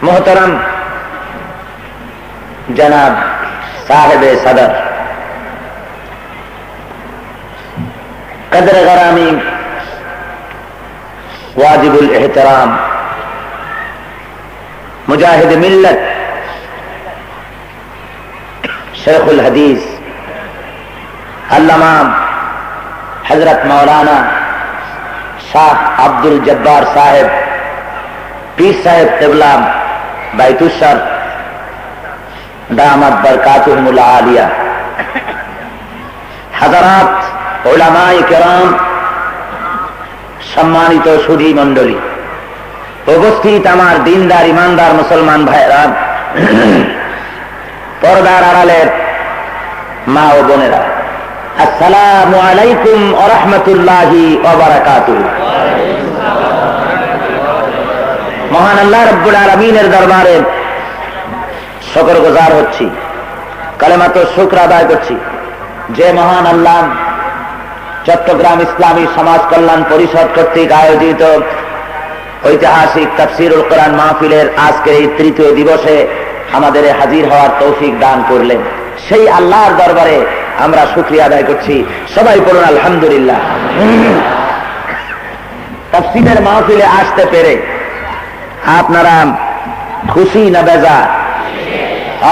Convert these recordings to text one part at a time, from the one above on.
मोहतरम जनाब साहिब सदर कदर गरामी वाजिबुल एहतराम मुजाहिद मिल्लत शेखुल हदीस अल्लामा हजरत मौलाना शाह अब्दुल जब्बार साहेब पीर साहेब क़िबला बैतुशर दामत बरकातुहुमुल आलिया, हजरात उलमाए किराम, सम्मानित सुधी मंडली, उपस्थित आमार दीनदार ईमानदार मुसलमान भाईरा, पर्दार आड़ालेर मा ओ बोनेरा, अस्सलामु आलैकुम व रहमतुल्लाहि व बाराकातुहु। महान अल्लाह रब्बुल आलमीनेर दरबारे शुक्रगुजार होच्छी, कलेमात शुक्र आदाय करছি যে মহান আল্লাহ চট্টগ্রাম ইসলামী সমাজ কল্যাণ পরিষদ কর্তৃক আয়োজিত ঐতিহাসিক তাফসীরুল কোরআন মাহফিলের আজকের এই তৃতীয় দিবসে আমাদের হাজির হওয়ার তৌফিক দান করলেন। সেই আল্লাহর দরবারে আমরা শুকরিয়া আদায় করছি। সবাই বলুন আলহামদুলিল্লাহ। তাফসীরের মাহফিলে আসতে পেরে আপনারা খুশি না বেজার?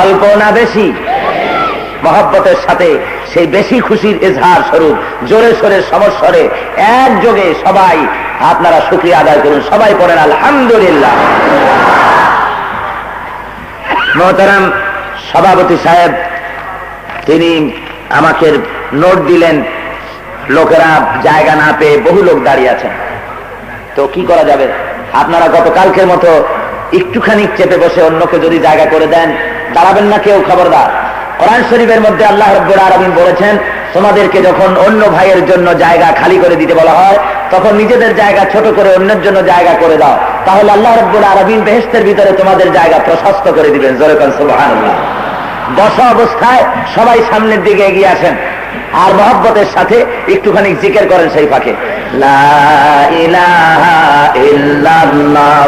অল্প না বেশি? মহব্বতের সাথে সেই বেশি খুশির ইজহার স্বরূপ জোরে সোরে সমস্বরে একযোগে সবাই আপনারা শুকরিয়া আদায় করুন। সবাই পড়েন আলহামদুলিল্লাহ। মোহতারাম সভাপতি সাহেব তিনি আমাকে নোট দিলেন, লোকেরা জায়গা না পেয়ে বহু লোক দাঁড়িয়ে আছেন, তো কি করা যাবে, আপনারা গতকালকের মতো একটুখানি চেপে বসে অন্যকে যদি জায়গা করে দেন, দাঁড়াবেন না কেউ, খবরদার। কোরআন শরীফের মধ্যে আল্লাহ রাব্বুল আলামিন বলেছেন, তোমাদেরকে যখন অন্য ভাইয়ের জন্য জায়গা খালি করে দিতে বলা হয়, তখন নিজেদের জায়গা ছোট করে অন্যের জন্য জায়গা করে দাও, তাহলে আল্লাহ রাব্বুল আলামিন বেহেশতের ভিতরে তোমাদের জায়গা প্রশস্ত করে দিবেন। জোরে কোন সুবহানাল্লাহ। বসা অবস্থায় সবাই সামনের দিকে এগিয়ে আসেন আর মহব্বতের সাথে একটুখানি জিকির করেন সেই ফাঁকে, লা ইলাহা ইল্লাল্লাহ,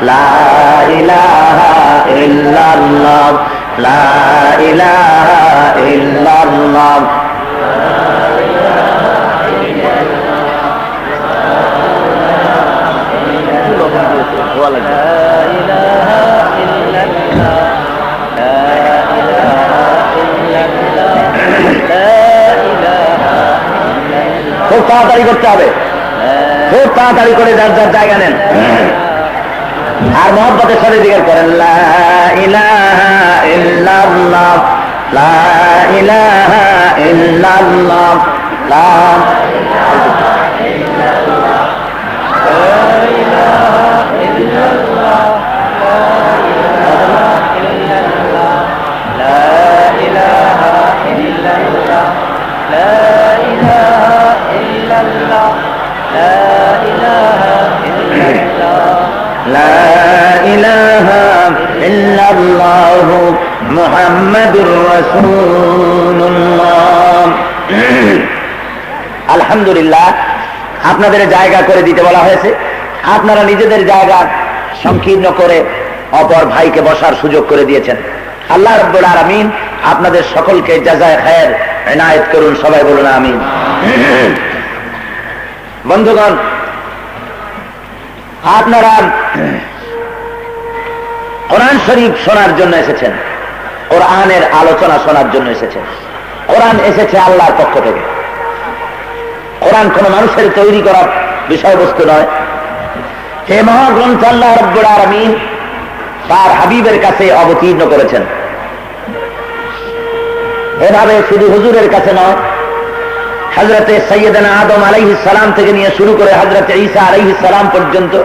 লা ইলাহা ইল্লাল্লাহ, লা ইলাহা ইল্লাল্লাহ। খুব তাড়াতাড়ি করতে হবে, খুব তাড়াতাড়ি করে যার যার জায়গা নেন আর মহব্বতের সাথে জিকির করেন, লা ইলাহা ইল্লাল্লাহ, লা ইলাহা ইল্লাল্লাহ, লা মুহাম্মাদুর রাসূলুল্লাহ। আলহামদুলিল্লাহ, আপনাদের জায়গা করে দিতে বলা হয়েছে, আপনারা নিজেদের জায়গা সংকীর্ণ করে অপর ভাইকে বসার সুযোগ করে দিয়েছেন। আল্লাহ রাব্বুল আলামিন আপনাদের সকলকে জাযায়ে খায়ের ইনায়েত করুন। সবাই বলুন আমিন। বন্ধুগণ, আপনারা কোরআন শরীফ শোনার জন্য এসেছেন, কোরআনের আলোচনা শোনার জন্য এসেছেন। কোরআন এসেছে আল্লাহর পক্ষ থেকে। কোরআন কোন মানুষের তৈরি করা বিষয়বস্তু নয়। এই মহাগ্রন্থ আল্লাহ রাব্বুল আলামিন তার হাবিবের কাছে অবতীর্ণ করেছেন। এভাবে শুধু হুজুরের কাছে নয়, হযরতে সাইয়্যিদানা আদম আলাইহিস সালাম থেকে নিয়ে শুরু করে হযরতে ঈসা আলাইহিস সালাম পর্যন্ত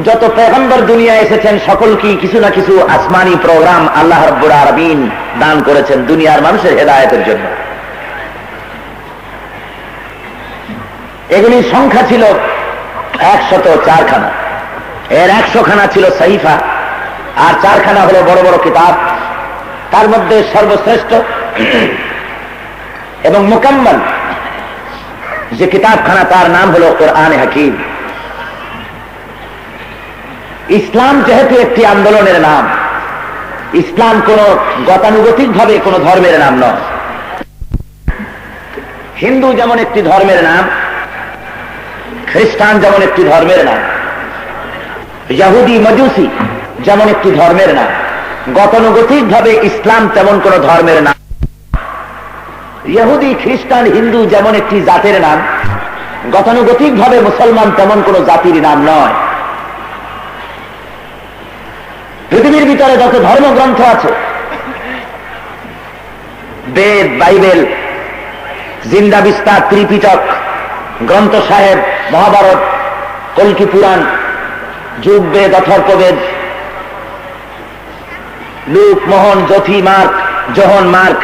যত পয়গম্বর দুনিয়ায় এসেছেন সকলকেই কিছু না কিছু আসমানি প্রোগ্রাম আল্লাহ রাব্বুল আলামিন দান করেছেন দুনিয়ার মানুষের হেদায়েতের জন্য। এগুলির সংখ্যা ছিল 104 খানা। এর 100 খানা ছিল সাহিফা, আর 4 খানা হলো বড় বড় কিতাব। তার মধ্যে সর্বশ্রেষ্ঠ এবং মুকাম্মাল যে কিতাবখানা, তার নাম হলো কোরআনে হাকিম। ইসলাম যেহেতু একটি আন্দোলনের নাম, ইসলাম কোন গতানুগতিক ভাবে কোন ধর্মের নাম নয়। হিন্দু যেমন একটি ধর্মের নাম, খ্রিস্টান যেমন একটি ধর্মের নাম, ইহুদি মজুসি যেমন একটি ধর্মের নাম, গতানুগতিক ভাবে ইসলাম তেমন কোন ধর্মের নাম। ইহুদি, খ্রিস্টান, হিন্দু যেমন একটি জাতের নাম, গতানুগতিক ভাবে মুসলমান তেমন কোন জাতির নাম নয়। পৃথিবীর ভিতরে যত ধর্মগ্রন্থ আছে, বেদ, বাইবেল, জিন্দা বিস্তার, ত্রিপিটক, গ্রন্থ সাহেব, মহাভারত, কল্কি পুরাণ, যুগবেদ, অথর্ববেদ, লুক, মোহন, যথি, মার্ক, জোহন, মার্ক,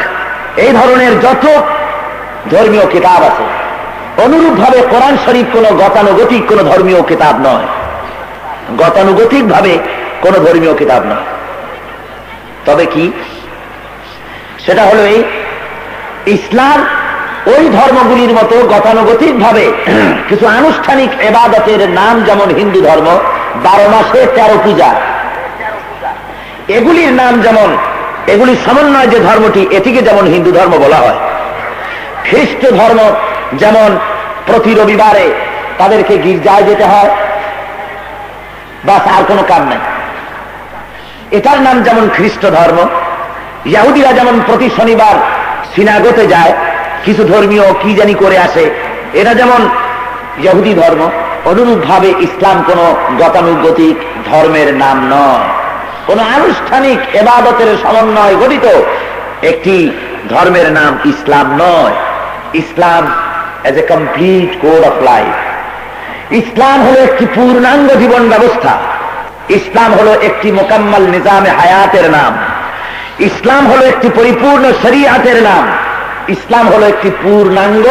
এই ধরনের যত ধর্মীয় কিতাব আছে, অনুরূপ ভাবে কোরআন শরীফ কোন গতানুগতিক কোন ধর্মীয় কিতাব নয়, গতানুগতিক ভাবে কোন ধর্মীয় কিতাব নয়। তবে কি, সেটা হলো এই, ইসলাম ওই ধর্মগুলির মতো গতানুগতিক ভাবে কিছু আনুষ্ঠানিক ইবাদতের নাম, যেমন হিন্দু ধর্ম 12 মাসে 13 পূজা, এগুলির নাম যেমন, এগুলি সমন্বয় যে ধর্মটি, এটিকে যেমন হিন্দু ধর্ম বলা হয়। খ্রিস্ট ধর্ম যেমন প্রতি রবিবারে তাদেরকে গির্জায় যেতে হয়, বাস আর কোনো কাম নাই, এটার নাম যেমন খ্রিস্ট ধর্ম। ইহুদিরা যেমন প্রতি শনিবার সিনাগোতে যায়, কিছু ধর্মীয় কি জানি করে আসে, এটা যেমন ইহুদি ধর্ম। অনুরূপ ভাবে ইসলাম কোন গতানুগতিক ধর্মের নাম নয়, কোন আনুষ্ঠানিক ইবাদতের সমন্বয় গঠিত একটি ধর্মের নাম ইসলাম নয়। Islam as a complete code of life, ইসলাম হলো একটি পূর্ণাঙ্গ জীবন ব্যবস্থা, ইসলাম হলো একটি মোকাম্মল নিজামে হায়াতের নাম, ইসলাম হলো একটি পরিপূর্ণ শরীয়তের নাম, ইসলাম হলো একটি পূর্ণাঙ্গ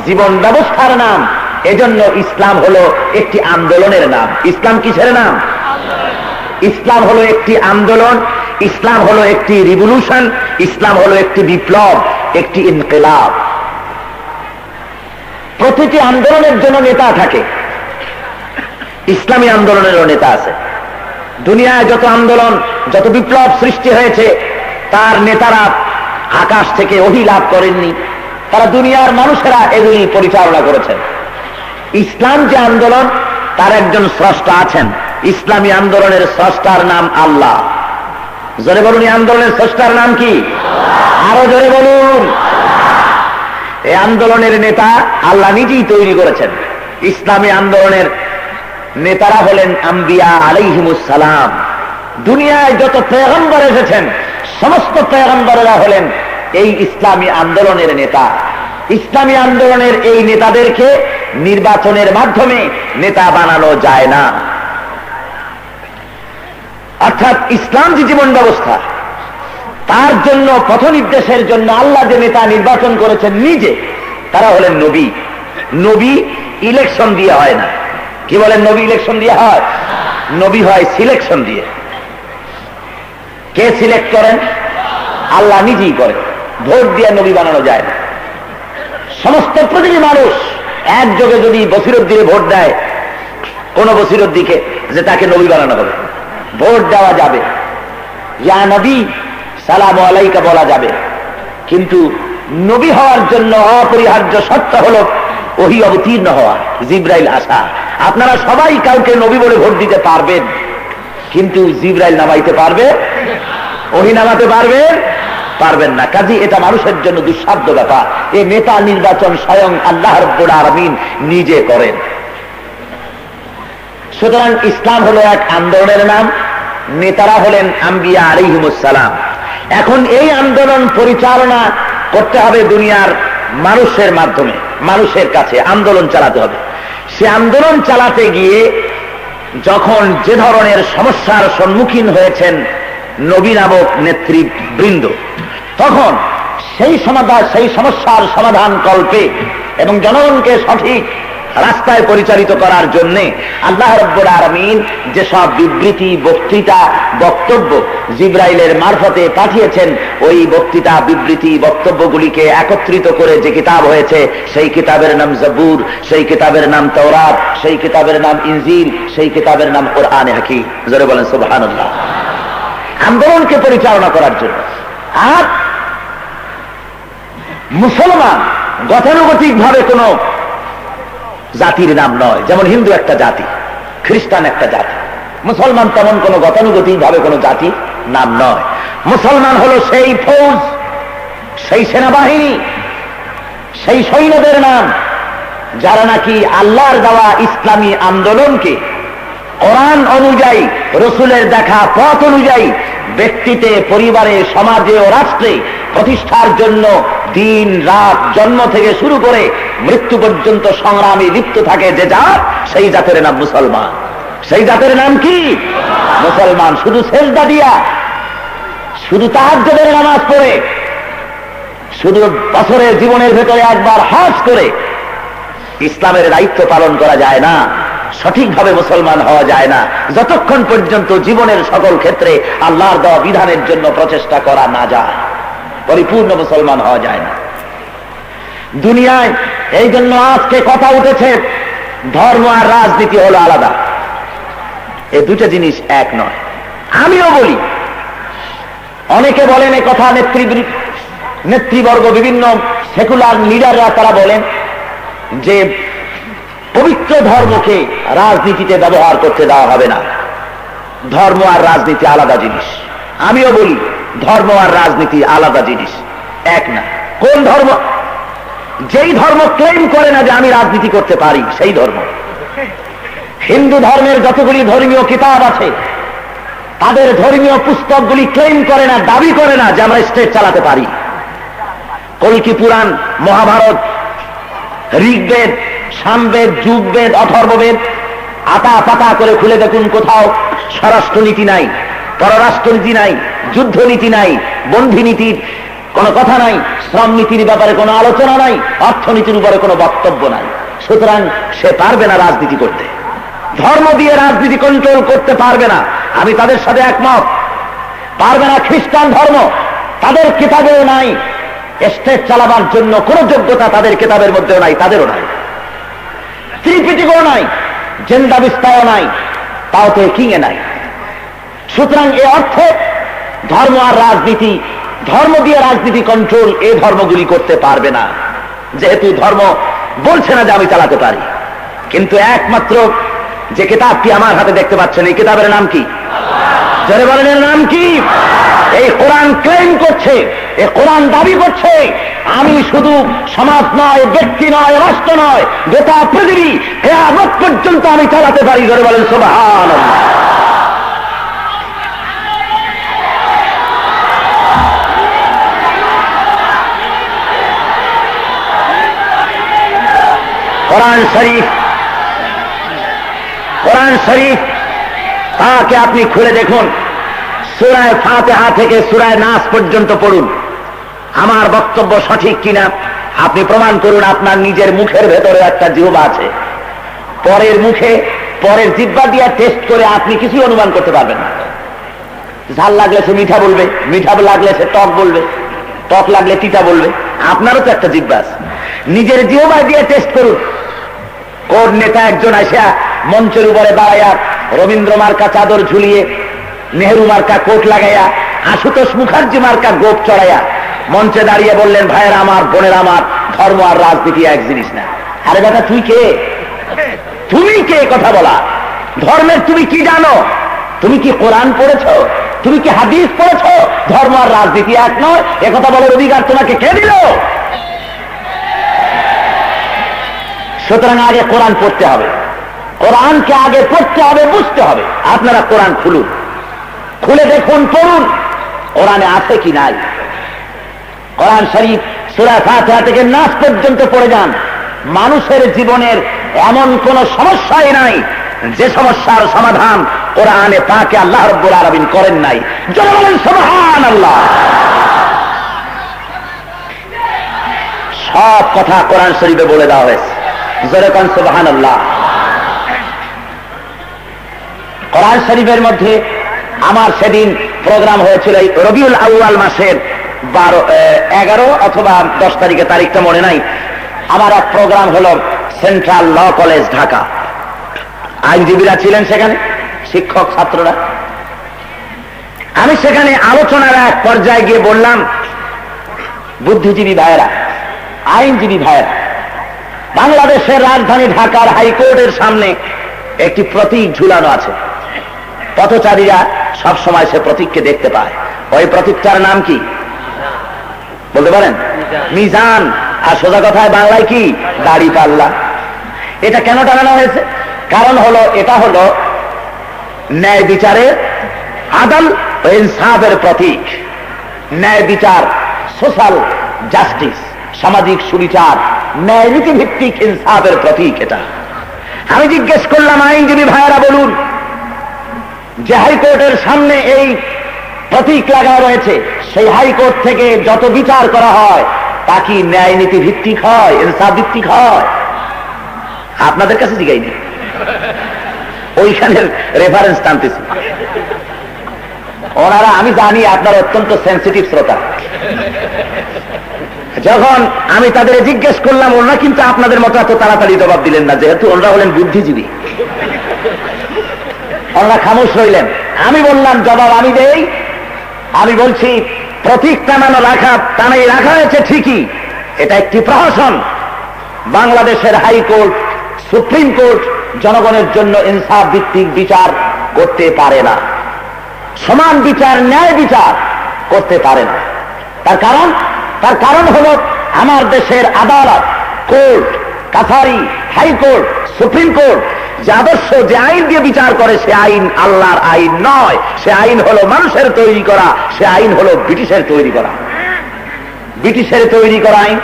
জীবন ব্যবস্থার নাম। এজন্য ইসলাম হলো একটি আন্দোলনের নাম। ইসলাম কিসের নাম? ইসলাম হলো একটি আন্দোলন, ইসলাম হলো একটি রিভলিউশন, ইসলাম হলো একটি বিপ্লব, একটি ইনকিলাব। প্রতিটি আন্দোলনের জন্য নেতা থাকে, ইসলামী আন্দোলনেরও নেতা আছে। দুনিয়ায় যত আন্দোলন, যত বিপ্লব সৃষ্টি হয়েছে, তার নেতারা আকাশ থেকে ওহী লাভ করেননি, তারা দুনিয়ার মানুষেরা এগুলি পরিচালনা করেছেন। ইসলাম যে আন্দোলন, তার একজন স্রষ্টা আছেন। ইসলামী আন্দোলনের স্রষ্টার নাম আল্লাহ। জোরে বলুন, এই আন্দোলনের স্রষ্টার নাম কি? আরো জোরে বলুন। এই আন্দোলনের নেতা আল্লাহ নিজেই তৈরি করেছেন। ইসলামী আন্দোলনের নেতারা হলেন আম্বিয়া আলাইহিমুস সালাম। দুনিয়ায় যত পয়গম্বর এসেছেন, সমস্ত পয়গম্বরেরা হলেন এই ইসলামী আন্দোলনের নেতা। ইসলামী আন্দোলনের এই নেতাদেরকে নির্বাচনের মাধ্যমে নেতা বানানো যায় না। অর্থাৎ ইসলাম যে জীবন ব্যবস্থা, তার জন্য পথ নির্দেশের জন্য আল্লাহ যে নেতা নির্বাচন করেছেন নিজে, তারা হলেন নবী। নবী ইলেকশন দিয়ে হয় না। কি বলেন? নবী ইলেকশন দিয়ে হয়? নবী হয় সিলেকশন দিয়ে। কে সিলেক্ট করেন? আল্লাহ নিজেই করেন। ভোট দিয়ে নবী বানানো যায় না। সমস্ত প্রতিটি মানুষ একযোগে যদি বসিরউদ্দিনে ভোট দেয়, কোন বসিরউদ্দিকে, যে তাকে নবী বানানো হবে, ভোট দেওয়া যাবে, ইয়া নবী সালাম আলাইকা বলা যাবে। কিন্তু নবী হওয়ার জন্য অপরিহার্য শর্ত হলো ওহী অবতীর্ণ হওয়া, জিবরাইল আসা। আপনারা সবাই কাউকে নবী বলে ভোট দিতে পারবেন, কিন্তু জিবরাইল নামাইতে পারবে? ওহী নামাতে পারবেন না। কাজী এটা মানুষের জন্য দুঃসাধ্য ব্যাপার। এই নেতা নির্বাচন স্বয়ং আল্লাহ রাব্বুল আলামিন নিজে করেন। সুতরাং ইসলাম হলো এক আন্দোলনের নাম, নেতারা হলেন আম্বিয়া আলাইহিমুস সালাম। এখন এই আন্দোলন পরিচালনা করতে হবে দুনিয়ার মানুষের মাধ্যমে, মানুষের কাছে আন্দোলন চালাতে হবে। সে আন্দোলন চালাতে গিয়ে যখন যে ধরনের সমস্যার সম্মুখীন হয়েছেন নবী নামক নেতৃবৃন্দ, তখন সেই সমস্যার সমাধান কল্পে এবং জনগণকে সঠিক রাস্তায় পরিচালিত করার জন্য আল্লাহ রাব্বুল আলামিন যেসব বিবৃতি, বক্তৃতা, বক্তব্য জিবরাইলের মারফতে পাঠিয়েছেন, ওই বক্তৃতা, বিবৃতি, বক্তব্যগুলিকে একত্রিত করে যে কিতাব হয়েছে, সেই কিতাবের নাম জবুর, সেই কিতাবের নাম তাওরাত, সেই কিতাবের নাম ইনজিল, সেই কিতাবের নাম কোরআনে হাকিম। জোরে বলেন সুবহানাল্লাহ। আন্দোলনকে পরিচালনা করার জন্য। আর মুসলমান গতানুগতিক ভাবে কোন জাতির নাম নয়, যেমন হিন্দু একটা জাতি, খ্রিস্টান একটা জাতি। মুসলমান তেমন কোন গতানুগতিক ভাবে কোন জাতি নাম নয়। মুসলমান হলো সেই ফৌজ, সেই সেনাবাহিনী, সেই সৈন্যদের নাম যারা নাকি আল্লাহর দেওয়া ইসলামী আন্দোলনকে কোরআন অনুযায়ী, রসুলের দেখা পথ অনুযায়ী ব্যক্তিতে, পরিবারে, সমাজে ও রাষ্ট্রে প্রতিষ্ঠার জন্য দিন রাত, জন্ম থেকে শুরু করে মৃত্যু পর্যন্ত সংগ্রামে লিপ্ত থাকে যে জাত, সেই জাতের নাম মুসলমান। সেই জাতের নাম কি? মুসলমান। শুধু সেজদা দিয়া, শুধু তাহাজ্জুদের নামাজ পড়ে, শুধু বছরের জীবনের ভেতরে একবার হজ করে ইসলামের দায়িত্ব পালন করা যায় না, সঠিকভাবে মুসলমান হওয়া যায় না, যতক্ষণ পর্যন্ত জীবনের সকল ক্ষেত্রে আল্লাহর দেওয়া বিধানের জন্য প্রচেষ্টা করা না যায়। পরিপূর্ণ মুসলমান হওয়া যায় না দুনিয়ায়। এই জন্য আজকে কথা উঠেছে ধর্ম আর রাজনীতি হলো আলাদা। এই দুটো জিনিস এক নয়। আমিও বলি, অনেকে বলেন এ কথা, নেতৃবর্গ, বিভিন্ন সেকুলার লিডাররা তারা বলেন যে পবিত্র ধর্মকে রাজনীতিতে ব্যবহার করতে দেওয়া হবে না, ধর্ম আর রাজনীতি আলাদা জিনিস। আমিও বলি ধর্ম আর রাজনীতি আলাদা জিনিস, এক না। কোন ধর্ম? যেই ধর্ম ক্লেম করে না যে আমি রাজনীতি করতে পারি, সেই ধর্ম। হিন্দু ধর্মের যতগুলি ধর্মীয় কিতাব আছে, তাদের ধর্মীয় পুস্তকগুলি ক্লেম করে না, দাবি করে না যে আমরা স্টেট চালাতে পারি। কল্কি পুরাণ, মহাভারত, ঋগ্বেদ, সামবেদ, যুগবেদ, অথর্ববেদ আতা পাতা করে খুলে দেখুন, কোথাও স্বরাষ্ট্রনীতি নাই, পররাষ্ট্রনীতি নাই, যুদ্ধনীতি নাই, বন্ধিনীতির কোনো কথা নাই, শ্রম নীতির ব্যাপারে কোনো আলোচনা নাই, অর্থনীতির উপরে কোনো বক্তব্য নাই। সুতরাং সে পারবে না রাজনীতি করতে, ধর্ম দিয়ে রাজনীতি কন্ট্রোল করতে পারবে না। আমি তাদের সাথে একমত, পারবে না। খ্রিস্টান ধর্ম, তাদের কিতাবেও নাই স্টেট চালাবার জন্য কোন যোগ্যতা, তাদের কিতাবের মধ্যেও নাই, তাদেরও নাই, ত্রিপিটকও নাই, জেন্দাবিস্তাও নাই, তাও তো কিং এ নাই। সুতরাং এ অর্থে ধর্ম আর রাজনীতি, ধর্ম দিয়ে রাজনীতি কন্ট্রোল, এই ধর্মগুলি করতে পারবে না, যেহেতু ধর্ম বলছে না যে আমি চালাতে পারি। কিন্তু একমাত্র যে কিতাবটি আমার হাতে দেখতে পাচ্ছেন, এই কিতাবের নাম কি? যারা বলেন এর নাম কি? এই কোরআন ক্লেম করছে, এই কোরআন দাবি করছে আমি শুধু সমাজ নয়, ব্যক্তি নয়, রাষ্ট্র নয়, গোটা পৃথিবী কিয়ামত পর্যন্ত আমি চালাতে পারি। যারা বলেন সুবহানাল্লাহ। কোরআন শরীফ, কোরআন শরীফ তাকে আপনি খুলে দেখুন, সূরা ফাতিহা থেকে সূরা নাস পর্যন্ত পড়ুন। আমার বক্তব্য সঠিক কিনা আপনি প্রমাণ করুন। আপনার নিজের মুখের ভেতরে একটা জিহ্বা আছে, পরের মুখে, পরের জিহ্বা দিয়ে টেস্ট করে আপনি কিছু অনুমান করতে পারবেন না। ঝাল লাগলে সে মিঠা বলবে, মিঠা লাগলে সে টক বলবে, টক লাগলে তিতা বলবে। আপনারও তো একটা জিহ্বা আছে, নিজের জিহ্বা দিয়ে টেস্ট করুন। কোন নেতা একজন আসা মঞ্চের উপরে দাঁড়াইয়া রবীন্দ্র মার্কা চাদর ঝুলিয়ে, নেহেরু মার্কা কোট লাগাইয়া, আশুতোষ মুখার্জি মার্কা গোপ চড়াইয়া মঞ্চে দাঁড়িয়ে বললেন, ভাইয়ের আমার, বোনের আমার, ধর্ম আর রাজনীতি এক জিনিস না। আরে বেটা তুই কে? তুমি কে কথা বলা? ধর্মের তুমি কি জানো? তুমি কি কোরআন পড়েছ? তুমি কি হাদিস পড়েছ? ধর্ম আর রাজনীতি এক নয়, একথা বলার অধিকার তোমাকে কে দিল? সুতরাং আগে কোরআন পড়তে হবে, কোরআনকে আগে পড়তে হবে, বুঝতে হবে। আপনারা কোরআন খুলুন, খুলে দেখুন, পড়ুন, কোরআনে আছে কি নাই। কোরআন শরীফ সূরা ফাতিহা থেকে নাস পর্যন্ত পড়ে যান। মানুষের জীবনের এমন কোন সমস্যাই নাই যে সমস্যার সমাধান কোরআনে পাকে আল্লাহ রাব্বুল আলামিন করেন নাই। যারা বলেন সুবহানাল্লাহ। সব কথা কোরআন শরীফে বলে দেওয়া হয়েছে। জোরে কোন সুবহানাল্লাহ। কোরআন শরীফের মধ্যে আমার সেদিন প্রোগ্রাম হয়েছিল এই রবিউল আউয়াল মাসের 11 অথবা 10 তারিখে, তারিখটা মনে নাই। আমার এক প্রোগ্রাম হলো সেন্ট্রাল ল কলেজ ঢাকা। আইনজীবীরা ছিলেন সেখানে, শিক্ষক ছাত্ররা। আমি সেখানে আলোচনার এক পর্যায়ে গিয়ে বললাম, বুদ্ধিজীবী ভাইয়েরা, আইনজীবী ভাইয়েরা, বাংলাদেশের রাজধানী ঢাকার হাইকোর্টের সামনে একটি প্রতীক ঝুলানো আছে। পথচারীরা সব সময় সে প্রতীককে দেখতে পায়। ওই প্রতীকটার নাম কি বলতে পারেন? মিজান। আর সোজা কথায় বাংলায় কি? দাড়িপাল্লা। এটা কেন টানানো হয়েছে? কারণ হলো, এটা হলো ন্যায় বিচারের, আদাল ও ইনসাফের প্রতীক। ন্যায় বিচার, সোশ্যাল জাস্টিস, সামাজিক সুবিচার, ন্যায় নীতি ভিত্তিক ইনসাফের প্রতীক এটা। আমি জিজ্ঞেস করলাম, আইনজীবী ভাইয়েরা বলুন, যে হাইকোর্টের সামনে এই প্রতীক লাগা রয়েছে, সেই হাইকোর্ট থেকে যত বিচার করা হয় তা কি ন্যায় নীতি ভিত্তিক হয়, ইনসাফ ভিত্তিক হয়? আপনাদের কাছে জিজ্ঞাইনি, ওইখানের রেফারেন্স টানতেছি। ওনারা, আমি জানি আপনার অত্যন্ত সেন্সিটিভ শ্রোতা। যখন আমি তাদের জিজ্ঞেস করলাম, ওনারা কিন্তু আপনাদের মতো এত তাড়াতাড়ি জবাব দিলেন না, যেহেতু ওনারা হলেন বুদ্ধিজীবী। ওনারা খামোশ রইলেন। আমি বললাম, জবাব আমি দেই। আমি বলছি, প্রতীক টানাই রাখা হয়েছে ঠিকই, এটা একটি প্রহসন। বাংলাদেশের হাইকোর্ট, সুপ্রিম কোর্ট জনগণের জন্য ইনসাফ ভিত্তিক বিচার করতে পারে না, সমান বিচার, ন্যায় বিচার করতে পারে না। তার কারণ হলো, আমার দেশের আদালত, কোর্ট কাছারি, হাইকোর্ট, সুপ্রিম কোর্ট যে আদর্শ, যে আইন দিয়ে বিচার করে, সে আইন আল্লাহর আইন নয়। সে আইন হলো মানুষের তৈরি করা, সে আইন হলো ব্রিটিশের তৈরি করা। ব্রিটিশের তৈরি করা আইন,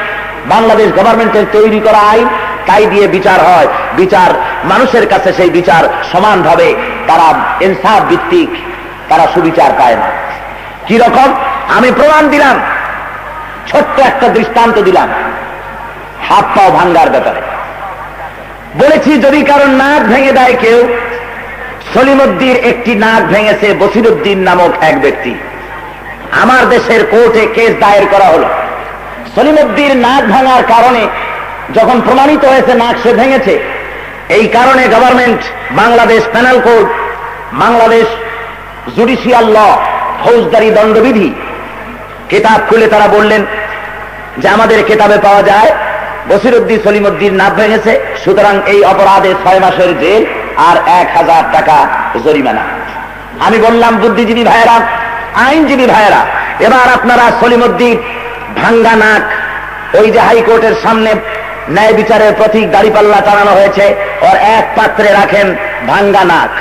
বাংলাদেশ গভর্নমেন্টের তৈরি করা আইন, তাই দিয়ে বিচার হয়। বিচার মানুষের কাছে, সেই বিচার সমানভাবে তারা ইনসাফ ভিত্তিক, তারা সুবিচার পায় না। কি রকম? আমি প্রমাণ দিলাম, ছোট্ট একটা দৃষ্টান্ত দিলাম হাত পাও ভাঙ্গার ব্যাপারে। বলেছি, যদি কারণ নাক ভেঙে দেয় কেউ, সলিমুদ্দির একটি নাক ভেঙেছে বসিরুদ্দিন নামক এক ব্যক্তি। আমার দেশের কোর্টে কেস দায়ের করা হলো। সলিমুদ্দির নাক ভাঙার কারণে যখন প্রমাণিত হয়েছে নাক সে ভেঙেছে, এই কারণে government, Bangladesh penal code, Bangladesh judicial law, ফৌজদারি দণ্ডবিধি কিতাব খুলে তারা বললেন যে আমাদের কিতাবে পাওয়া যায় বসিরুদ্দিন সলিমুদ্দিন নাক ভেঙেছে, সুতরাং এই অপরাধে 6 মাসের জেল আর 1000 টাকা জরিমানা। আমি বললাম, বুদ্ধিজীবী ভাইয়েরা, আইনজীবী ভাইয়েরা, এবার আপনারা সলিমুদ্দিন ভাঙ্গা নাক, ওই যে হাইকোর্টের সামনে ন্যায় বিচারের প্রতীক দাড়িপাল্লা টানানো হয়েছে, ওর এক পাত্রে রাখেন ভাঙ্গা নাক,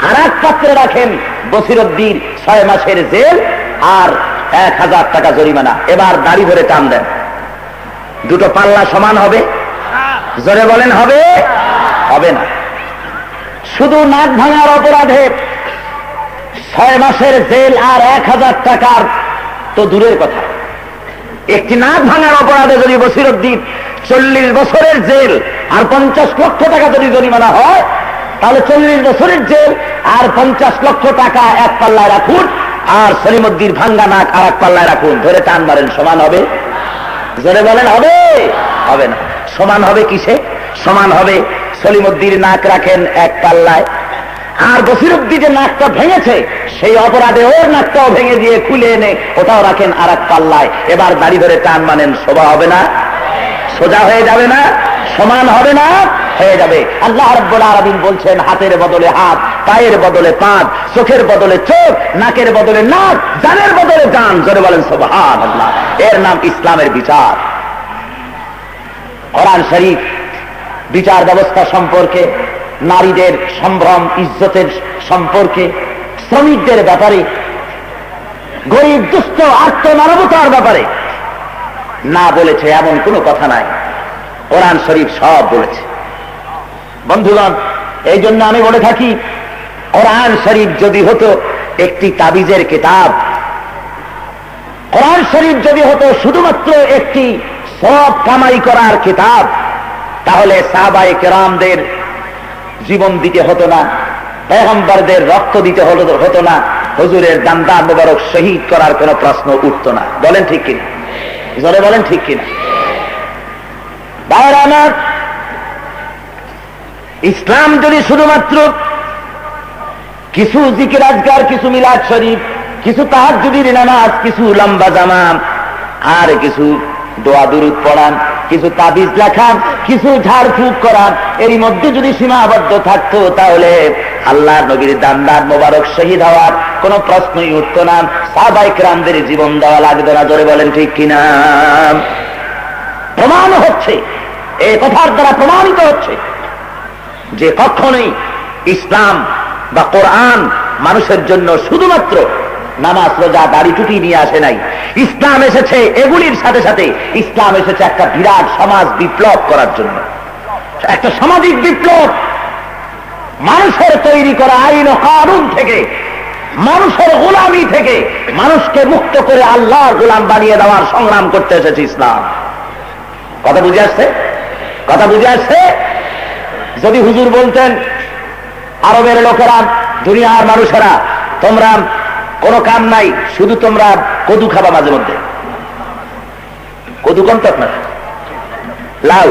আর এক পাত্রে রাখেন বসিরুদ্দিন 6 মাসের জেল আর 1000 টাকা জরিমানা। এবার দাড়ি ধরে টান দেন, দুটো পাল্লা সমান হবে? জোরে বলেন, হবে? হবে না। শুধু নাক ভাঙার অপরাধে 6 মাসের জেল আর 1000 টাকার তো দূরের কথা, একটি নাক ভাঙার অপরাধে যদি বসিরুদ্দিন 40 বছরের জেল আর 50 লক্ষ টাকা যদি জরিমানা হয়, তাহলে 40 বছরের জেল আর 50 লক্ষ টাকা এক পাল্লায় রাখুন, আর সলিমুদ্দিন ভাঙ্গা নাক আর এক পাল্লায় রাখুন, ধরে টান মারেন, সমান হবে? জোরে বলেন, হবে? হবে না। সমান হবে কিসে? সমান হবে, সলিমুদ্দিন নাক রাখেন এক পাল্লায়, আর বসিরুদ্দিন যে নাকটা ভেঙেছে সেই অপরাধে ওর নাকটাও ভেঙে দিয়ে খুলে এনে ওটাও রাখেন আর এক পাল্লায়। এবার দাড়ি ধরে টান মানেন, শোভা হবে না? সোজা হয়ে যাবে না? সমান হবে না? হয়ে যাবে। আল্লাহ রাব্বুল আলামিন বলছেন, হাতের বদলে হাত, পায়ের বদলে পা, চোখের বদলে চোখ, নাকের বদলে নাক, জানের বদলে জান। জোরে বলেন সুবহানাল্লাহ। এর নাম ইসলামের বিচার। কোরআন শরীফ বিচার ব্যবস্থা সম্পর্কে, নারীদের সম্ভ্রম ইজ্জতের সম্পর্কে, শ্রমিকদের ব্যাপারে, গরিব দুস্থ আর্ত মানবতার ব্যাপারে না বলেছে এমন কোনো কথা নাই। কোরআন শরীফ সব বলেছে। বন্ধুগণ, এই জন্য আমি বলে থাকি, কোরআন শরীফ যদি হতো একটি তাবিজের কিতাব, কোরআন শরীফ যদি হতো শুধুমাত্র একটি সব কামাই করার কিতাব, তাহলে সাহাবায়ে কেরামদের জীবন দিতে হতো না, পয়গম্বরদের রক্ত দিতে হতো না, হুজুরের দান্দা মোবারক শহীদ করার কোনো প্রশ্ন উঠতো না। বলেন ঠিক কিনা? জোরে বলেন ঠিক কিনা? ভাইরা আমার, ইসলাম যদি শুধুমাত্র কিছু জিকির আজকার, কিছু মিলাদ শরীফ, কিছু তাহাজ্জুদের নামাজ, কিছু লম্বা জামাম, আর কিছু দোয়া দুরূদ পড়ান, কিছু তাবিজ লেখান, কিছু ঝাড়ফুঁক করান, এরই মধ্যে যদি সীমাবদ্ধ থাকতো তাহলে আল্লাহর নবীর দান্দার মোবারক শহীদ হওয়ার কোনো প্রশ্নই উঠতো না, সাহাবায়ে কেরামদের জীবন দেওয়া লাগতো না। জোরে বলেন ঠিক কিনা? প্রমাণ হচ্ছে, এই কথার দ্বারা প্রমাণিত হচ্ছে যে কখনোই ইসলাম বা কোরআন মানুষের জন্য শুধুমাত্র নামাজ, রোজা, দাড়ি, টুপি নিয়ে আসে নাই। ইসলাম এসেছে এগুলির সাথে সাথে, ইসলাম এসেছে একটা বিরাট সমাজ বিপ্লব করার জন্য, একটা সামাজিক বিপ্লব। মানুষের তৈরি করা আইন ও কানুন থেকে, মানুষের গোলামি থেকে মানুষকে মুক্ত করে আল্লাহর গোলাম বানিয়ে দেওয়ার সংগ্রাম করতে এসেছে ইসলাম। কথা বুঝে আসছে? কথা বুঝে আসছে? যদি হুজুর বলতেন, আরবের লোকেরা, দুনিয়ার মানুষেরা, তোমরা কোনো কাম নাই, শুধু তোমরা কদু খাবা মাঝে মধ্যে, কদু কোন তো আপনার লাউ,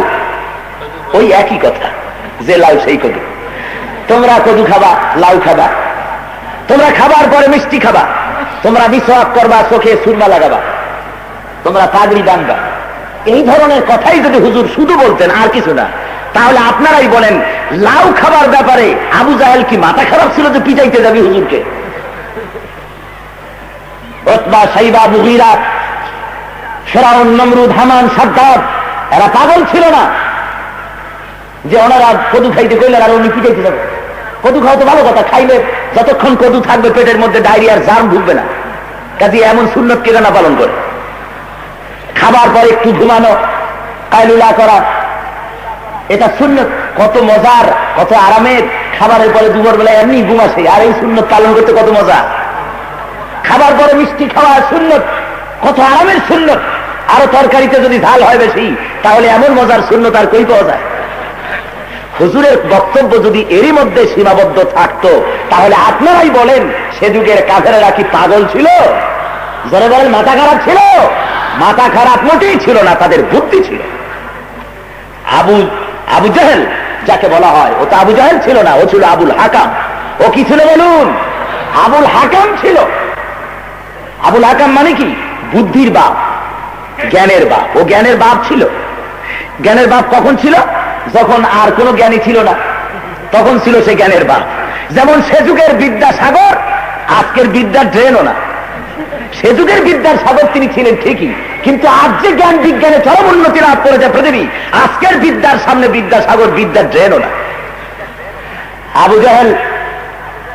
ওই একই কথা, যে লাউ সেই কদু, তোমরা কদু খাবা, লাউ খাবা, তোমরা খাবার পরে মিষ্টি খাবা, তোমরা মিসওয়াক করবা, চোখে সুরমা লাগাবা, তোমরা পাগড়ি বাঁধবা, এই ধরনের কথাই যদি হুজুর শুধু বলতেন, আর কিছু না, তাহলে আপনারাই বলেন, লাউ খাবার ব্যাপারে আবু জাহেল কি মাথা খারাপ ছিল যে পিটাইতে যাবি হুজুরকে? উতবা, সাইবা, মুগীরা, ফিরআউন, নমরুদ, হামান, সাদ্দাত, এরা পাগল ছিল না যে ওনারা কদু খাইতে কইলেন আর উনি পিটাইতে যাবে? কদু খাওয়া তো ভালো কথা, খাইলে যতক্ষণ কদু থাকবে পেটের মধ্যে ডায়রিয়ার জার্ম ঢুকবে না। কাজে এমন সুন্নত কে না পালন করে? খাবার পরে একটু ঘুমানো, কায়লুলা করা, এটা সুন্নত। কত মজার, কত আরামের। খাবারের পরে দুপুর বেলা এমনি ঘুম আসে, আর এই সুন্নত পালন করতে কত মজা। খাবার পরে মিষ্টি খাওয়া সুন্নত, কত আরামের সুন্নত। আরো তরকারিতে যদি ঝাল হয় বেশি, তাহলে এমন মজার সুন্নত আর কই পাওয়া যায়? হুজুরের বক্তব্য যদি এরই মধ্যে সীমাবদ্ধ থাকতো, তাহলে আপনারাই বলেন, সে যুগের কাফেরেরা কি পাগল ছিল? যারা বলেন মাথা খারাপ ছিল? মাথা খারাপ মোটেই ছিল না, তাদের বুদ্ধি ছিল। আবু জাহেল যাকে বলা হয়, ও তো আবু জাহেল ছিল না, ও ছিল আবুল হাকাম। ও কি ছিল বলুন? আবুল হাকাম ছিল। আবুল হাকাম মানে কি? বুদ্ধির বাপ, জ্ঞানের বাপ। ও জ্ঞানের বাপ ছিল। জ্ঞানের বাপ কখন ছিল? যখন আর কোনো জ্ঞানী ছিল না, তখন ছিল সে জ্ঞানের বাপ। যেমন সে যুগের বিদ্যাসাগর, আজকের বিদ্যার ড্রেনও না। সে যুগের বিদ্যার সাগর তিনি ছিলেন ঠিকই, কিন্তু আজ যে জ্ঞান বিজ্ঞানে চরম উন্নতি লাভ করেছে পৃথিবী, আজকের বিদ্যার সামনে বিদ্যাসাগর, বিদ্যার ড্রেনও না। আবু জাহেল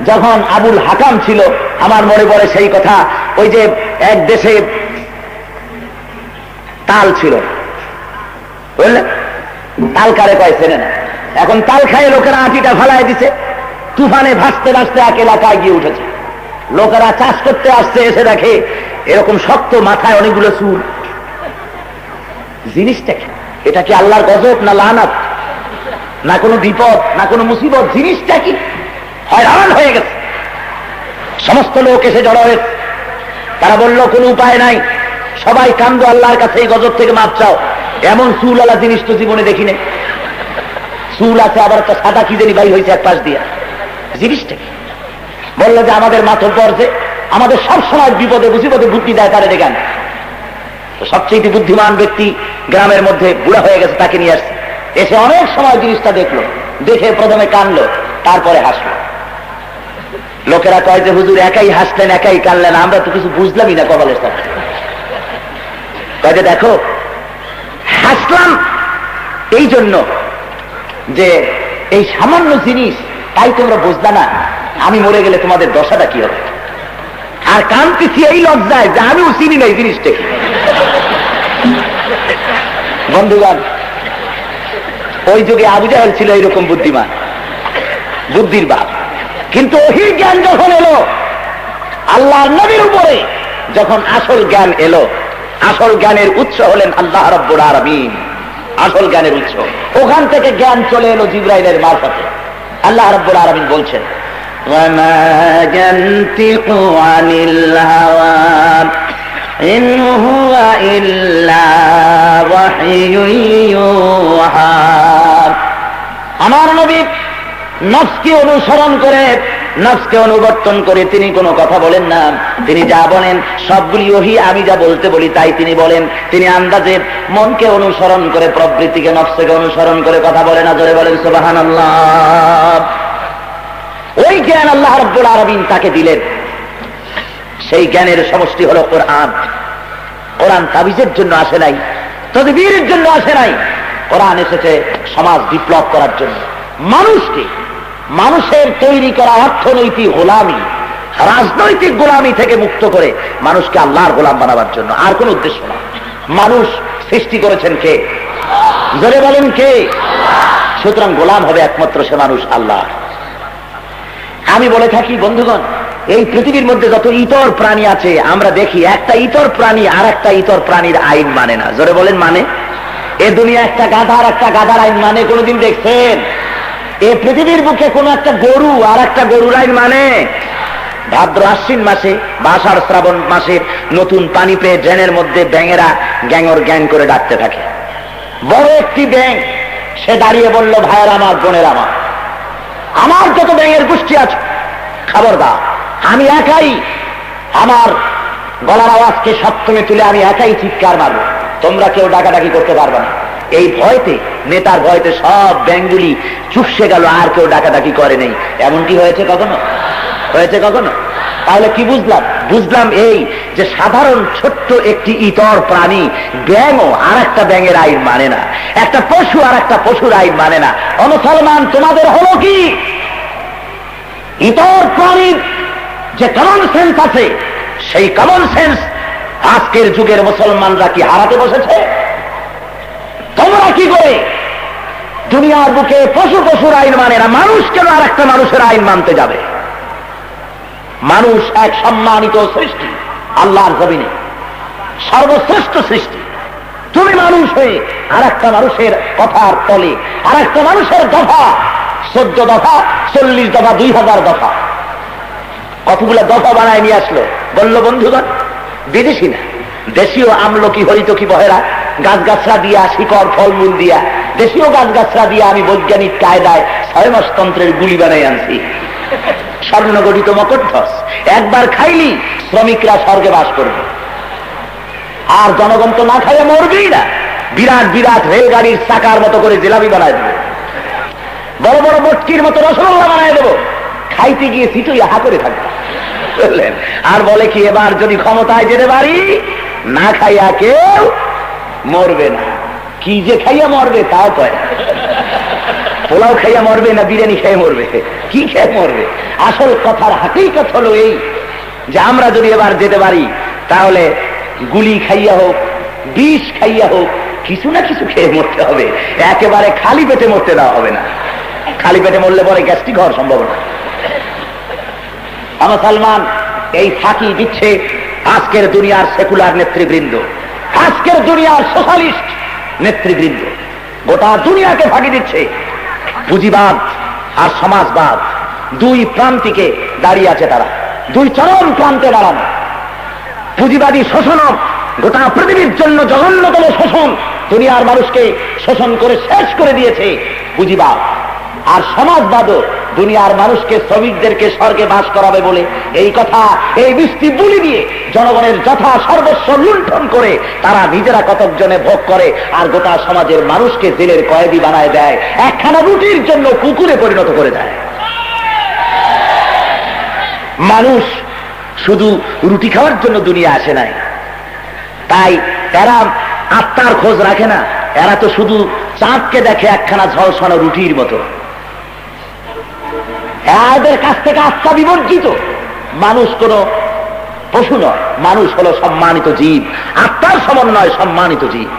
যখন আবুল হাকাম ছিল, আমার মনে পড়ে সেই কথা, ওই যে এক দেশে তাল ছিল, বুঝলেন? তাল কারে কয় চেনে না। এখন তাল খায় লোকেরা আটিটা ফালায় দিছে, তুফানে ভাসতে ভাসতে এক এলাকায় গিয়ে উঠেছে। লোকেরা চাষ করতে আসছে, এসে দেখে এরকম শক্ত, মাথায় অনেকগুলো চুল। জিনিসটা কি? এটা কি আল্লাহর গজব না লানাত, না কোনো বিপদ, না কোনো মুসিবত? জিনিসটা কি? হয়রান হয়ে গেছে। সমস্ত লোক এসে জড়ো হয়েছে। তারা বলল কোনো উপায় নাই, সবাই কান্দো আল্লাহর কাছে, এই গজব থেকে মাপ চাও। এমন চুলওয়ালা জিনিস তো জীবনে দেখি নাই। চুল আছে, আবার একটা সাদা কি জানি ভাই হয়েছে এক পাশ দিয়ে। জিনিসটা কি? বললো যে আমাদের মাতব্বর যে আমাদের সবসময় বিপদে মুসিবতে বুদ্ধি দেয়, তারে ডেকে আনে। তো সবচেয়ে বুদ্ধিমান ব্যক্তি গ্রামের মধ্যে বুড়া হয়ে গেছে, তাকে নিয়ে আসছে। এসে অনেক সময় জিনিসটা দেখলো, দেখে প্রথমে কানলো, তারপরে হাসলো। লোকেরা কয় যে হুজুর একাই হাসলেন, একাই কানলেন, আমরা তো কিছু বুঝলামই না কপালের সাথে। কয় যে দেখো, হাসলাম এই জন্য যে এই সামান্য জিনিস, তাই তোমরা বুঝলা না আমি মরে গেলে তোমাদের দশাটা কি হবে। আর কানতেছি এই লজ্জায় যে আমিও চিনি না এই জিনিসটা কি। বন্ধুগণ, ওই যুগে আবু জাহেল ছিল এইরকম বুদ্ধিমান, বুদ্ধির বাপ। কিন্তু ওহির জ্ঞান যখন এলো, আল্লাহর নবীর উপরে যখন আসল জ্ঞান এলো, আসল জ্ঞানের উৎস হলেন আল্লাহ রাব্বুল আলামিন। আসল জ্ঞানের উৎস। ওখান থেকে জ্ঞান চলে এলো জিবরাইলের মারফতে। আল্লাহ রাব্বুল আলামিন বলছেন, ওয়ামা ইয়ানতিকু আনিল হাওয়া ইন হুয়া ইল্লা ওয়াহয়ুন ইউহা। আমার নবী নফসকে অনুসরণ করে, নফসকে অনুবর্তন করে তিনি কোনো কথা বলেন না। তিনি যা বলেন সবগুলি ওহী, আমি যা বলতে বলি তাই তিনি বলেন। তিনি আন্দাজে মনকে অনুসরণ করে, প্রবৃত্তিকে, নফসকে অনুসরণ করে কথা বলে না। জোরে বলেন সুবহানাল্লাহ। ওই জ্ঞান আল্লাহ রাব্বুল আলামিন তাকে দিলেন। সেই জ্ঞানের সমষ্টি হলো কোরআন। কোরআন তাবিজের জন্য আসে নাই, তদবীরের জন্য আসে নাই। কোরআন এসেছে সমাজ বিপ্লব করার জন্য। মানুষকে, মানুষের তৈরি করা অর্থনৈতিক গোলামি, রাজনৈতিক গোলামি থেকে মুক্ত করে মানুষকে আল্লাহর গোলাম বানাবার জন্য, আর কোন উদ্দেশ্য না। মানুষ সৃষ্টি করেছেন কে? জোরে বলেন কে? সুতরাং গোলাম হবে একমাত্র সে মানুষ আল্লাহ। আমি বলে থাকি বন্ধুগণ, এই পৃথিবীর মধ্যে যত ইতর প্রাণী আছে, আমরা দেখি একটা ইতর প্রাণী আর একটা ইতর প্রাণীর আইন মানে না। জোরে বলেন মানে? এ দুনিয়া একটা গাধার আইন মানে? কোনদিন দেখছেন? এই পৃথিবীর বুকে কোন একটা গরু আর একটা গরুর আইন মানে? ভাদ্র আশ্বিন মাসে বা আষাঢ় শ্রাবণ মাসে নতুন পানি পেয়ে ড্রেনের মধ্যে ব্যাঙেরা গ্যাঙর গ্যাং করে ডাকতে থাকে। বড় একটি ব্যাঙ সে দাঁড়িয়ে বলল, ভাইয়ের আমার, বোনের আমার যত ব্যাঙের গোষ্ঠী আছে, খবরদার, আমি একাই আমার গলার আওয়াজকে সপ্তমে তুলে আমি একাই চিৎকার মারব, তোমরা কেউ ডাকাডাকি করতে পারবে না। এই ভয়তে, নেতার ভয়তে সব ব্যাঙগুলি চুপসে গেল, আর কেউ ডাকাডাকি করে নেই। এমনকি হয়েছে কখনো? হয়েছে কখনো? তাহলে কি বুঝলাম? বুঝলাম এই যে সাধারণ ছোট্ট একটি ইতর প্রাণী ব্যাঙও আর একটা ব্যাঙের আইন মানে না, একটা পশু আর একটা পশুর আইন মানে না। ও মুসলমান, তোমাদের হলো কি? ইতর প্রাণীর যে কমন সেন্স আছে, সেই কমন সেন্স আজকের যুগের মুসলমানরা কি হারাতে বসেছে? তোমরা কি করে দুনিয়ার বুকে পশুর আইন মানে না, মানুষ কেন আর একটা মানুষের আইন মানতে যাবে? মানুষ এক সম্মানিত সৃষ্টি, আল্লাহর জমিনে সর্বশ্রেষ্ঠ সৃষ্টি। তুমি মানুষ হয়ে আর একটা মানুষের কথার তলে, আর একটা মানুষের দফা, 14 দফা, 40 দফা, 2000 দফা, কতগুলো দফা বানায় নিয়ে আসলো। বলল বন্ধুগণ, বিদেশি না, দেশীয় আমলকি, হরিতকি, বহেরা, গাছগাছরা দিয়া, শিকড় ফলমূল দিয়া, দেশীয় গাছগাছরা দিয়া আমি বৈজ্ঞানিক কায়দায় 6 মাস তন্ত্রের গুলি বানাই আনছি। স্বর্ণগঠিত মকরধ্বজ, একবার খাইলি শ্রমিকরা স্বর্গে বাস করবে, আর জনগণ তো না খাইয়ে মরবেই না। বিরাট বিরাট রেলগাড়ির চাকার মতো করে জিলাপি বানায় দেবো, বড় বড় বটকির মতো রসগোল্লা বানায় দেবো, খাইতে গিয়ে সিটুই হা করে থাকবে, বুঝলেন? আর বলে কি, এবার যদি ক্ষমতায় যেতে পারি, না খাইয়া কেউ মরবে না। কি যে খাইয়া মরবে তাও কয়, পোলাও খাইয়া মরবে না বিরিয়ানি খেয়ে মরবে, কি খেয়ে মরবে? আসল কথার হাকিকত হলো এই যে আমরা যদি এবার যেতে পারি, তাহলে গুলি খাইয়া হোক, বিষ খাইয়া হোক, কিছু না কিছু খেয়ে মরতে হবে। একেবারে খালি পেটে মরতে দেওয়া হবে না। খালি পেটে মরলে পরে গ্যাস্ট্রিক হওয়ার সম্ভাবনা। মুসলমান, এই ফাঁকি দিচ্ছে আজকের দুনিয়ার সেকুলার নেতৃবৃন্দ, আজকের দুনিয়ার সোশ্যালিস্ট নেতৃবৃন্দ, গোটা দুনিয়াকে ফাঁকি দিচ্ছে। পুঁজিবাদ আর সমাজবাদ দুই প্রান্তিকে দাঁড়িয়ে আছে, তারা দুই চরম প্রান্তে দাঁড়ানো। পুঁজিবাদী শোষণ গোটা পৃথিবীর জন্য জঘন্যতম শোষণ, দুনিয়ার মানুষকে শোষণ করে শেষ করে দিয়েছে পুঁজিবাদ। আর সমাজবাদও দুনিয়ার মানুষকে, শ্রমিকদেরকে স্বর্গে বাস করাবে বলে এই কথা, এই বৃষ্টি বুলি দিয়ে জনগণের যথা সর্বস্ব লুণ্ঠন করে তারা নিজেরা কতক জনে ভোগ করে, আর গোটা সমাজের মানুষকে জেলের কয়েদি বানায় দেয়, একখানা রুটির জন্য কুকুরে পরিণত করে দেয়। মানুষ শুধু রুটি খাওয়ার জন্য দুনিয়া আসে নাই, তাই এরা আত্মার খোঁজ রাখে না। এরা তো শুধু চাঁদকে দেখে একখানা ঝলসানো রুটির মতো। এদের কাছ থেকে আত্মা বিবর্জিত। মানুষ কোন পশু নয়, মানুষ হলো সম্মানিত জীব, আত্মার সমন্বয় সম্মানিত জীব।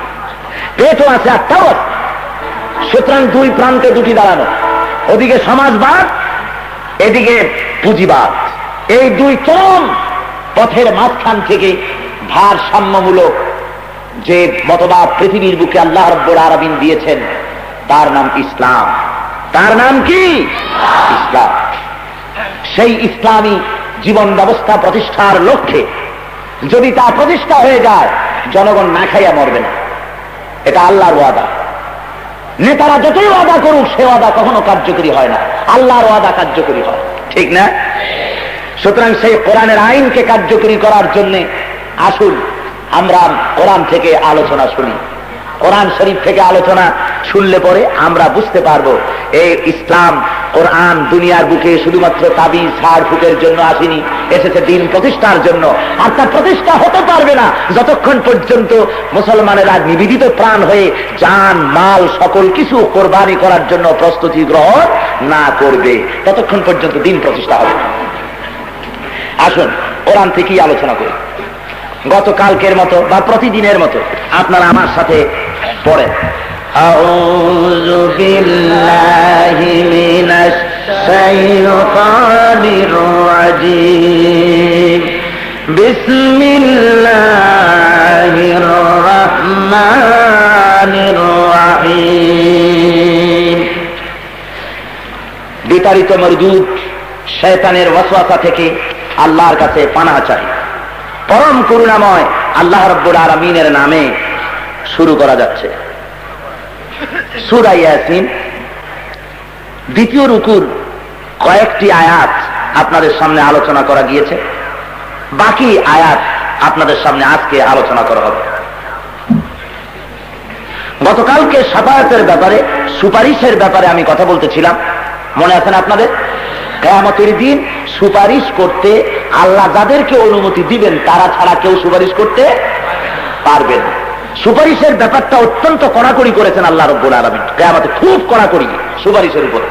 পেটও আছে, আত্মাও আছে। সুতরাং দুই প্রান্তে দুটি দাঁড়ানো, ওদিকে সমাজবাদ, এদিকে পুঁজিবাদ। এই দুই চরম পথের মাঝখান থেকে ভারসাম্যমূলক যে মতবাদ পৃথিবীর বুকে আল্লাহ রাব্বুল আলামিন দিয়েছেন তার নাম ইসলাম। তার নাম কি? ইসলাম। সেই ইসলামী জীবন ব্যবস্থা প্রতিষ্ঠার লক্ষ্যে যদি তা প্রতিষ্ঠা হয়ে যায়, জনগণ না খাইয়া মরবে না, এটা আল্লাহর ওয়াদা। নেতারা যতই ওয়াদা করুক, সে ওয়াদা কখনো কার্যকরী হয় না, আল্লাহর ওয়াদা কার্যকরী হয়, ঠিক না? সুতরাং সেই কোরআনের আইনকে কার্যকরী করার জন্য আসুন আমরা কোরআন থেকে আলোচনা শুনি। কোরআন শরীফ থেকে আলোচনা শুনলে পরে আমরা বুঝতে পারবো এই ইসলাম কোরআন দুনিয়ার বুকে শুধুমাত্র তাবিজ ঝাড় ফুকের জন্য আসেনি, এসেছে দিন প্রতিষ্ঠার জন্য। আর তা প্রতিষ্ঠা হতে পারবে না যতক্ষণ পর্যন্ত মুসলমানেরা নিবেদিত প্রাণ হয়ে জান মাল সকল কিছু কোরবানি করার জন্য প্রস্তুতি গ্রহণ না করবে, ততক্ষণ পর্যন্ত দিন প্রতিষ্ঠা হবে না। আসুন কোরআন থেকেই আলোচনা করি। গতকালকের মতো বা প্রতিদিনের মতো আপনারা আমার সাথে পড়েন, আউযু বিল্লাহি মিনাশ শাইতানির রাজীম, বিসমিল্লাহির রাহমানির রাহিম। বিতাড়িত মরদুদ শয়তানের ওয়াসওয়াসা থেকে আল্লাহর কাছে পানাহ চাই। পরম করুণাময় আল্লাহ রাব্বুল আলামিনের নামে শুরু করা যাচ্ছে সূরা ইয়াসিন। দ্বিতীয় রুকুর কয়েকটি আয়াত আপনাদের সামনে আলোচনা করা গিয়েছে, বাকি আয়াত আপনাদের সামনে আজকে আলোচনা করা হবে। গতকালকে শাফায়াতের ব্যাপারে, সুপারিশের ব্যাপারে আমি কথা বলতেছিলাম, মনে আছে না আপনাদের? কিয়ামতের দিন সুপারিশ করতে আল্লাহ যাদেরকে অনুমতি দিবেন তারা ছাড়া কেউ সুপারিশ করতে পারবে না। সুপারিশের ব্যাপারটা অত্যন্ত কড়াকড়ি করেছেন আল্লাহ রাব্বুল আলামিন, কিয়ামতে খুব কড়াকড়ি সুপারিশের উপরে।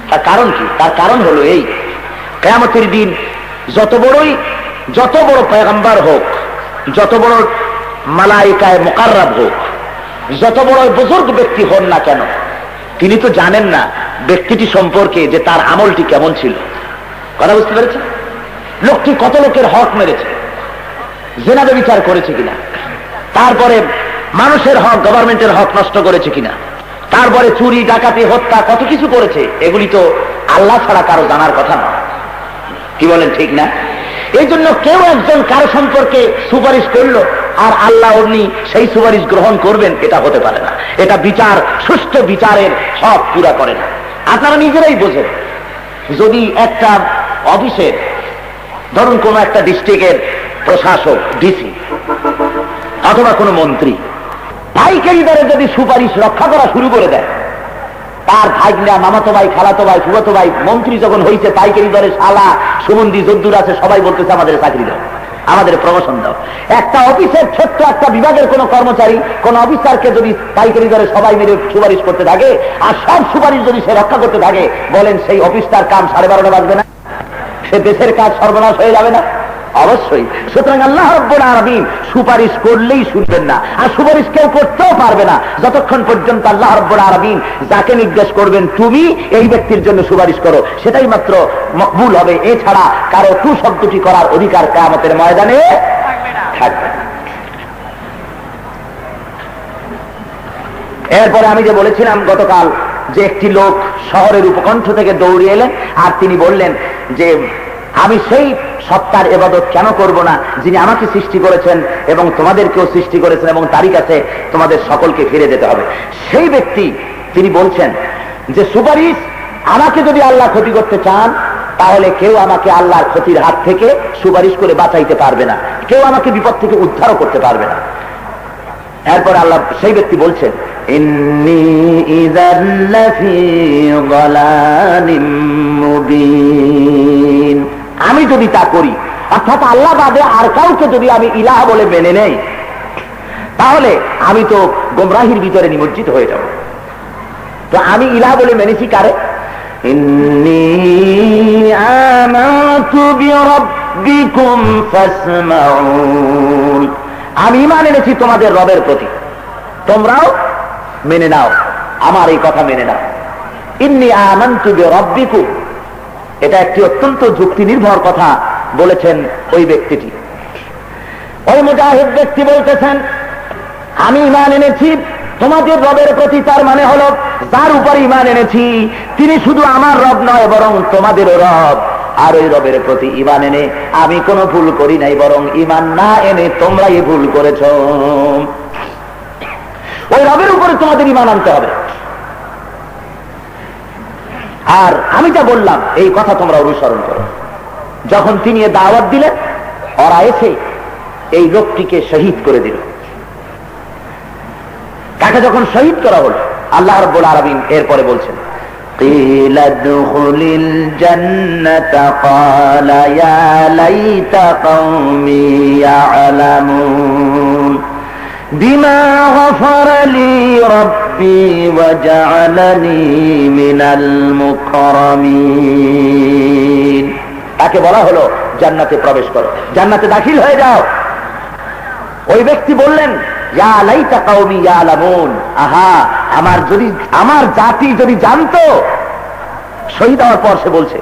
তার কারণ কি? তার কারণ হলো এই, কিয়ামতের দিন যত বড় পয়গম্বর হোক, যত বড় মালায়েকায়ে মুকাররাব হোক, যত বড় বুজুর্গ ব্যক্তি হন না কেন, তিনি তো জানেন না ব্যক্তিটি সম্পর্কে যে তার আমলটি কেমন ছিল। কথা বুঝতে পেরেছেন? লোকটি কত লোকের হক মেরেছে, জিনা ব্যভিচার করেছে কিনা, তারপরে মানুষের হক, গভর্নমেন্টের হক নষ্ট করেছে কিনা, তারপরে চুরি ডাকাতি হত্যা কত কিছু করেছে, এগুলি তো আল্লাহ ছাড়া কারো জানার কথা নয়। কি বলেন, ঠিক না? এই জন্য কেউ একজন কারো সম্পর্কে সুপারিশ করলো আর আল্লাহ অমনি সেই সুপারিশ গ্রহণ করবেন, এটা হতে পারে না। এটা বিচার, সুষ্ঠু বিচারের হক পুরা করে না। আপনারা নিজেরাই বোঝেন, যদি একটা অফিসের, ধরুন কোন একটা ডিস্ট্রিক্টের প্রশাসক, ডিসি অথবা কোনো মন্ত্রী পাইকারি দরে যদি সুপারিশ রক্ষা করা শুরু করে দেয়, তার ভাইগনা, মামাতো ভাই, খালাতো ভাই, ফুফাতো ভাই মন্ত্রী যখন হয়েছে, পাইকারি দরে শালা সুমন্দি যদ্দুর আছে সবাই বলতেছে আমাদের চাকরি দাও, আমাদের প্রমোশন দাও। একটা অফিসের ছোট্ট একটা বিভাগের কোন কর্মচারী, কোন অফিসারকে যদি পাইকারি দরে সবাই মিলে সুপারিশ করতে থাকে আর সব সুপারিশ যদি সে রক্ষা করতে থাকে, বলেন সেই অফিসটার কাম 12:30 বাজবে না? সে দেশের কাজ সর্বনাশ হয়ে যাবে না? অবশ্যই। সুতরাং আল্লাহ রাব্বুল আলামিন সুপারিশ করলেই শুনবেন না, আর সুপারিশ কেউ করতেও পারবে না যতক্ষণ পর্যন্ত আল্লাহ রাব্বুল আলামিন যাকে নির্দেশ করবেন তুমি এই ব্যক্তির জন্য সুপারিশ করো, সেটাই মাত্র মকবুল হবে। এছাড়া কারো টু শব্দটি করার অধিকার কিয়ামতের ময়দানে থাকবে না। এরপরে আমি যে বলেছিলাম গতকাল, যে একটি লোক শহরের উপকণ্ঠ থেকে দৌড়ে এলেন আর তিনি বললেন যে আমি সেই সত্তার ইবাদত কেন করব না যিনি আমাকে সৃষ্টি করেছেন এবং তোমাদেরকেও সৃষ্টি করেছেন, এবং তারই কাছে তোমাদের সকলকে ফিরে যেতে হবে। সেই ব্যক্তি তিনি বলছেন যে সুপারিশ, আমাকে যদি আল্লাহ ক্ষতি করতে চান তাহলে কেউ আমাকে আল্লাহর ক্ষতির হাত থেকে সুপারিশ করে বাঁচাইতে পারবে না, কেউ আমাকে বিপদ থেকে উদ্ধারও করতে পারবে না। এরপর আল্লাহ, সেই ব্যক্তি বলছেন ইন্নী ইযাল লাফী যালালিম মুবিন, আমি যদি তা করি, অর্থাৎ আল্লাহ বাদে আর কাউকে যদি আমি ইলাহ বলে মেনে নেই, তাহলে আমি তো গোমরাহির ভিতরে নিমজ্জিত হয়ে যাব। তো আমি ইলাহ বলে মেনেছি কারে? ইন্নী আমানতু বিরাব্বিকুম ফাসমাউন, আমি ঈমান এনেছি তোমাদের রবের প্রতি, তোমরাও মেনে নাও, আমার এই কথা মেনে নাও। ইন্নী আমানতু বিরাব্বিকুম, এটা একটি অত্যন্ত যুক্তি নির্ভর কথা বলেছেন ওই ব্যক্তিটি। ওই মুজাহিদ ব্যক্তি বলতেছেন আমি ঈমান এনেছি তোমাদের রবের প্রতি, তার মানে হলো যার উপর ঈমান এনেছি তিনি শুধু আমার রব নয় বরং তোমাদেরও রব। আর ওই রবের প্রতি ঈমান এনে আমি কোনো ভুল করি নাই, বরং ঈমান না এনে তোমরাই ভুল করেছ। ওই রবের উপরে তোমাদের ঈমান আনতে হবে। আর আমি যা বললাম এই কথা তোমরা অনুসরণ করো। যখন তিনি এ দাওয়াত দিলেন, ওরা এসে এই লোকটিকে শহীদ করে দিল। তাকে যখন শহীদ করা হলো, আল্লাহ রাব্বুল আলামিন এরপরে বলছেন, قيل ادخل الجنة قال يا ليت قومي يعلمون بما غفر لي ربي وجعلني من المكرمين। তাকে বলা হলো জান্নাতে প্রবেশ করো, জান্নাতে দাখিল হয়ে যাও। ওই ব্যক্তি বললেন, ইয়া লাইতা কওমি ইয়ালামুন, আহা আমার জাতি যদি জানতো। শহীদ হওয়ার পর সে বলছে,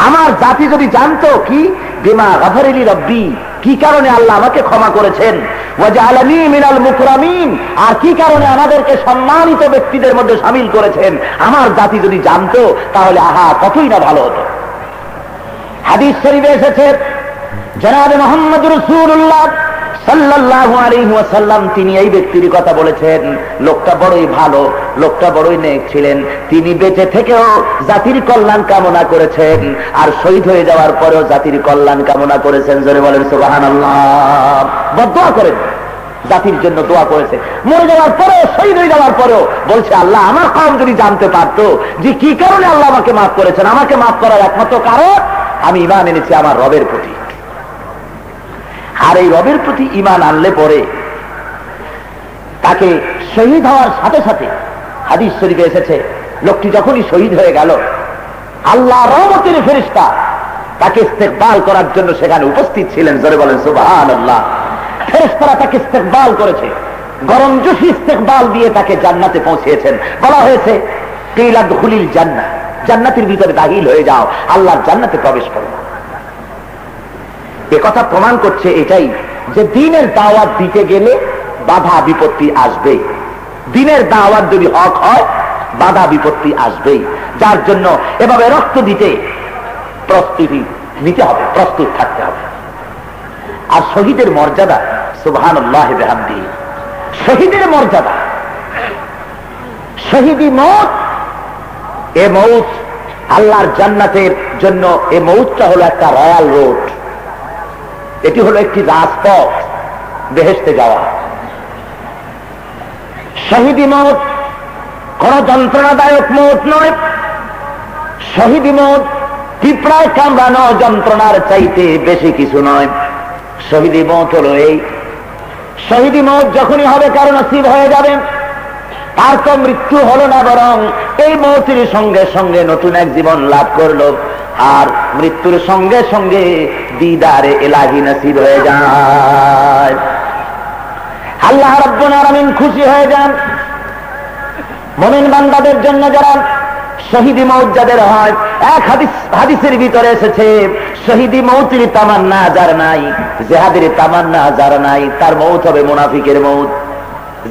আমার জাতি যদি জানতো কি বিমা গাফারা লি রব্বি, কি কারণে আল্লাহ আমাকে ক্ষমা করেছেন, ওয়া জাআলানি মিনাল মুকরামিন, আর কি কারণে আমাদেরকে সম্মানিত ব্যক্তিদের মধ্যে শামিল করেছেন, আমার জাতি যদি জানতো তাহলে আহা কতই না ভালো হতো। হাদিস শরীফে এসেছে, জনাবে মুহাম্মদ রাসূলুল্লাহ সাল্লাল্লাহু আলাইহি ওয়াসাল্লাম তিনি এই ব্যক্তির কথা বলেছেন, লোকটা বড়ই ভালো, লোকটা বড়ই নেক ছিলেন। তিনি বেঁচে থেকেও জাতির কল্যাণ কামনা করেছেন, আর শহীদ হয়ে যাওয়ার পরেও জাতির কল্যাণ কামনা করেছেন। জোরে বলেন সুবহানাল্লাহ। বদদোয়া করেন, জাতির জন্য দোয়া করেছে। মরে যাওয়ার পরেও, শহীদ হয়ে যাওয়ার পরেও বলছে, আল্লাহ আমার কওম যদি জানতে পারতো যে কি কারণে আল্লাহ আমাকে মাফ করেছেন, আমাকে মাফ করার একমাত্র কারণ আমি ঈমান এনেছি আমার রবের প্রতি। আর এই রবের প্রতি ঈমান আনলে পরে তাকে শহীদ হওয়ার সাথে সাথে, হাদিস শরীফে এসেছে, লোকটি যখনই শহীদ হয়ে গেল, আল্লাহ রহমতের ফেরেশতা তাকে ইস্তেকবাল করার জন্য সেখানে উপস্থিত ছিলেন। জোরে বলেন সুবহানাল্লাহ। ফেরেশতারা তাকে ইস্তেকবাল করেছে, গরমজোশী ইস্তেকবাল দিয়ে তাকে জান্নাতে পৌঁছিয়েছেন। বলা হয়েছে, কিলা দুখুলিল জান্নাহ, জান্নাতের ভিতরে দাখিল হয়ে যাও, আল্লাহর জান্নাতে প্রবেশ করো। এ কথা প্রমাণ করছে এটাই যে দ্বীনের দাওয়াত দিতে গেলে বাধা বিপত্তি আসবে। দ্বীনের দাওয়াত যদি হক হয় বাধা বিপত্তি আসবেই, যার জন্য এভাবে রক্ত দিতে প্রস্তুতি নিতে হবে, প্রস্তুত থাকতে হবে। আর শহীদের মর্যাদা, সুবহানাল্লাহি ওয়া বিহামদিহি, শহীদের মর্যাদা, শহীদি মওত, এ মওত আল্লাহর জান্নাতের জন্য, এ মওতটা হলো একটা রয়্যাল রোড, এটি হলো একটি রাজপথ বেহেশতে যাওয়া। শহীদি মওত কোন যন্ত্রণাদায়ক মওত নয়। শহীদি মওত পিঁপড়ায় কামড়ানো যন্ত্রণার চাইতে বেশি কিছু নয়। শহীদি মওত হলো এই, শহীদি মওত যখনই হবে কারো নসিব হয়ে যাবে, তার তো মৃত্যু হলো না, বরং এই মওতের সঙ্গে সঙ্গে নতুন এক জীবন লাভ করলো, আর মৃত্যুর সঙ্গে সঙ্গে দিদারে ইলাহি নসিব হয়ে যায়। আল্লাহ রাব্বুল আলামিন খুশি হয়ে যান মুমিন বান্দাদের জন্য যারা শহীদি মওত যাদের হয়। এক হাদিসের ভিতরে এসেছে, শহীদি মওতের তামান্না যার নাই, জিহাদের তামান্না যার নাই, তার মওত হবে মুনাফিকের মওত।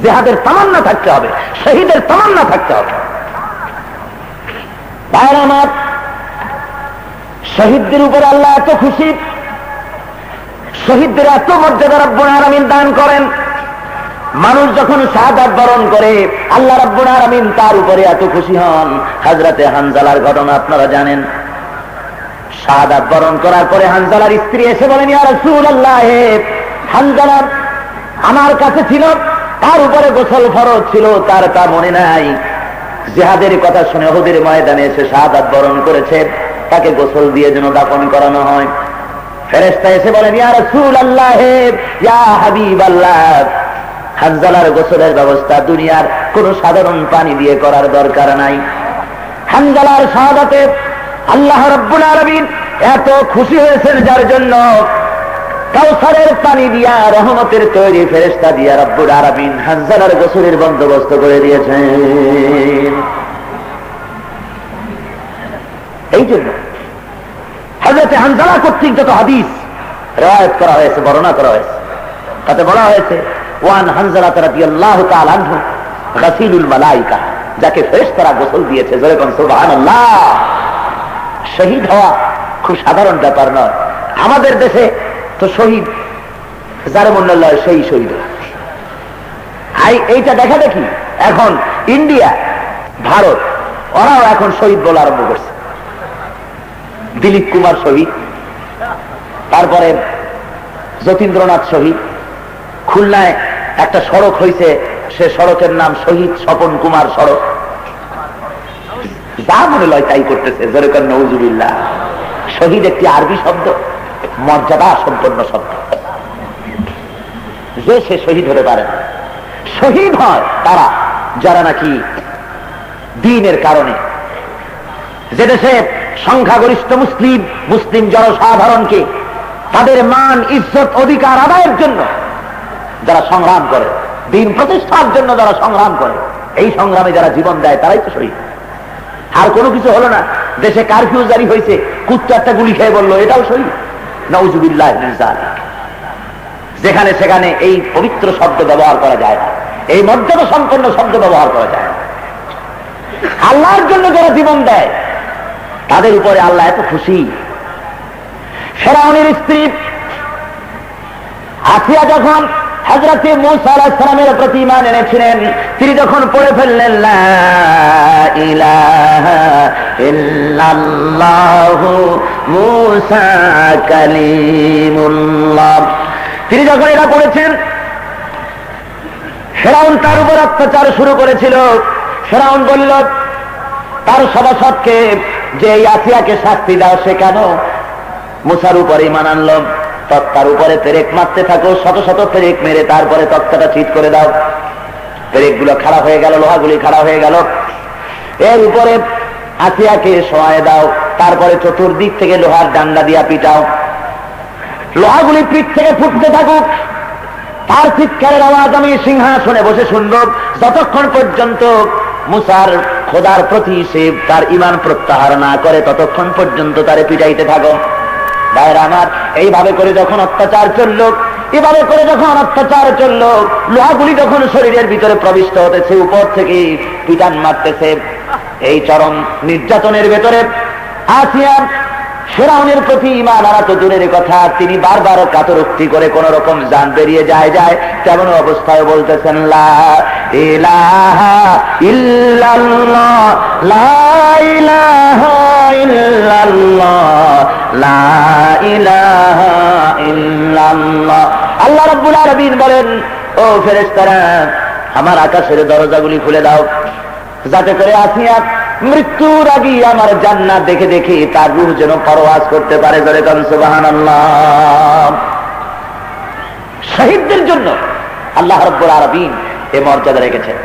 জিহাদের তামান্না থাকতে হবে, শহীদের তামান্না থাকতে হবে। ভাইরা আমার, শহীদদের উপর আল্লাহ এত খুশি, শহীদদের এত মর্যাদা রব্বুল আলামিন দান করেন। মানুষ যখন শাহাদাত বরণ করে আল্লাহ রব্বুল আলামিন তার উপরে এত খুশি হন। হযরতে হানজালার ঘটনা আপনারা জানেন। শাহাদাত বরণ করার পরে হানজালার স্ত্রী এসে বলেন, ইয়া রাসূলুল্লাহ, হানজালা আমার কাছে ছিল, তার উপরে গোসল ফরজ ছিল, তার তা মনে নাই। জিহাদের কথা শুনে উহুদের ময়দানে এসে শাহাদাত বরণ করেছে, তাকে গোসল দিয়ে যেন দাফন করানো হয়। ফেরেশতা এসে বলেন, ইয়া রাসূলুল্লাহ, ইয়া হাবিবাল্লাহ, হানজালার গোসলের ব্যবস্থা দুনিয়ার কোন সাধারণ পানি দিয়ে করার দরকার নাই। হানজালার শাহাদাতে আল্লাহ রাব্বুল আলামিন এত খুশি হয়েছেন, যার জন্য কাউসারের পানি দিয়া, রহমতের তৈরি ফেরেশতা দিয়া রব্বুল আলামিন হানজালার গোসলের বন্দোবস্ত করে দিয়েছেন। এই জন্য হযরতে হানজালা কর্তৃক যত হাদিস রওয়ায়াত করা হয়েছে, বর্ণনা করা হয়েছে, তাতে বলা হয়েছে, ওয়ান হানজালা রাদিয়াল্লাহু তাআলা আনহু গাসিলুল মালাইকা, যাকে ফেরেশতারা গোসল দিয়েছে। জোরে কোন সুবহানাল্লাহ। শহীদ হওয়া খুব সাধারণ ব্যাপার নয়। আমাদের দেশে তো শহীদ যার মনে লয় সেই শহীদ। এইটা দেখা দেখি এখন ইন্ডিয়া, ভারত, ওরাও এখন শহীদ বলা আরম্ভ করছে। দিলীপ কুমার শহীদ, তারপরে যতীন্দ্রনাথ শহীদ। খুলনায় একটা সড়ক হয়েছে, সে সড়কের নাম শহীদ স্বপন কুমার সড়ক। যা মনে লয় তাই করতেছে। যেরকম নউজুবিল্লাহ। শহীদ একটি আরবি শব্দ, মর্যাদা সম্পন্ন শব্দ। যে সে শহীদ হতে পারে। শহীদ হয় তারা যারা নাকি দ্বীনের কারণে, যে দেশে সংখ্যাগরিষ্ঠ মুসলিম জনসাধারণকে তাদের মান ইজ্জত অধিকার আদায়ের জন্য যারা সংগ্রাম করে, দ্বীন প্রতিষ্ঠার জন্য যারা সংগ্রাম করে, এই সংগ্রামে যারা জীবন দেয় তারাই তো শহীদ। আর কোনো কিছু হলো না, দেশে কারফিউ জারি হয়েছে, কুত্তা একটা গুলি খেয়ে বললো, এটাও শহীদ। নাউজুবিল্লাহ মিন যালিক। যেখানে সেখানে এই পবিত্র শব্দ ব্যবহার করা যায় না, এই মর্যাদা সম্পন্ন শব্দ ব্যবহার করা যায় না। আল্লাহর জন্য যারা জীবন দেয় তাদের উপরে আল্লাহ এত খুশি। ফিরআউনের স্ত্রী আসিয়া যখন হযরত মূসা আলাইহিস সালামের প্রতি ঈমান এনেছিলেন, তিনি যখন পড়ে ফেললেন লা ইলাহা ইল্লাল্লাহু মূসা কালিমুল্লাহ, তিনি যখন এটা পড়েছেন, ফিরআউন তার উপর অত্যাচার শুরু করেছিল। ফিরআউন বলল তার সভাসদকে যে আসিয়াকে শাস্তি দাও, সে কেন মূসার উপরে ঈমান আনলো, তক্তার উপরে পেরেক মারতে থাকো, শত শত পেরেক মেরে তারপরে তক্তাটা চিৎ করে দাও। পেরেক গুলো খারাপ হয়ে গেল, লোহাগুলি খারাপ হয়ে গেল। এর উপরে আসিয়াকে শোয়ায় দাও, তারপরে চতুর্দিক থেকে লোহার ডান্ডা দিয়া পিটাও, লোহাগুলি পিঠ থেকে ফুটতে থাকুক। তার চিৎকারের আওয়াজ আমি সিংহাসনে বসে শুনব, যতক্ষণ পর্যন্ত মূসার খোদার প্রতি সে তার ঈমান প্রত্যাহার না করে, ততক্ষণ পর্যন্ত তারে পিটাইতে থাকো। ভাইরা আমার, এইভাবে করে যখন অত্যাচার চলল, এভাবে করে যখন অত্যাচার চলল, লোহাগুলি যখন শরীরের ভিতরে প্রবিষ্ট হতেছে, উপর থেকে পিটান মারতেছে, এই চরম নির্যাতনের ভেতরে আসিয়া ফিরআউনের প্রতি ঈমান আনা তো দূরের কথা, তিনি বারবার কাতরোক্তি করে কোন রকম জান বেরিয়ে যায়। তেমন অবস্থায় বলতেছেন লা ইলাহা ইল্লাল্লাহ, লা ইলাহা ইল্লাল্লাহ, লা ইলাহা ইল্লাল্লাহ। আল্লাহ রাব্বুল আলামিন বলেন, ও ফেরেশতারা, আমার আকাশের দরজাগুলি খুলে দাও, যাতে করে আসিয়া মৃত্যুর আগে আমার জান্নাত দেখে দেখে তার রূহ যেন পরওয়াজ করতে পারে। জোরে বলেন সুবহানাল্লাহ। শহীদদের জন্য আল্লাহ রাব্বুল আলামিন এই মর্যাদা রেখেছেন।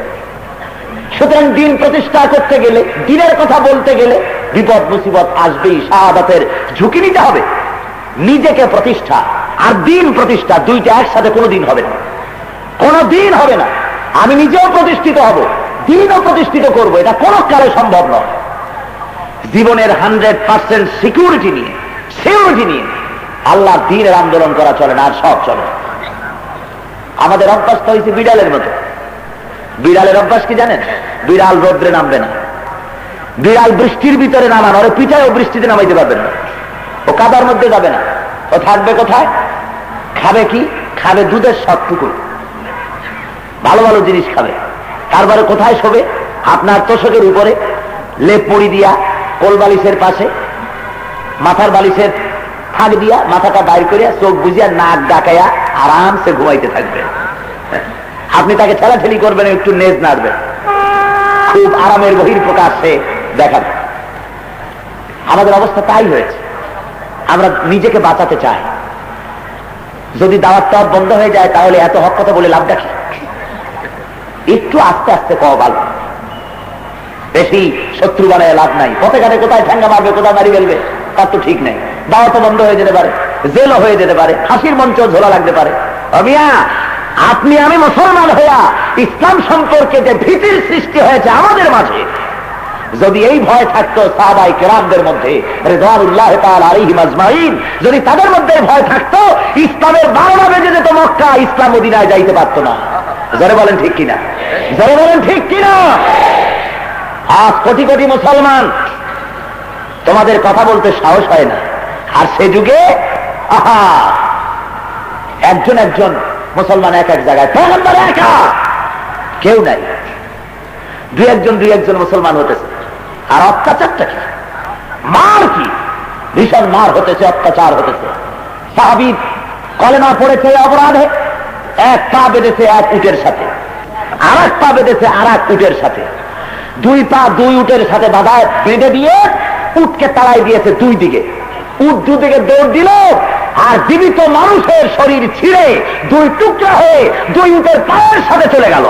সুতরাং দ্বীন প্রতিষ্ঠা করতে গেলে, দ্বীনের কথা বলতে গেলে বিপদ মুসিবত আসবেই, শাহাদাতের ঝুঁকি নিতে হবে। নিজেকে প্রতিষ্ঠা আর দ্বীন প্রতিষ্ঠা দুইটা একসাথে কোনোদিন হবে না, কোনোদিন হবে না। আমি নিজেও প্রতিষ্ঠিত হব, দ্বীনও প্রতিষ্ঠিত করব, এটা কোন কালে সম্ভব নয়। জীবনের 100% সিকিউরিটি নিয়ে আল্লাহ দ্বীনের আন্দোলন করা চলে না, আর সব চলে। আমাদের অভ্যাস হয়েছে বিড়ালের মতো। বিড়ালের অভ্যাস কি জানেন? বিড়াল রৌদ্রে নামবে না, বিড়াল বৃষ্টির ভিতরে নামান, ওরে পিঠায় ও বৃষ্টিতে নামাইতে পারবে না, ও কাদার মধ্যে যাবে না। ও থাকবে কোথায়? খাবে কি? খাবে দুধের সবটুকু, ভালো ভালো জিনিস খাবে। তারপরে কোথায় শোবে? আপনার তোষকের উপরে লেপ মুড়ি দিয়া, কোল বালিশের পাশে মাথার বালিশের ফাঁক দিয়া, মাথাটা বাইর করিয়া, চোখ বুঝিয়া, নাক ডাকাইয়া আরামসে ঘুমাইতে থাকবে। আপনি তাকে ঠেলাঠেলি করবেন, একটু নেজ নাড়বেন, খুব আরামের বহির প্রকাশে দেখাবে। আমাদের অবস্থা তাই হয়েছে। আমরা নিজেকে বাঁচাতে চাই। যদি দাওয়াত বন্ধ হয়ে যায় তাহলে এত হক কথা বলে লাভ দেখি, একটু আস্তে আস্তে কওয়া ভালো। বেশি শত্রু বানায় লাভ নাই। পথে ঘাটে কোথায় ঠ্যাঙ্গা মারবে, কোথায় মারি ফেলবে, তার তো ঠিক নাই। দাওয়াত বন্ধ হয়ে যেতে পারে, জেলও হয়ে যেতে পারে, হাসির মঞ্চ ঝোলা লাগতে পারে। অমিয়া, আপনি আমি মুসলমান হইয়া ইসলাম সম্পর্কে যে ভীতির সৃষ্টি হয়েছে আমাদের মাঝে, যদি এই ভয় থাকতো সাহাবায়ে কেরামদের মধ্যে রিদওয়ানুল্লাহি তাআলা আলাইহিম আজমাইন, যদি তাদের মধ্যে ভয় থাকতো, ইসলামের 12টা বেজে যেত মক্কা, ইসলাম মদিনায় যাইতে পারতো না। যারা বলেন ঠিক কিনা, যারা বলেন ঠিক কিনা। আজ কোটি কোটি মুসলমান, তোমাদের কথা বলতে সাহস হয় না। আর সে যুগে আহা, একজন একজন মুসলমান এক এক জায়গায়, পয়গম্বর একা, কেউ নাই, দুই একজন মুসলমান হতেছে। আর অত্যাচারটা কি, মার কি, ভীষণ মার হতেছে, অত্যাচার হতেছে। সাহাবী কলেমা পড়েছে অপরাধে, এক পা বেঁধেছে এক উটের সাথে, আর এক পা বেঁধেছে আর এক উটের সাথে, দুই পা দুই উটের সাথে বাঁধা বেঁধে দিয়ে উটকে তাড়াই দিয়েছে দুই দিকে। উট দুদিকে দৌড় দিল, আর জীবিত মানুষের শরীর ছিঁড়ে দুই টুকরা হয়ে দুই উটের পায়ের সাথে চলে গেল।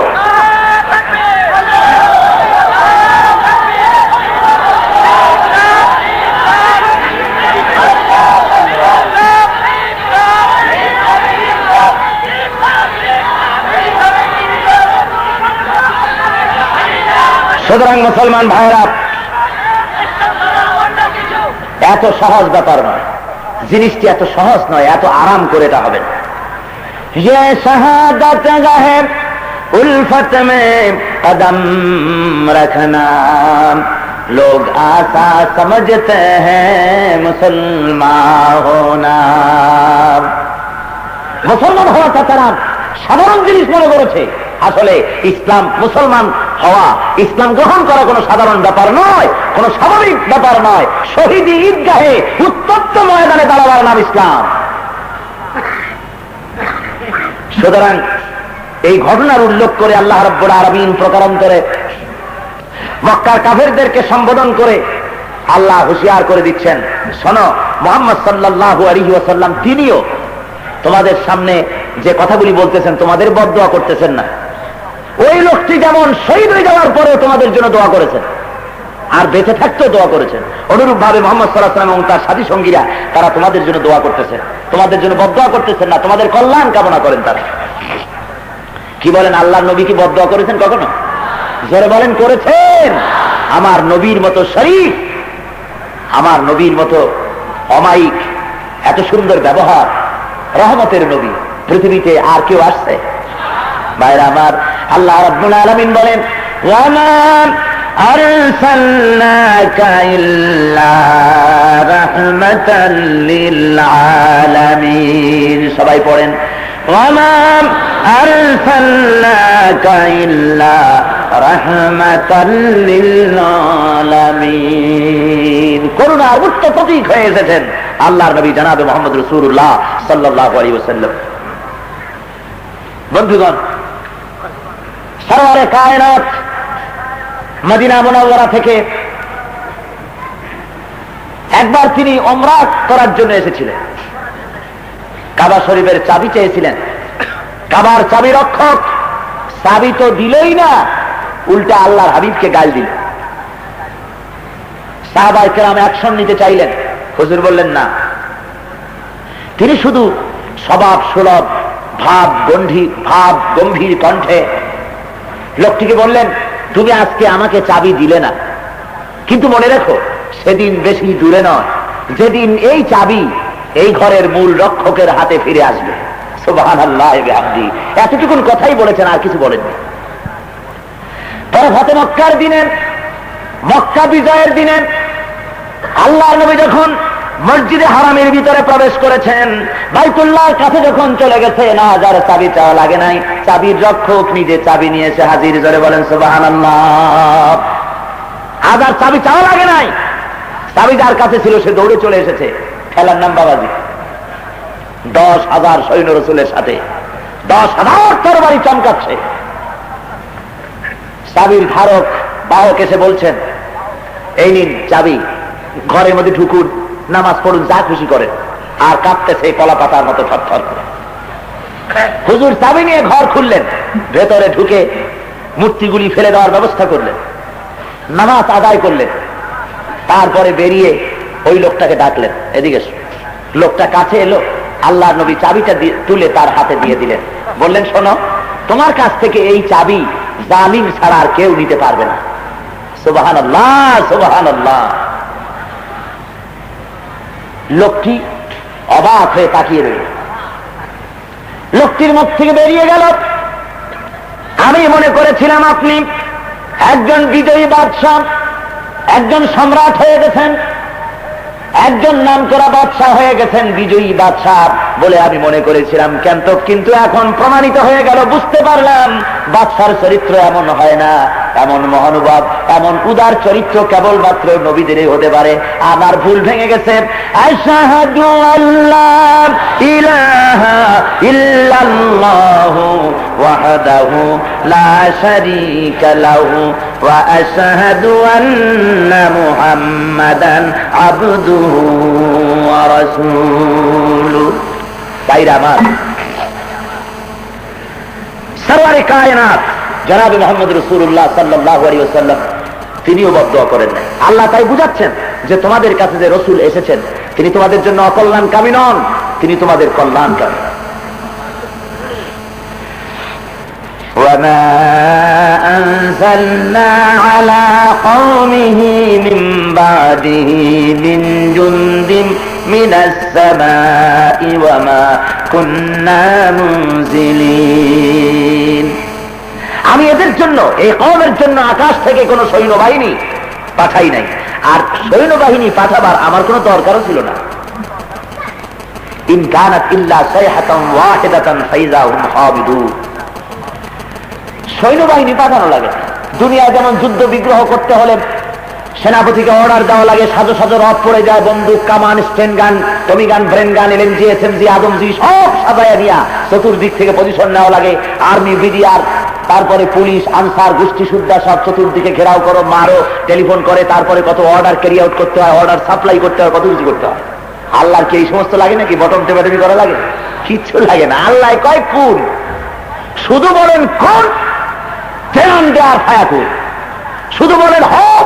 সুতরাং মুসলমান ভাইরা, এত সহজ ব্যাপার নয়, জিনিসটি এত সহজ নয়, এত আরাম করে এটা হবে না। ये शहादत है उल्फत में कदम रखना, लोग आसा समझते हैं मुसलमान होना। মুসলমান হওয়াটা তারা সাধারণ জিনিস মনে করেছে। আসলে ইসলাম, মুসলমান হওয়া, ইসলাম গ্রহণ করা কোনো সাধারণ ব্যাপার নয়, কোনো স্বাভাবিক ব্যাপার নয়। শহীদি ঈদগাহে উত্তপ্ত ময়দানে দাঁড়াবার নাম ইসলাম। সুতরাং এই ঘটনার উল্লেখ করে আল্লাহ রাব্বুল আলামিন প্রকারান্তরে মক্কার কাফেরদেরকে সম্বোধন করে আল্লাহ হুঁশিয়ার করে দিচ্ছেন, শোনো, মুহাম্মদ সাল্লাল্লাহু আলাইহি ওয়াসাল্লাম তিনিও তোমাদের সামনে যে কথাগুলি বলতেছেন, তোমাদের বদদোয়া করতেছেন না। ওই লোকটি যেমন শহীদ হয়ে যাওয়ার পরেও তোমাদের জন্য দোয়া করেছেন, আর বেঁচে থাকতেও দোয়া করেছেন, অনুরূপ ভাবে মুহাম্মদ সাল্লাল্লাহু আলাইহি ওয়াসাল্লাম এবং তার সাথী সঙ্গীরা তারা তোমাদের জন্য দোয়া করতেছেন, তোমাদের জন্য বদদোয়া করতেছেন না, তোমাদের কল্যাণ কামনা করেন তারা। কি বলেন, আল্লাহর নবী কি বদদোয়া করেছেন কখনো? জোরে বলেন, করেছেন। আমার নবীর মতো শরীফ, আমার নবীর মতো অমায়িক, এত সুন্দর ব্যবহার, রহমতের নবী পৃথিবীতে আর কেউ আসছে? ভাইরা আমার, আল্লাহ রাব্বুল আলামিন বলেন, ওয়া মা আরসালনাকা ইল্লা রাহমাতাল লিল আলামিন। সবাই পড়েন, ওয়া মা আরসালনাকা ইল্লা রাহমাতাল লিল আলামিন। করুণার উচ্চ প্রতীক হয়ে এসেছেন আল্লাহর নবী জনাবে মুহাম্মদ রাসূলুল্লাহ সাল্লাল্লাহু আলাইহি ওয়াসাল্লাম। বন্ধুগণ, সরওয়ারে কায়নাত মদিনা মুনাওয়ারা থেকে একবার তিনি উমরা করার জন্য এসেছিলেন। কাবা শরীফের চাবি চেয়েছিলেন। কাবার চাবি রক্ষক চাবি তো দিলই না, উল্টা আল্লাহর হাবিবকে গাল দিল। সাহাবায়ে কেরাম অ্যাকশন নিতে চাইলেন, হুজুর বললেন না। তিনি শুধু স্বভাব সুলভ ভাব গম্ভীর কণ্ঠে লোকটিকে বললেন, তুমি আজকে আমাকে চাবি দিলে না, কিন্তু মনে রেখো সেদিন বেশি দূরে নয় যেদিন এই চাবি এই ঘরের মূল রক্ষকের হাতে ফিরে আসবে। সুবহানাল্লাহ বিহামদি। এতটুকুন কথাই বলেছেন, আর কিছু বলেননি। পরে ফাতে মক্কার দিনে, মক্কা বিজয়ের দিনে আল্লাহর নবী যখন মসজিদে হারামের ভিতরে প্রবেশ করেছেন, বাইতুল্লাহর কাছে যখন চলে গেছে, না যার চাবি চাওয়া লাগে নাই, চাবির রক্ষক নিজে চাবি নিয়ে এসে হাজির। জোরে বলেন সুবহানাল্লাহ। আজার চাবি চাওয়া লাগে নাই, চাবি যার কাছে ছিল সে দৌড়ে চলে এসেছে। খেলার নাম বাবাজি। 10,000 সৈন্য রাসূলের সাথে 10,000 তরবারি চমকাচ্ছে। চাবির ধারক বাহক এসে বলছেন, এই নিন চাবি, ঘরের মধ্যে ঢুকুন, নামাজ পড়ুন, যা খুশি করেন। আর কাঁপতেছে কলা পাতার মতো থরথর করে। হুজুর চাবি নিয়ে ঘর খুললেন, ভেতরে ঢুকে মূর্তিগুলি ফেলে দেওয়ার ব্যবস্থা করলেন, নামাজ আদায় করলেন। তারপরে বেরিয়ে ওই লোকটাকে ডাকলেন, এদিকে। লোকটা কাছে এলো, আল্লাহর নবী চাবিটা তুলে তার হাতে দিয়ে দিলেন, বললেন, শোনো, তোমার কাছ থেকে এই চাবি জালিম ছাড়া আর কেউ নিতে পারবে না। সুবহানাল্লাহ, সুবহানাল্লাহ। লোকটি অবাক হয়ে তাকিয়ে রইল। লোকটির মুখ থেকে বেরিয়ে গেল, আমি মনে করেছিলাম আপনি একজন বিজয়ী বাদশাহ, একজন সম্রাট হয়ে গেছেন, একজন নামকরা বাদশাহ হয়ে গেছেন, বিজয়ী বাদশাহ বলে আমি মনে করেছিলাম। কিন্তু এখন প্রমাণিত হয়ে গেল, বুঝতে পারলাম বাদশার চরিত্র এমন হয় না। এমন মহানুভব, এমন উদার চরিত্র কেবলমাত্র নবীদেরই হতে পারে। আমার ভুল ভেঙে গেছে। আশহাদু আল্লাহ ইলাহা ইল্লাল্লাহু ওয়াহদাহু লা শারীকা লাহু ওয়া আশহাদু আন্না মুহাম্মাদান আবদুহু ওয়া রাসূলুহু। ভাইরা আমার, সরওয়ারে কায়নাত জনাবে মুহাম্মদ রাসূলুল্লাহ সাল্লাল্লাহু আলাইহি ওয়াসাল্লাম তিনিও বদদুয়া করেন নাই। আল্লাহ তাই বুঝাচ্ছেন যে তোমাদের কাছে যে রাসূল এসেছেন তিনি তোমাদের জন্য অকল্যাণকামী নন, তিনি তোমাদের কল্যাণকামী। وما أنزلنا على قومه من بعده من جند من السماء وما كنا منزلين। আমি এদের জন্য, এই কওমের জন্য আকাশ থেকে কোনো সৈন্যবাহিনী পাঠাই নাই, আর সৈন্যবাহিনী পাঠাবার আমার কোনো দরকারও ছিল না। ইন কানাত ইল্লা সাইহাতান ওয়াহিদাতান ফাইযা হুম হাবিদুন। সৈন্যবাহিনী পাঠানো লাগে। দুনিয়ায় যেমন যুদ্ধ বিগ্রহ করতে হলে সেনাপতিকে অর্ডার দেওয়া লাগে, সাজো সাজো রথ পড়ে যায়, বন্দুক, কামান, স্টেন গান, টমি গান, ব্রেন গান, এলএমজি, এসএমজি, আদমজি সব সাজায় দিয়া চতুর্দিক থেকে পজিশন নেওয়া লাগে। আর্মি, বিডিআর, তারপরে পুলিশ, আনসার, গোষ্ঠী সুদ্ধা সব চতুর্দিকে ঘেরাও করো, মারো, টেলিফোন করে, তারপরে কত অর্ডার ক্যারি আউট করতে হয়, অর্ডার সাপ্লাই করতে হয়, কত কিছু করতে হয়। আল্লাহর কি এই সমস্ত লাগে নাকি? বটম টেপাটেপি করা লাগে? কিচ্ছু লাগে না। আল্লাহ কয় কোন, শুধু বলেন কোন, ফেরান দেওয়ার ফায়াকুন, শুধু বলেন হোক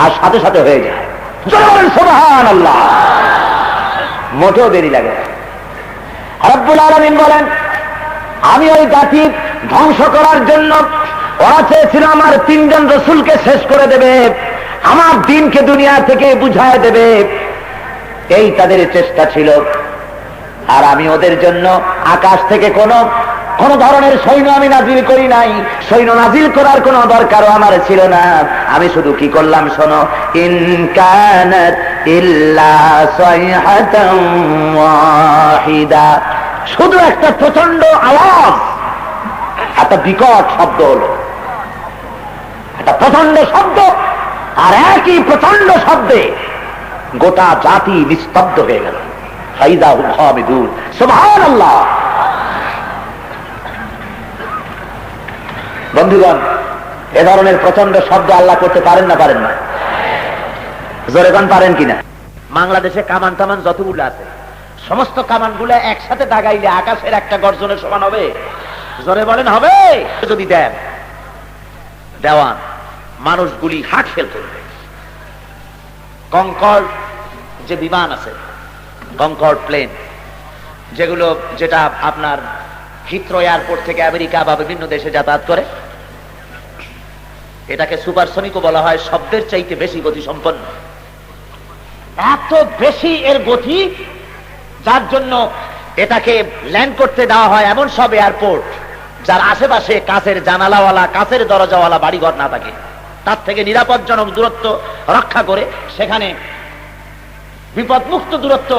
আর সাথে সাথে হয়ে যায়। বলেন সুবহানাল্লাহ, মোটেও দেরি লাগে না। রব্বুল আলামিন বলেন আমি ওই জাতি ধ্বংস করার জন্য, ওরা চেয়েছিল আমার তিনজন রাসূলকে শেষ করে দেবে, আমার দ্বীনকে দুনিয়া থেকে বুঝায় দেবে, এই তাদের চেষ্টা ছিল। আর আমি ওদের জন্য আকাশ থেকে কোন ধরনের সৈন্য আমি নাজিল করি নাই, সৈন্য নাজিল করার কোন দরকারও আমার ছিল না। আমি শুধু কি করলাম শোনো, ইন কানাত ইল্লা সাইহাতান ওয়াহিদা, শুধু একটা প্রচন্ড আওয়াজ, একটা বিকট শব্দ হলো, একটা প্রচন্ড শব্দ, আর একই প্রচন্ড শব্দে গোটা জাতি নিস্তব্ধ হয়ে গেল। ফাইযা হুম হামিদুন। সুবহানাল্লাহ। বন্ধুগণ, এ ধরনের প্রচন্ড শব্দ আল্লাহ করতে পারেন না? পারেন না? জোরে গান পারেন কিনা? বাংলাদেশে কামান টামান যতগুলো আছে সমস্ত কামানগুলো একসাথে দাগাইলে আকাশের একটা গর্জনের সমান হবে? জোরে বলেন হবে? যদি দেন দেওয়ান, মানুষগুলি হাট ফেল করবে। কনকর্ড যে বিমান আছে, কনকর্ড প্লেন, যেটা আপনার হিথ্রো এয়ারপোর্ট থেকে আমেরিকা বা বিভিন্ন দেশে যাতায়াত করে, এটাকে সুপারসনিকও বলা হয়, শব্দের চাইতে বেশি গতি সম্পন্ন। এত বেশি এর গতি, যার জন্য এটাকে ল্যান্ড করতে দেওয়া হয় এমন সব এয়ারপোর্ট যার আশেপাশে কাঁচের জানালাওয়ালা, কাঁচের দরজাওয়ালা বাড়িঘর না থাকে, তার থেকে নিরাপদজনক দূরত্ব রক্ষা করে, সেখানে বিপদমুক্ত দূরত্ব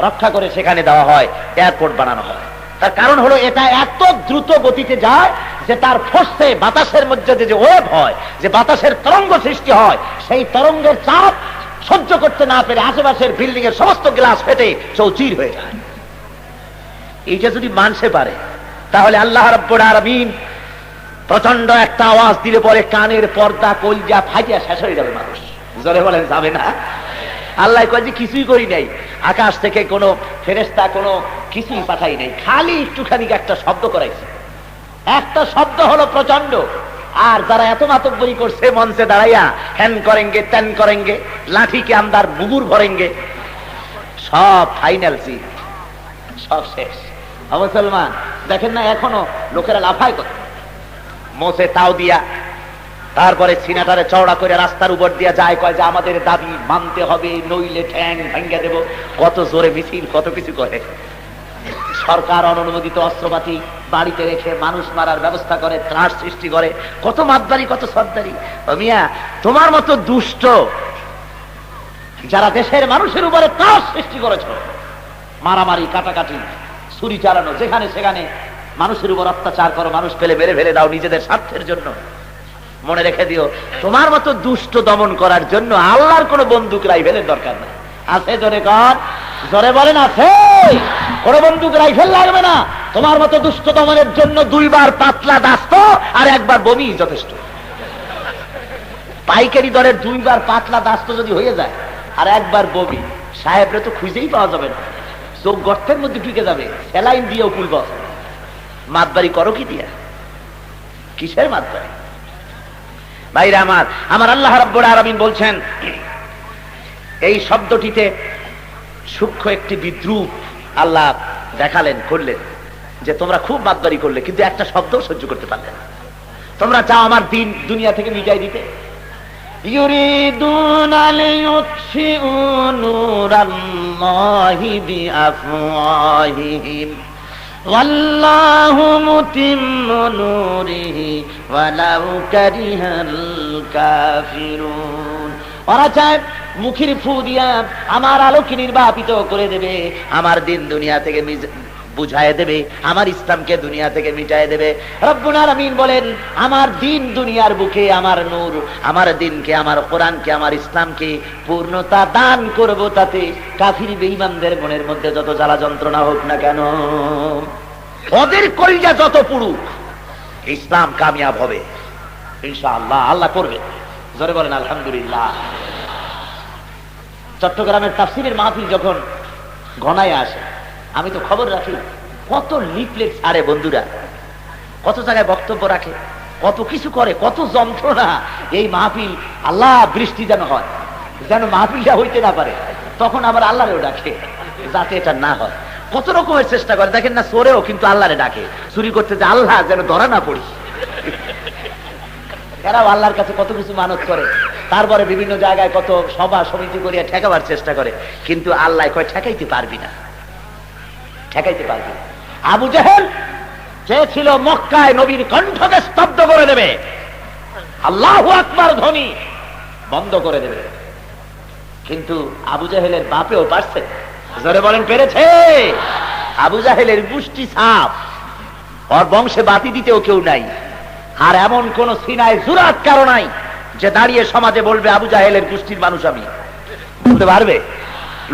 রক্ষা করে সেখানে দেওয়া হয়, এয়ারপোর্ট বানানো হয়। তার কারণ হলো এটা এত দ্রুত গতিতে যায় যে তার ফোর্সে বাতাসের মধ্যে যে ওয়েভ হয়, যে বাতাসের তরঙ্গ সৃষ্টি হয়, সেই তরঙ্গের চাপ সহ্য করতে না পেরে আশেপাশের বিল্ডিং এর সমস্ত গ্লাস ফেটে চৌচির হয়ে যায়। এইটা যদি মানতে পারে, তাহলে আল্লাহ রাব্বুল আলামিন প্রচন্ড একটা আওয়াজ দিলে পরে কানের পর্দা, কলজা ফাটিয়া শেষ হয়ে যাবে মানুষ। জোরে বলেন যাবে না? আল্লাহ কয় যে কিছুই করি নাই, আকাশ থেকে কোনো ফেরেশতা কোনো কিছুই পাঠাই নাই, খালি একটুখানি একটা শব্দ করাইছে। একটা শব্দ হলো প্রচন্ড। আর যারা এত মাতব্বরি করছে মঞ্চে দাঁড়াইয়া, হ্যান করেঙ্গে ত্যান করেঙ্গে, লাঠি কে আন্দার মুগুর ভরেঙ্গে, সব ফাইনাল সিন, সব শেষ। মুসলমান দেখেন না, এখনো লোকেরা লাফায় করে, মোছে তাও দিয়া তারপরে সিনাটারে চওড়া করে রাস্তার উপর দিয়ে যায়, কয় যে আমাদের দাবি মানতে হবে, নইলে ঠ্যাং ভাঙ্গা দেব। কত জোরে মিছিল, কত কিছু করে। সরকার অনুমোদিত অস্ত্রপাতি বাড়িতে রেখে মানুষ মারার ব্যবস্থা করে, ত্রাস সৃষ্টি করে, কত মাতবাড়ি, কত সর্দারি। মিয়া, তোমার মতো দুষ্ট যারা দেশের মানুষের উপরে ত্রাস সৃষ্টি করেছ, মারামারি, কাটাকাটি, ছুরি চালানো, যেখানে সেখানে মানুষের উপর অত্যাচার করো, মানুষ পেলে মেরে ফেলে দাও নিজেদের স্বার্থের জন্য, মনে রেখে দিও তোমার মতো দুষ্ট দমন করার জন্য আল্লাহর কোনো বন্দুক রাইফেলের দরকার নেই। আছে জোরে কর, জোরে বলেন আছে? কোনো বন্দুক রাইফেল লাগবে না তোমার মতো দুষ্ট দমনের জন্য। 2 বার পাতলা দাস্ত আর 1 বার বমি যথেষ্ট। পাইকারি দরের 2 বার পাতলা দাস্ত যদি হয়ে যায় আর 1 বার বমি, সাহেবরে তো খুঁজেই পাওয়া যাবে না, চোখ গর্তের মধ্যে ঢুকে যাবে, স্যালাইন দিয়েও খুলব। মাতবাড়ি করো কি দিয়া? কিসের মাতবাড়ি? ভাইরা আমার, আমার আল্লাহ রাব্বুল আলামিন বলছেন, এই শব্দটিতে সূক্ষ্ম একটি বিদ্রুপ আল্লাহ দেখালেন, করলেন যে তোমরা খুব মাতবাড়ি করলে, কিন্তু একটা শব্দও সহ্য করতে পারলে না। তোমরা চাও আমার দিন দুনিয়া থেকে মিটাই দিতে। ইউরিদুনা লিইউতফিউ নূরাল্লাহি বিআফওয়াহিহিম ওয়াল্লাহু মুতিম্মু নূরিহি ওয়ালাউ কারিহাল কাফিরুন। ওরা চায় মুখের ফু দিয়া আমার আলোকে নির্বাপিত করে দেবে, আমার দিন দুনিয়া থেকে বুঝায় দেবে, আমার ইসলামকে দুনিয়া থেকে মিটায় দেবে। রব্বুল আলামিন বলেন, আমার দিন দুনিয়ার বুকে, আমার নূর, আমার দিনকে, আমার কোরআনকে, আমার ইসলামকে পূর্ণতা দান করব, তাতে কাফির বেঈমানদের মনের মধ্যে যত জ্বালা যন্ত্রণা হোক না কেন, ওদের কলিজা যত পুরুক, ইসলাম কামিয়াব হবে ইনশাআল্লাহ। আল্লাহ করবে, জোরে বলেন আলহামদুলিল্লাহ। চট্টগ্রামের তাফসীরের মাহফিল যখন ঘনায় আসে, আমি তো খবর রাখি, কত লিফলেট ছাড়ে বন্ধুরা, কত জায়গায় বক্তব্য রাখে, কত কিছু করে, কত যন্ত্রণা। এই মাহফিল, আল্লাহ বৃষ্টি যেন হয়, যেন মাহফিলটা হইতে না পারে, তখন আবার আল্লাহরেও ডাকে যাতে এটা না হয়। কত রকমের চেষ্টা করে, দেখেন না, চোরেও কিন্তু আল্লাহরে ডাকে চুরি করতে, যে আল্লাহ যেন ধরা না পড়ি। এরাও আল্লাহর কাছে কত কিছু মানত করে, তারপরে বিভিন্ন জায়গায় কত সভা সমিতি করিয়া ঠেকাবার চেষ্টা করে, কিন্তু আল্লাহ কয় ঠেকাইতে পারবি না, ঠেকাইতে পারবি না। আবু জেহেল চেয়েছিল মক্কায় নবীর কণ্ঠকে স্তব্ধ করে দেবে, আল্লাহু আকবার ধ্বনি বন্ধ করে দেবে, কিন্তু আবু জেহেলের বাপেও পারছে। জোরে বলেন পেরেছে? আবু জেহেলের গোষ্ঠী সাপ, ওর বংশে বাতি দিতেও কেউ নাই, আর এমন কোন সিনায় জুরাত কারো নাই যে দাঁড়িয়ে সমাজে বলবে আবু জাহেলের গোষ্ঠীর মানুষ আমি। বলতে পারবে?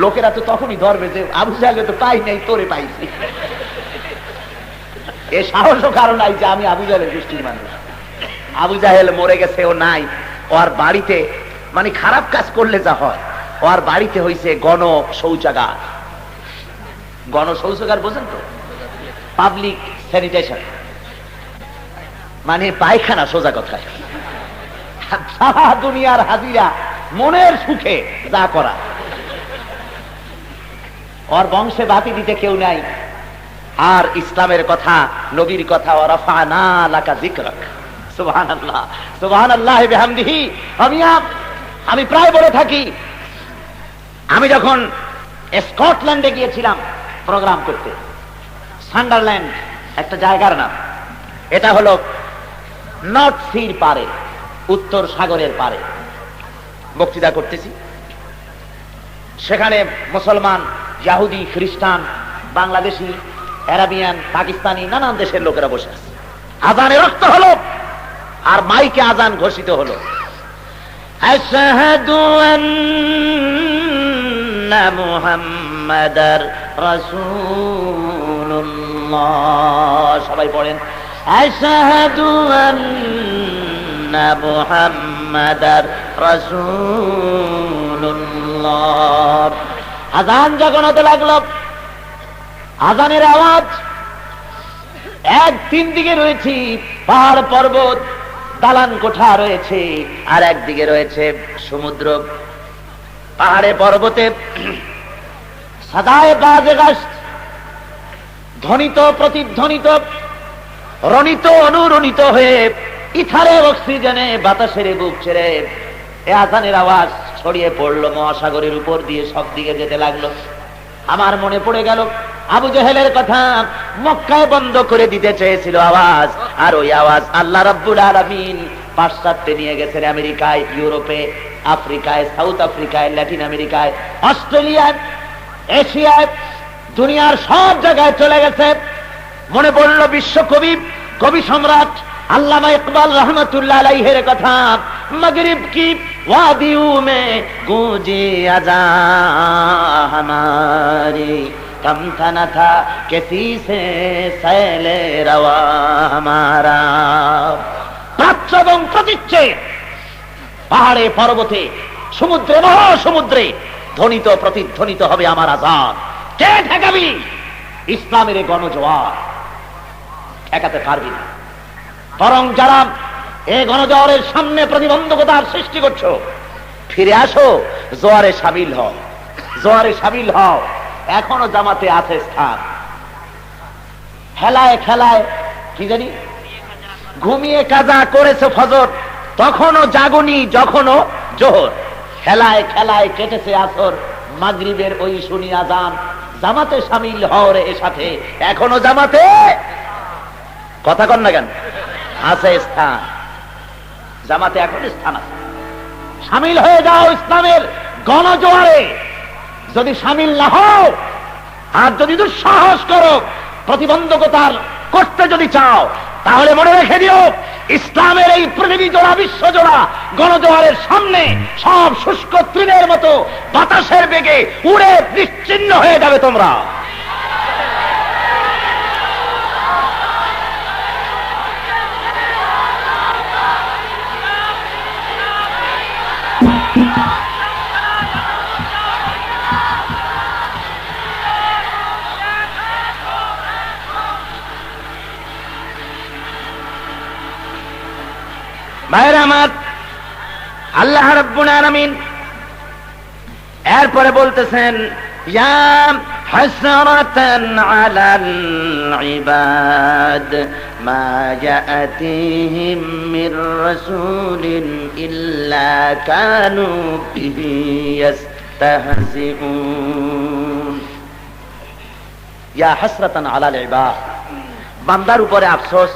লোকেরা তো তখনই ধরবে যে আবু জাহেলে তো পাই নাই, তোরে পাইছি। এ সাহসও কারো নাই যে আমি আবু জাহেলের গোষ্ঠীর মানুষ। আবু জাহেল মরে গেছে, ও নাই। ওর বাড়িতে, মানে খারাপ কাজ করলে যা হয়, ওর বাড়িতে হইছে গণ শৌচাগার। গণ শৌচাগার বোঝেন তো? পাবলিক স্যানিটেশন, মানে পায়খানা, সোজা কথায়। সারা দুনিয়ার হাজিরা মনের সুখে যা করা। ওর বংশে বাতি দিতে কেউ নাই, আর ইসলামের কথা, নবীর কথা, ওয়ারাফা'না লাকা যিকরাক। সুবহানাল্লাহ, সুবহানাল্লাহ বিহামদিহি। আমি প্রায় বলে থাকি, আমি যখন স্কটল্যান্ডে গিয়েছিলাম প্রোগ্রাম করতে, সান্ডারল্যান্ড একটা জায়গার নাম, এটা হলো নর্থ সির পারে, উত্তর সাগরের পারে বক্তৃতা করতেছি। সেখানে মুসলমান, ইহুদি, খ্রিস্টান, বাংলাদেশি, আরাবিয়ান, পাকিস্তানি, নানান দেশের লোকেরা বসে আছে। আজানে রক্ত হলো, আর মাইকে আজান ঘোষিত হলো, আশহাদু আন্না মুহাম্মাদার রাসূলুল্লাহ। সবাই পড়েন, আশহাদু আন্না মুহাম্মাদার রাসূলুল্লাহ। আযান যখন হতে লাগলো, আযানের আওয়াজ, এক তিন দিকে রয়েছে পাহাড় পর্বত, দালান কোঠা রয়েছে, আর একদিকে রয়েছে সমুদ্র। পাহাড়ে পর্বতে সাদায়ে বাজে গাছ, ধ্বনিত প্রতিধ্বনিত, রণিত অনুরণিত হয়ে ইথারের অক্সিজেনে বাতাসের বুক ছেড়ে এ আজানের আওয়াজ ছড়িয়ে পড়লো মহাসাগরের উপর দিয়ে, সব দিকে যেতে লাগলো। আমার মনে পড়ে গেল আবু জেহেলের কথা। মক্কায় বন্ধ করে দিতে চেয়েছিল আওয়াজ, আর ওই আওয়াজ আল্লাহ রাব্বুল আলামিন পাশ্চাত্যে নিয়ে গেছেন, আমেরিকায়, ইউরোপে, আফ্রিকায়, সাউথ আফ্রিকায়, ল্যাটিন আমেরিকায়, অস্ট্রেলিয়ায়, এশিয়ায়, দুনিয়ার সব জায়গায় চলে গেছে। মনে পড়ল বিশ্বকবি, কবি সম্রাট আল্লামা ইকবাল রহমতুল্লাহ আলাইহির কথা, মাগরিব কি ওয়াদিউ মে গूंजी আযা हमारी कम था न था किसी से सैले रवा हमारा। প্রাচ্য এবং প্রতীচ্যে, পাহাড়ে পর্বতে, সমুদ্রে মহাসমুদ্রে ধ্বনিত প্রতিধ্বনিত হবে আমার আযান। কে ঠেকাবি? ইসলামের এই গণজোয়ার ঠেকাতে পারবি না। বরং যারা এই গণজোয়ারের সামনে প্রতিবন্ধকতার সৃষ্টি করছো, ফিরে আসো, জোয়ারে সামিল হও, জোয়ারে সামিল হও। এখনো জামাতে আছে স্থান। খেলায় খেলায় কি জানি ঘুমিয়ে কাজা করেছে ফজর, তখনও জাগুনি যখনও জোহর। খেলায় খেলায় কেটেছে আসর, মাগরিবের ওই শুনি আজান। জামাতে সামিল হও রে, এর সাথে এখনো জামাতে কথা কন না কেন, আছে স্থান। জামাতে এখন স্থান আছে, সামিল হয়ে যাও ইসলামের গণজোয়ারে। যদি সামিল না হও, আর যদি দুঃসাহস করো, প্রতিবন্ধকতার করতে যদি চাও, তাহলে মনে রেখে দিও, ইসলামের এই পৃথিবী জোড়া, বিশ্ব জোড়া গণজোয়ারের সামনে সব শুষ্ক তৃণের মতো বাতাসের বেগে উড়ে নিশ্চিহ্ন হয়ে যাবে তোমরা। ভাইরা আমার, আল্লাহ রাব্বুল আলামিন এরপরে বলতেছেন, ইয়া হাসরাতান আলাল ইবাদ মা ইয়াতিহিম মির রাসূলিন ইল্লা কানু বিহি ইস্তাহজিউন। ইয়া হাসরাতান আলাল ইবাদ, বান্দার উপরে আফসোস,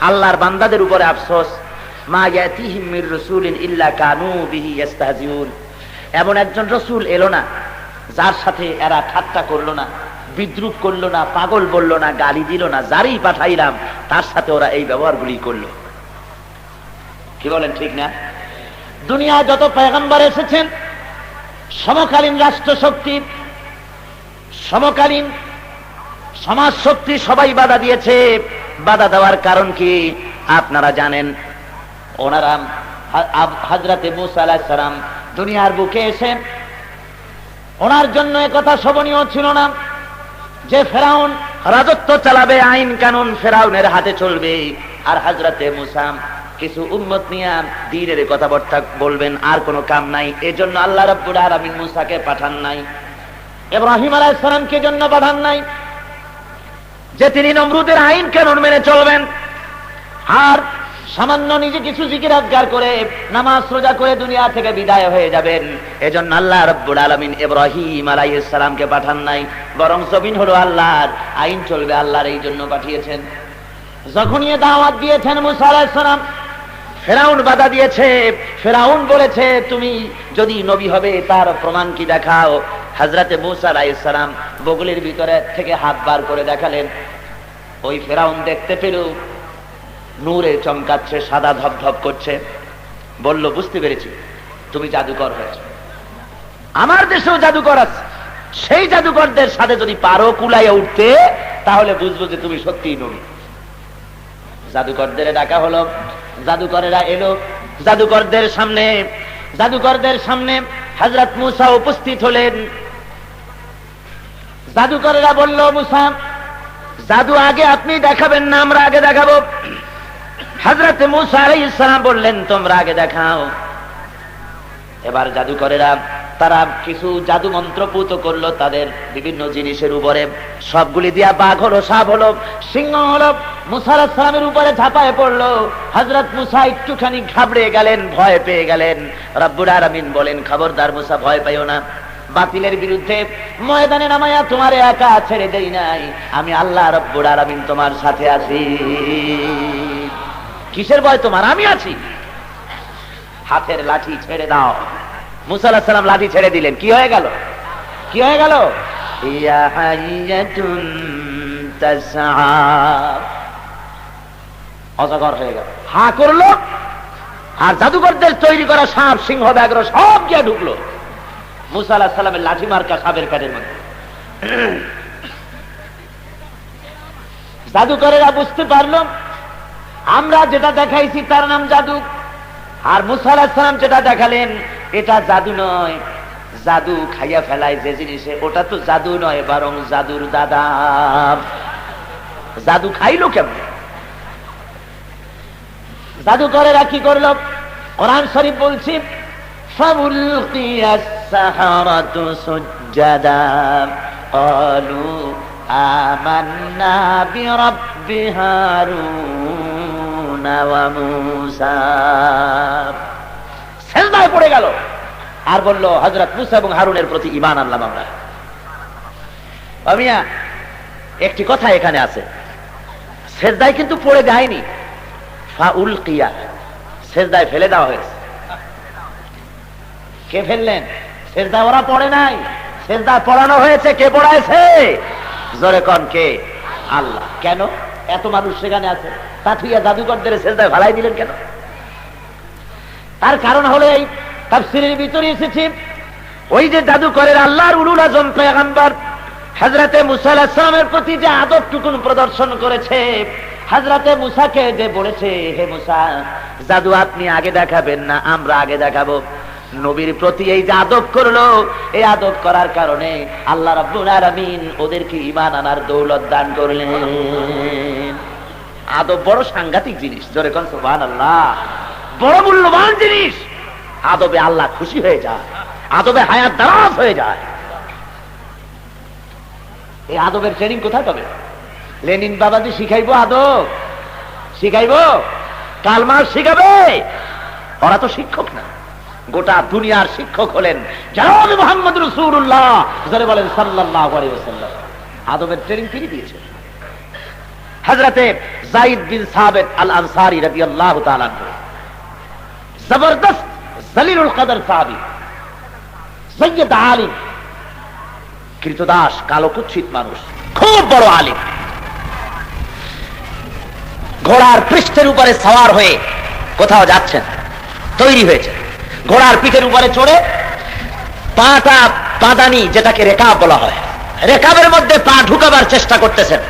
আল্লাহর বান্দাদের উপরে আফসোস। মা ইয়াতিহিম মির রাসূলিন ইল্লা কানু বিহি ইস্তাহজিউন, এমন একজন রসুল এলো না যার সাথে এরা ঠাট্টা করলো না, বিদ্রুপ করলো না, পাগল বললো না, গালি দিল না। যারই পাঠাইলাম তার সাথে ওরা এই ব্যবহারগুলি করলো। কি বলেন, ঠিক না? দুনিয়ায় যত পয়গম্বর এসেছেন, সমকালীন রাষ্ট্র শক্তি, সমকালীন সমাজ শক্তি সবাই বাধা দিয়েছে। বাধা দেওয়ার কারণ কি আপনারা জানেন? ওনারা হযরতে মূসা আলাইহিস সালাম দুনিয়ার বুকে এসে, ওনার জন্য একথা শোভনীয় ছিল না যে ফেরাউন রাজত্ব চালাবে, আইন কানুন ফেরাউনের হাতে চলবে, আর হযরতে মূসা কিছু উম্মত নিয়ে দ্বীনের কথাবার্তা বলবেন, আর কোনো কাম নাই। এজন্য আল্লাহ রাব্বুল আলামিন মূসাকে পাঠান নাই, ইব্রাহিম আলাইহিস সালামকে জন্য পাঠান নাই যে তিনি নমরুদের আইন কানুন মেনে চলবেন, আর সামান্য নিজে কিছু জিকির আজকার করে নামাজ রোজা করে দুনিয়া থেকে বিদায় হয়ে যাবেন। এজন্য আল্লাহ রাব্বুল আলামিন ইব্রাহিম আলাইহিস সালামকে পাঠান নাই, বরং জমিন হলো আল্লাহর, আইন চলবে আল্লাহর, এই জন্য পাঠিয়েছেন। যখনই দাওয়াত দিয়েছেন মূসা আলাইহিস সালাম, ফেরাউন বাধা দিয়েছে। ফেরাউন বলেছে, তুমি যদি নবী হবে তার প্রমাণ কি দেখাও। হযরতে মূসা আলাইহিস সালাম বগলের ভিতরে থেকে হাত বার করে দেখালেন। ওই ফেরাউন দেখতে পেল নূরে চমকাচ্ছে, সাদা ধবধব করছে। বলল, বুঝতে পেরেছি তুমি জাদুকর হয়েছে। আমার দেশেও জাদুকর আছে, সেই জাদুকরদের সাথে যদি পারো কুলাইয়া উঠতে, তাহলে বুঝবো যে তুমি সত্যিই নবী। জাদুকরদের ডাকা হলো, জাদুকরেরা এলো। জাদুকরদের সামনে হযরত মূসা উপস্থিত হলেন। জাদুকরেরা বলল, মূসা জাদু আগে আপনি দেখাবেন না, আমরা আগে দেখাবো। হযরত মূসা আলাইহিস সালাম বললেন, তোমরা আগে দেখাও। এবার জাদুকরেরা তারা কিছু জাদু মন্ত্র পুত করলো তাদের বিভিন্ন জিনিসের উপরে, সবগুলি দিয়া বাঘ হলো, সাপ হলো, সিংহ হলো, মুসা আলাইহিস সালামের উপরে ঝাঁপায় পড়লো। হযরত মুসা একটুখানি ঘাবড়ে গেলেন, ভয় পেয়ে গেলেন। রব্বুল আলামিন বলেন, খবরদার মুসা, ভয় পাইও না, বাতিলের বিরুদ্ধে ময়দানে নামায়া তোমার একা ছেড়ে দেই নাই, আমি আল্লাহ রব্বুল আলামিন তোমার সাথে আছি। কিসের ভয় তোমার? আমি আছি। হাতের লাঠি ছেড়ে দাও। মুসা আলাইহিস সালাম লাঠি ছেড়ে দিলেন। কি হয়ে গেল? কি হয়ে গেল? ইয়া হাইয়াতুন তাসআ, অজগর হয়ে গেল। হা করলো, আর জাদুকরদের তৈরি করা সাপ, সিংহ, ব্যাঘ্র সব গিয়ে ঢুকলো মুসা আলাইহিস সালামের লাঠি মার্কা সাপের পেটের মধ্যে। জাদুকরেরা বুঝতে পারলো আমরা যেটা দেখাইছি তার নাম জাদু, আর মুসা আলাইহিস সালাম যেটা দেখালেন এটা জাদু নয়। জাদু খাইয়া ফেলায় যে জিনিসে, ওটা তো জাদু নয়, বরং জাদুর দাদা। জাদু খাইলো কেমন? জাদুকরেরা কি করলো? কোরআন শরীফ বলছি, ফাউলকিয়াস সাহারাতু সুজদাা ক্বালু আমান্না বিরাব্বি হারুন ওয়া মূসা। সিজদায় পড়ে গেল আর বলল, হযরত মূসা এবং হারুনের প্রতি ঈমান আনলাম আমরা। আমিয়া একটি কথা এখানে আছে, সিজদায় কিন্তু পড়ে যায়নি, ফাউলকিয়া, সিজদায় ফেলে দেওয়া হয়েছে। কে ফেললেন? সিজদা ওরা পড়ে নাই, সিজদা পড়ানো হয়েছে। কে পড়াইছে? জোরে কোন কে? আল্লাহ। কেন? এত মানুষ সেখানে আছে, তাথিয়া জাদুকরদের সিজদায় ফেলাই দিলেন কেন? তার কারণ হলো এই তাফসীরের ভিতরে এসেছে, ওই যে জাদুকরের আল্লাহর উলুল আযম পয়গম্বর হযরতে মূসা আলাইহিস সালামের প্রতি যে আদবটুকুন প্রদর্শন করেছে, হযরতে মূসাকে যে বলেছে, হে মূসা, জাদু আপনি আগে দেখাবেন না, আমরা আগে দেখাবো। নবীর প্রতি এই যে আদব করলো, এই আদব করার কারণে আল্লাহ রাব্বুল আলামিন ওদেরকে ঈমান আনার দৌলত দান করলেন। আদব বড় সাংঘাতিক জিনিস, জোরে কোন সুবহানাল্লাহ। বড় মূল্যবান জিনিস। আদবে আল্লাহ খুশি হয়ে যায়, আদবে হায়াত দারাজ হয়ে যায়। এই আদবের ট্রেনিং কোথায় পাবে? লেনিন বাবাজি শিখাইবো আদব? শিখাইবো? কার্ল মার্কস শিখাবে? ওরা তো শিক্ষক না, গোটা দুনিয়ার শিক্ষক হলেন জনাব মুহাম্মদ রাসূলুল্লাহ, যারা বলেন সাল্লাল্লাহু আলাইহি ওয়াসাল্লাম। আদবের ট্রেনিং তিনি দিয়েছেন। হযরতে যায়েদ বিন সাবিত আল আনসারী রাদিয়াল্লাহু তাআলা আনহু, জবরদস্ত জলিলুল কদর সাহাবী, সৈয়দ আলিম, কৃতদাস, কালো কুৎসিত মানুষ, খুব বড় আলিম। ঘোড়ার পৃষ্ঠের উপরে সওয়ার হয়ে কোথাও যাচ্ছেন, তৈরি হয়েছে, ঘোড়ার পিঠের উপরে চড়ে পাটা পাদানি, যেটাকে রেকাব বলা হয়, রেকাবের মধ্যে পা ঢুকাবার চেষ্টা করতেছেন,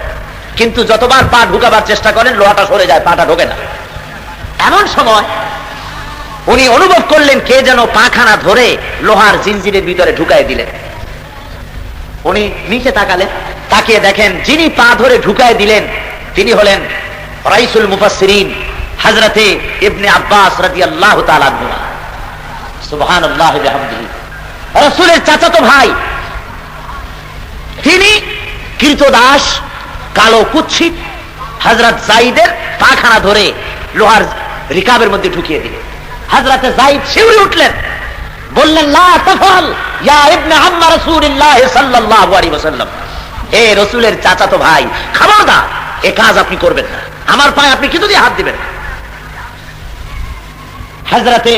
কিন্তু যতবার পা ঢুকাবার চেষ্টা করেন লোহাটা সরে যায়, পাটা ঢোকে না। এমন সময় উনি অনুভব করলেন কে যেন পাখানা ধরে লোহার জিনজিরের ভিতরে ঢুকাই দিলেন। উনি নিচে তাকালেন, তাকিয়ে দেখেন যিনি পা ধরে ঢুকাই দিলেন তিনি হলেন রাইসুল মুফাসসিরিন হযরতে ইবনে আব্বাস রাদিয়াল্লাহু তাআলা আনহু। সুবহানাল্লাহ ওয়া বিহামদিহি। রাসূলের চাচাতো ভাই, তিনি কৃতদাস, কালো কুৎসিত হযরত যায়েদের পাখানা ধরে লোহার রিকাবের মধ্যে ঢুকিয়ে দিলেন। হযরতে যায়েদ শিউরে উঠলেন, বললেন, লা তাফাল ইয়া ইবনে আম্মা রাসূলিল্লাহ সাল্লাল্লাহু আলাইহি ওয়াসাল্লাম, হে রাসূলের চাচাতো ভাই, খবরদার এই কাজ আপনি করবেন না, আমার পায়ে আপনি কিছু দিয়ে হাত দিবেন না। হযরতে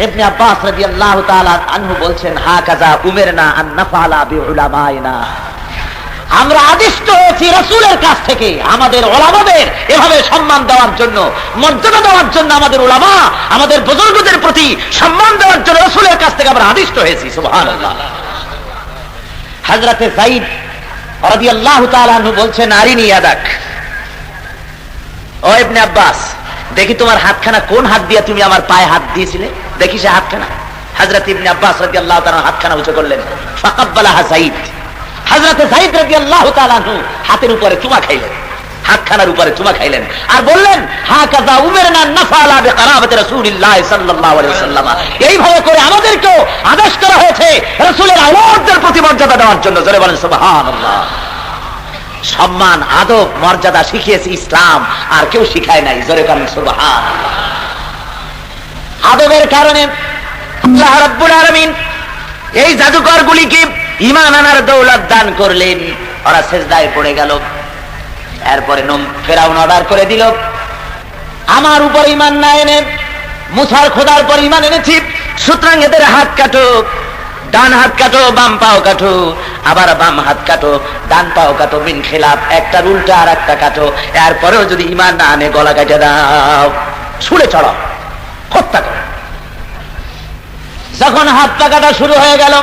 ইবনে আব্বাস রাদিয়াল্লাহু তাআলা আনহু বলছেন, হাকাযা উমিরনা আন নাফআলা বিউলামাইনা, আমরা আদিষ্ট হয়েছি রাসূলের কাছ থেকে আমাদের উলামাদের এভাবে সম্মান দেওয়ার জন্য, মর্যাদা দেওয়ার জন্য, আমাদের উলামা, আমাদের বুজুর্গদের প্রতি সম্মান দেওয়ার জন্য রাসূলের কাছ থেকে আমরা আদিষ্ট হয়েছি। সুবহানাল্লাহ। হযরতে যায়েদ রাদিয়াল্লাহু তাআলা আনহু বলছেন, আরিনি ইয়াদাক, ও ইবনে আব্বাস, দেখি তোমার হাতখানা, কোন হাত দিয়ে তুমি আমার পায়ে হাত দিয়েছিলে, দেখি সে হাতখানা। হযরত ইবনে আব্বাস রাদিয়াল্লাহু তাআলা হাতখানা উঁচু করলেন, ফাকাব্বালাহা যায়েদ। হযরত যায়েদ রাদিয়াল্লাহু তাআলা আনহু হাতের উপরে চুমা খাইলেন। হাতখানার উপরে চুমা খাইলেন আর বললেন হাকাযা উমিরনা নাফালা বিকারাবাতি রাসূলিল্লাহ সাল্লাল্লাহু আলাইহি ওয়াসাল্লাম, এইভাবে করে আমাদেরকেও আদেশ করা হয়েছে রাসূলের আওলাদদের প্রতি মর্যাদা দেওয়ার জন্য। জোরে বলেন সুবহানাল্লাহ। সম্মান আদব মর্যাদা শিখিয়েছে ইসলাম, আর কেউ শিখায় নাই। জোরে বলেন সুবহানাল্লাহ। আদবের কারণে আল্লাহ রাব্বুল আলামিন এই জাদুকরগুলিকে ঈমান আনার দৌলত দান করলেন। ওরা সিজদায় পড়ে গেল। এরপরে ফেরাউন অর্ডার করে দিল, আমার উপর ঈমান না এনে মুসার খোদার পর ঈমান এনেছি, সুতরাং এদের হাত কাটো, ডান হাত কাটো, বাম পাও কাটো, আবার বাম হাত কাটো, ডান পাও কাটো, মিন খিলাফ, একটা উল্টা আর একটা কাটো। এরপরেও যদি ঈমান না আনে গলা কেটে দাও, ছুঁড়ে চড়াও, হত্যা করো। যখন হাত পা কাটা শুরু হয়ে গেল,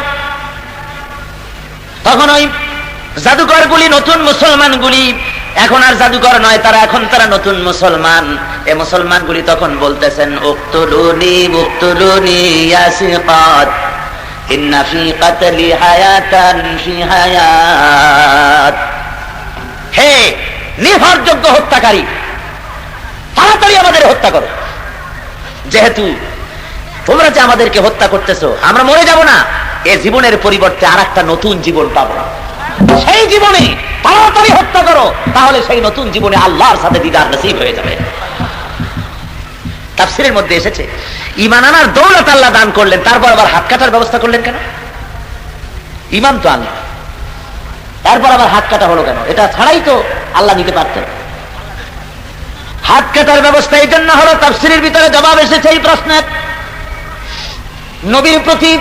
তখন ওই জাদুকরগুলি, নতুন মুসলমানগুলি, এখন আর জাদুকর নয় তারা, এখন তারা নতুন মুসলমান। এই মুসলমানগুলি তখন বলতেছেন উকতুলুনি উকতুলুনি ইয়া সিকাত ইন্না ফি কাতলি হায়াতান ফি হায়াত। হে নির্ভরযোগ্য হত্যাকারী, তাড়াতাড়ি আমাদের হত্যা করো। যেহেতু তোমরা যে আমাদেরকে হত্যা করতেছো, আমরা মরে যাব না, এ জীবনের পরিবর্তে আর একটা নতুন জীবন পাবো। সেই জীবনে তাড়াতাড়ি হত্যা করো, তাহলে সেই নতুন জীবনে আল্লাহর সাথে দিদার নসিব হয়ে যাবে। তাফসীরের মধ্যে এসেছে ঈমান আনার দৌলত আল্লাহ দান করলেন, তারপর আবার হাত কাটার ব্যবস্থা করলেন কেন? ঈমান তো আল্লাহ, তারপর আবার হাত কাটা হলো কেন? এটা ছাড়াই তো আল্লাহ নিতে পারতেন। হাত কাটার ব্যবস্থা এই জন্য হলো, তাফসীরের ভিতরে জবাব এসেছে এই প্রশ্নের। নবীর প্রতি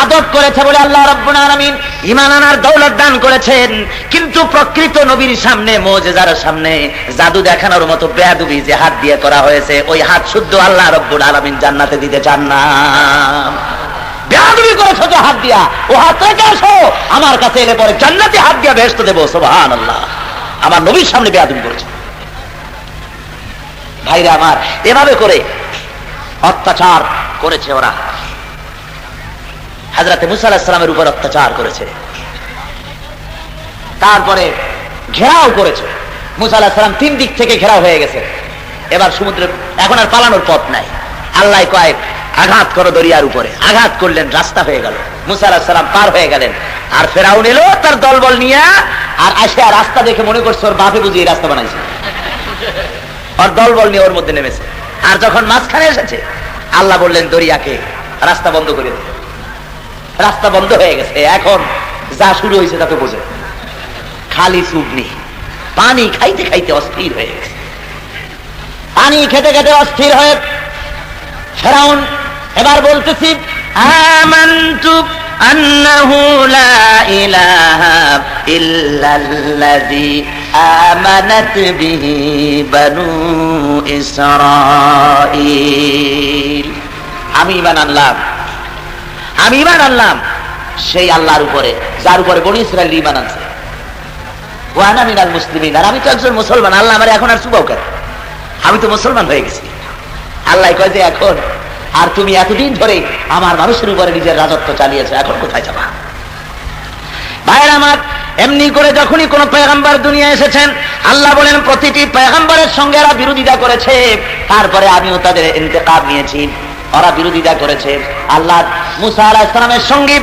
আদব করেছে বলে আল্লাহ রাব্বুল আলামিন ঈমান আনার দৌলত দান করেছেন, কিন্তু প্রকৃত নবীর সামনে, মুজিজার সামনে জাদু দেখানোর মতো বেয়াদবি যে হাত দিয়ে করা হয়েছে, ওই হাত শুদ্ধ আল্লাহ রাব্বুল আলামিন জান্নাতে দিতে চান না। বেয়াদবি করেছো যে হাত দিয়া, ও হাত রেখে আসো, আমার কাছে এলে পরে জান্নাতে হাত দিয়া বেহেশত দেব। সুবহানাল্লাহ। আমার নবীর সামনে বেয়াদবি করেছে। ভাইরা আমার, এভাবে করে অত্যাচার করেছে ওরা। হযরত মুসা আলাইহিস সালামের উপর অত্যাচার করেছে, তারপরে ঘেরাও করেছে। মুসা আলাইহিস সালাম 3 দিক থেকে ঘেরাও হয়ে গেছে। এবার সমুদ্রে এখন আর পালানোর পথ নাই। আল্লাহ কয় আঘাত করো দরিয়ার উপরে, আঘাত করলেন, রাস্তা হয়ে গেল। মুসা আলাইহিস সালাম পার হয়ে গেলেন। আর ফেরাউন এলো তার দলবল নিয়ে, আর আসে রাস্তা দেখে মনে করছে ওর বাপে বুঝি এই রাস্তা বানাইছে, আর দলবল নিয়ে ওর মধ্যে নেমেছে। আর যখন মাঝখানে এসেছে, আল্লাহ বললেন দরিয়াকে রাস্তা বন্ধ করে দে। রাস্তা বন্ধ হয়ে গেছে। এখন যা শুরু হয়েছে তাতে বোঝে, খালি চুবনি, পানি খাইতে খাইতে অস্থির হয়ে গেছে। পানি খেতে খেতে অস্থির হয়ে ফেরাউন এবার বলতেছি আমানতু আন্নাহু লা ইলাহা ইল্লাল্লাযী আমানাত বিহি বানু ইসরাঈল। আমি ঈমান আনলাম, আমি ঈমান আনলাম সেই আল্লাহর উপরে যার উপরে বনি ইসরাঈল ঈমান আনছে। ওয়া আনা মিনাল মুসলিমিন, আর আমি তো একজন মুসলমান। আল্লাহ আমারে এখন আর চুবাও কেন? আমি তো মুসলমান হয়ে গেছি। আল্লাহ কয় যে এখন আর তুমি এতদিন ধরে আমার মানুষের উপরে নিজের রাজত্ব চালিয়েছো, এখন কোথায় যাবা? ভাইরা আমার, এমনি করে যখনই কোন পয়গম্বর দুনিয়া এসেছেন, আল্লাহ বলেন প্রতিটি পয়গম্বরের সঙ্গে এরা বিরোধিতা করেছে, তারপরে আমিও তাদের ইন্তেকাম নিয়েছি। ওরা বিরোধিতা করেছে। আল্লাহ মুসা আলাইহিস সালামের সঙ্গে,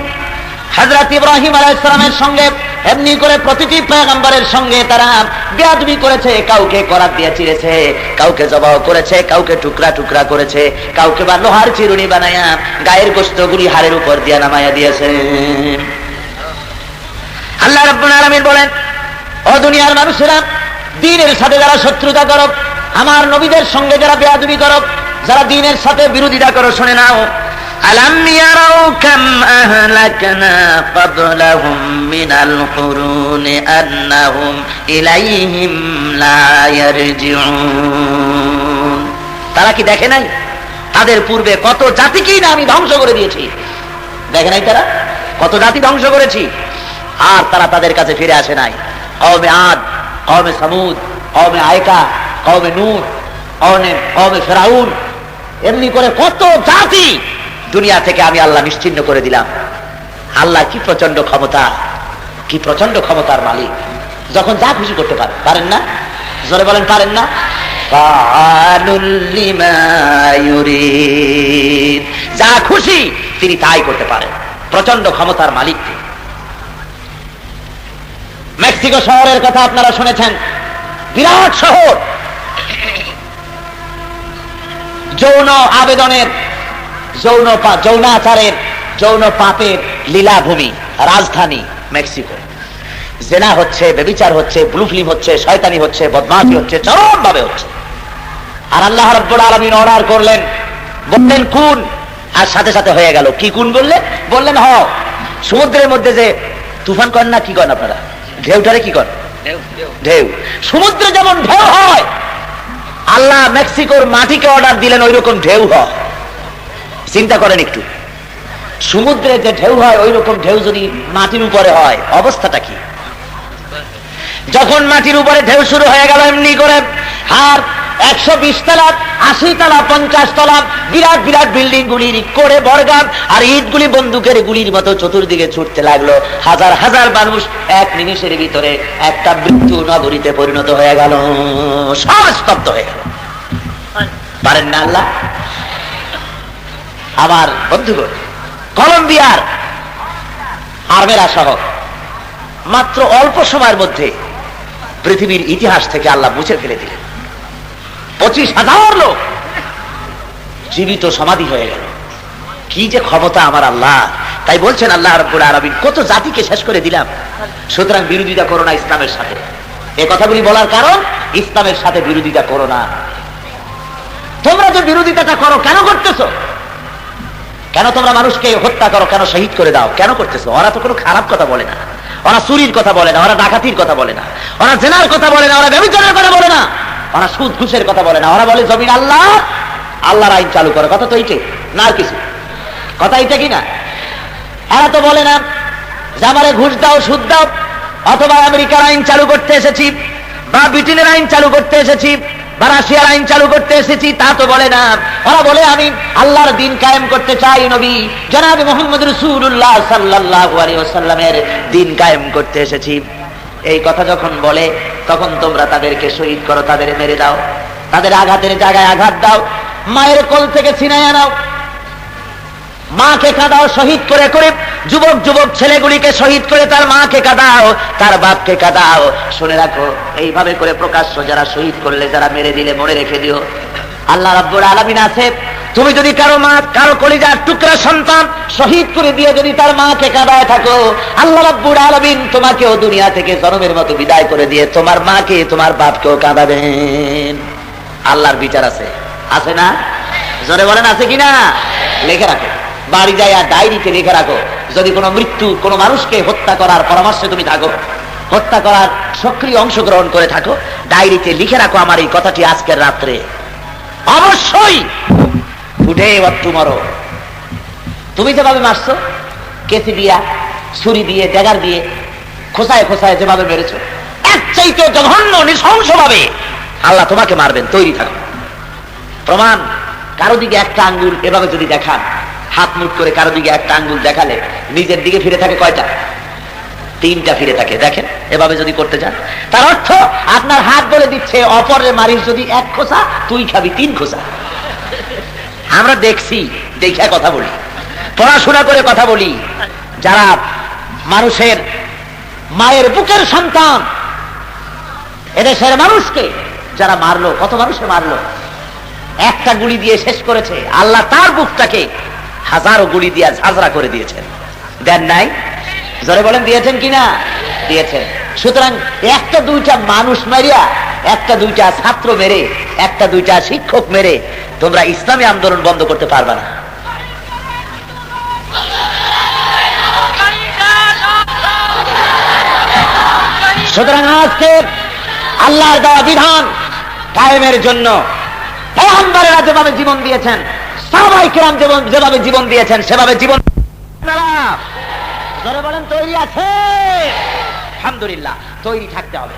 হযরত ইব্রাহিম আলাইহিস সালামের সঙ্গে, এমনি করে প্রতিটি পয়গম্বরের সঙ্গে তারা বেয়াদবি করেছে। কাউকে করাত দিয়ে চিরেছে, কাউকে জবাহ করেছে, কাউকে টুকরা টুকরা করেছে, কাউকে বা লোহার চিরুনি বানায়া গায়ের গোশতগুলি হাড়ের উপর দিয়ে নামায়া দিয়েছে। আল্লাহ রাব্বুল আলামিন বলেন, ও দুনিয়ার মানুষেরা, দ্বীনের সাথে যারা শত্রুতা করো, আমার নবীদের সঙ্গে যারা বেয়াদবি করো, যারা দ্বীনের সাথে বিরোধিতা করো, শুনে নাও। আলাম ইয়ারাউ কাম আহলাকনা ক্বাবলাহুম মিনাল কুরুনি আন্নাহুম ইলাইহিম লা ইয়ারজিউন। তারা কি দেখে নাই তাদের পূর্বে কত জাতিকেই না আমি ধ্বংস করে দিয়েছি? দেখে নাই তারা কত জাতি ধ্বংস করেছি, আর তারা তাদের কাছে ফিরে আসে নাই। কওমে আদ, কওমে সামুদ, কওমে আয়কা, কওমে নূহ, কওমে ফিরাউন, এমনি করে কত জাতি দুনিয়া থেকে আমি আল্লাহ নিশ্চিহ্ন করে দিলাম। আল্লাহ কি প্রচন্ড ক্ষমতা, কি প্রচন্ড ক্ষমতার মালিক, যখন যা খুশি করতে পারেন না? জোরে বলেন পারেন না? ফাআলুল লিমা ইউরিদ, যা খুশি তিনি তাই করতে পারেন, প্রচন্ড ক্ষমতার মালিক তিনি। মেক্সিকো শহরের কথা আপনারা শুনেছেন, বিরাট শহর, যৌন আবেদনের, যৌনাচারের, যৌন পাপের লীলাভূমি, রাজধানী মেক্সিকো। জেনা হচ্ছে, ব্যভিচার হচ্ছে, ব্লু ফিল্ম হচ্ছে, শয়তানি হচ্ছে, বদমাশি হচ্ছে, চরম ভাবে হচ্ছে। আর আল্লাহ রাব্বুল আলামিন অর্ডার করলেন, বললেন কুন, আর সাথে সাথে হয়ে গেল। কি কুন বললেন হ। সমুদ্রের মধ্যে যে তুফান করেন না, কি করেন আপনারা, ঢেউটারে কি করেন? ঢেউ। সমুদ্রে যেমন ঢেউ হয়, আল্লাহ মেক্সিকোর মাটিকে অর্ডার দিলেন ওই রকম ঢেউ হয়। চিন্তা করেন একটু, সমুদ্রে যে ঢেউ হয় ওই রকম ঢেউ যদি মাটির উপরে হয়, অবস্থাটা কি? যখন মাটির উপরে ঢেউ শুরু হয়ে গেল এমনি করে, আর 120 তলা, 80 তলা, 50 তলা বিরাট বিরাট বিল্ডিং গুলি করে বর্গাম, আর ইটগুলি বন্দুকের গুলির মতো চতুর্দিকে ছুটতে লাগলো। হাজার হাজার মানুষ এক নিমিষের ভিতরে একটা মৃত্যু নগরীতে পরিণত হয়ে গেল, সব স্তব্ধ হয়ে গেল। পারেন না আল্লাহ? আমার বন্ধুগণ, কলম্বিয়ার আর্মেরা সহ মাত্র অল্প সময়ের মধ্যে পৃথিবীর ইতিহাস থেকে আল্লাহ মুছে ফেলে দিলেন। 25,000 লোক জীবিত সমাধি হয়ে গেল। কি যে ক্ষমতা আমার আল্লাহ! তাই বলছেন আল্লাহ রাব্বুল আলামিন, কত জাতিকে শেষ করে দিলাম। সুতরাং বিরোধিতা করো না ইসলামের সাথে। এই কথাগুলি বলার কারণ, ইসলামের সাথে বিরোধিতা করো না। তোমরা যে বিরোধিতাটা করো, কেন করতেছো? কেন তোমরা মানুষকে হত্যা করো, কেন শহীদ করে দাও, কেন করতেছো? ওরা তো কোনো খারাপ কথা বলে না, ওরা চুরির কথা বলে না, ওরা ডাকাতির কথা বলে না, ওরা জেনার কথা বলে না, ওরা ব্যভিচারের কথা বলে না, ওরা সুদ ঘুষের কথা বলে না। ওরা বলে জমিন আল্লাহ, আল্লাহর আইন চালু করো। কথা তো এইটাই না, আর কিছু কথা এইটা কি না? এরা তো বলে না যে আমারে ঘুষ দাও, সুদ দাও, অথবা আমেরিকার আইন চালু করতে এসেছি, বা ব্রিটেনের আইন চালু করতে এসেছি, বা রাশিয়ার আইন চালু করতে এসেছি, তা তো বলে না। ওরা বলে আমি আল্লাহর দিন কায়েম করতে চাই, নবী জনাব মুহাম্মদ রাসূলুল্লাহ সাল্লাল্লাহু আলাইহি ওয়াসাল্লামের দিন কায়েম করতে এসেছি। এই কথা যখন বলে, তখন তোমরা তাদেরকে শহীদ করো, তাদের মেরে দাও, তাদের আঘাতের জায়গায় আঘাত দাও, মায়ের কোল থেকে ছিনায় আনাও, মাকে কাঁদাও শহীদ করে করে, যুবক যুবক ছেলেগুলিকে শহীদ করে তার মাকে কাঁদাও, তার বাপকে কাঁদাও। শুনে রাখো, এইভাবে করে প্রকাশ্য যারা শহীদ করলে, যারা মেরে দিলে, মনে রেখে দিও আল্লাহ রাব্বুল আলামিন আছে। তুমি যদি কারো মা, কারো কলিজার টুকরা সন্তান শহীদ করে দিয়ে যদি তার মাকে কাঁদায় থাকো, আল্লাহ রাব্বুল আলামিন তোমাকেও দুনিয়া থেকে জনমের মতো বিদায় করে দিয়ে তোমার মাকে, তোমার বাপকেও কাঁদাবেন। আল্লাহর বিচার আছে, আছে না? জোরে বলেন আছে কিনা? লিখে রাখো, বাড়ি যায় আর ডায়েরিতে লিখে রাখো। যদি কোনো মৃত্যু, কোনো মানুষকে হত্যা করার পরামর্শে তুমি থাকো, হত্যা করার সক্রিয় অংশগ্রহণ করে থাকো, ডায়েরিতে লিখে রাখো আমার এই কথাটি আজকের রাত্রে। অবশ্যই উঠে টুমরো তুমি যেভাবে মারছো, কেসি দিয়া, ছুরি দিয়ে, ড্যাগার দিয়ে, খোসায় খোসায় যেভাবে মেরেছো, এক চাইতে জঘন্য নৃশংস ভাবে আল্লাহ তোমাকে মারবেন, তৈরি থাকো। প্রমাণ, কারো দিকে একটা আঙ্গুল এভাবে যদি দেখান, হাত মুট করে কারো দিকে একটা আঙ্গুল দেখালে নিজের দিকে ফিরে থাকে কয়টা? 3টা ফিরে থাকে। দেখেন, এভাবে যদি করতে যান, তার অর্থ আপনার হাত বলে দিচ্ছে অপরের মারিস যদি 1 খোসা, তুই খাবি 3 খোসা। আমরা দেখছি, দেখে কথা বলি, পড়াশোনা করে কথা বলি। যারা মানুষের মায়ের বুকের সন্তান, এদেশের মানুষকে যারা মারলো, কত মানুষকে মারলো, একটা গুলি দিয়ে শেষ করেছে, আল্লাহ তার বুকটাকে হাজারো গুলি দিয়ে ঝাঁঝরা করে দিয়েছেন। দেন নাই? জোরে বলেন দিয়েছেন কিনা? দিয়েছেন। সুতরাং একটা দুইটা মানুষ মারিয়া, একটা দুইটা ছাত্র মেরে, একটা দুইটা শিক্ষক মেরে তোমরা ইসলামী আন্দোলন বন্ধ করতে পারবে না। সুতরাং আজকে আল্লাহর দেওয়া বিধান কায়েমের জন্য পয়গম্বরেরা যেভাবে জীবন দিয়েছেন, সাহাবায়ে কেরাম যেভাবে জীবন দিয়েছেন, সেভাবে জীবন বলেন তৈরি আছে। আলহামদুলিল্লাহ, তৈরি থাকতে হবে।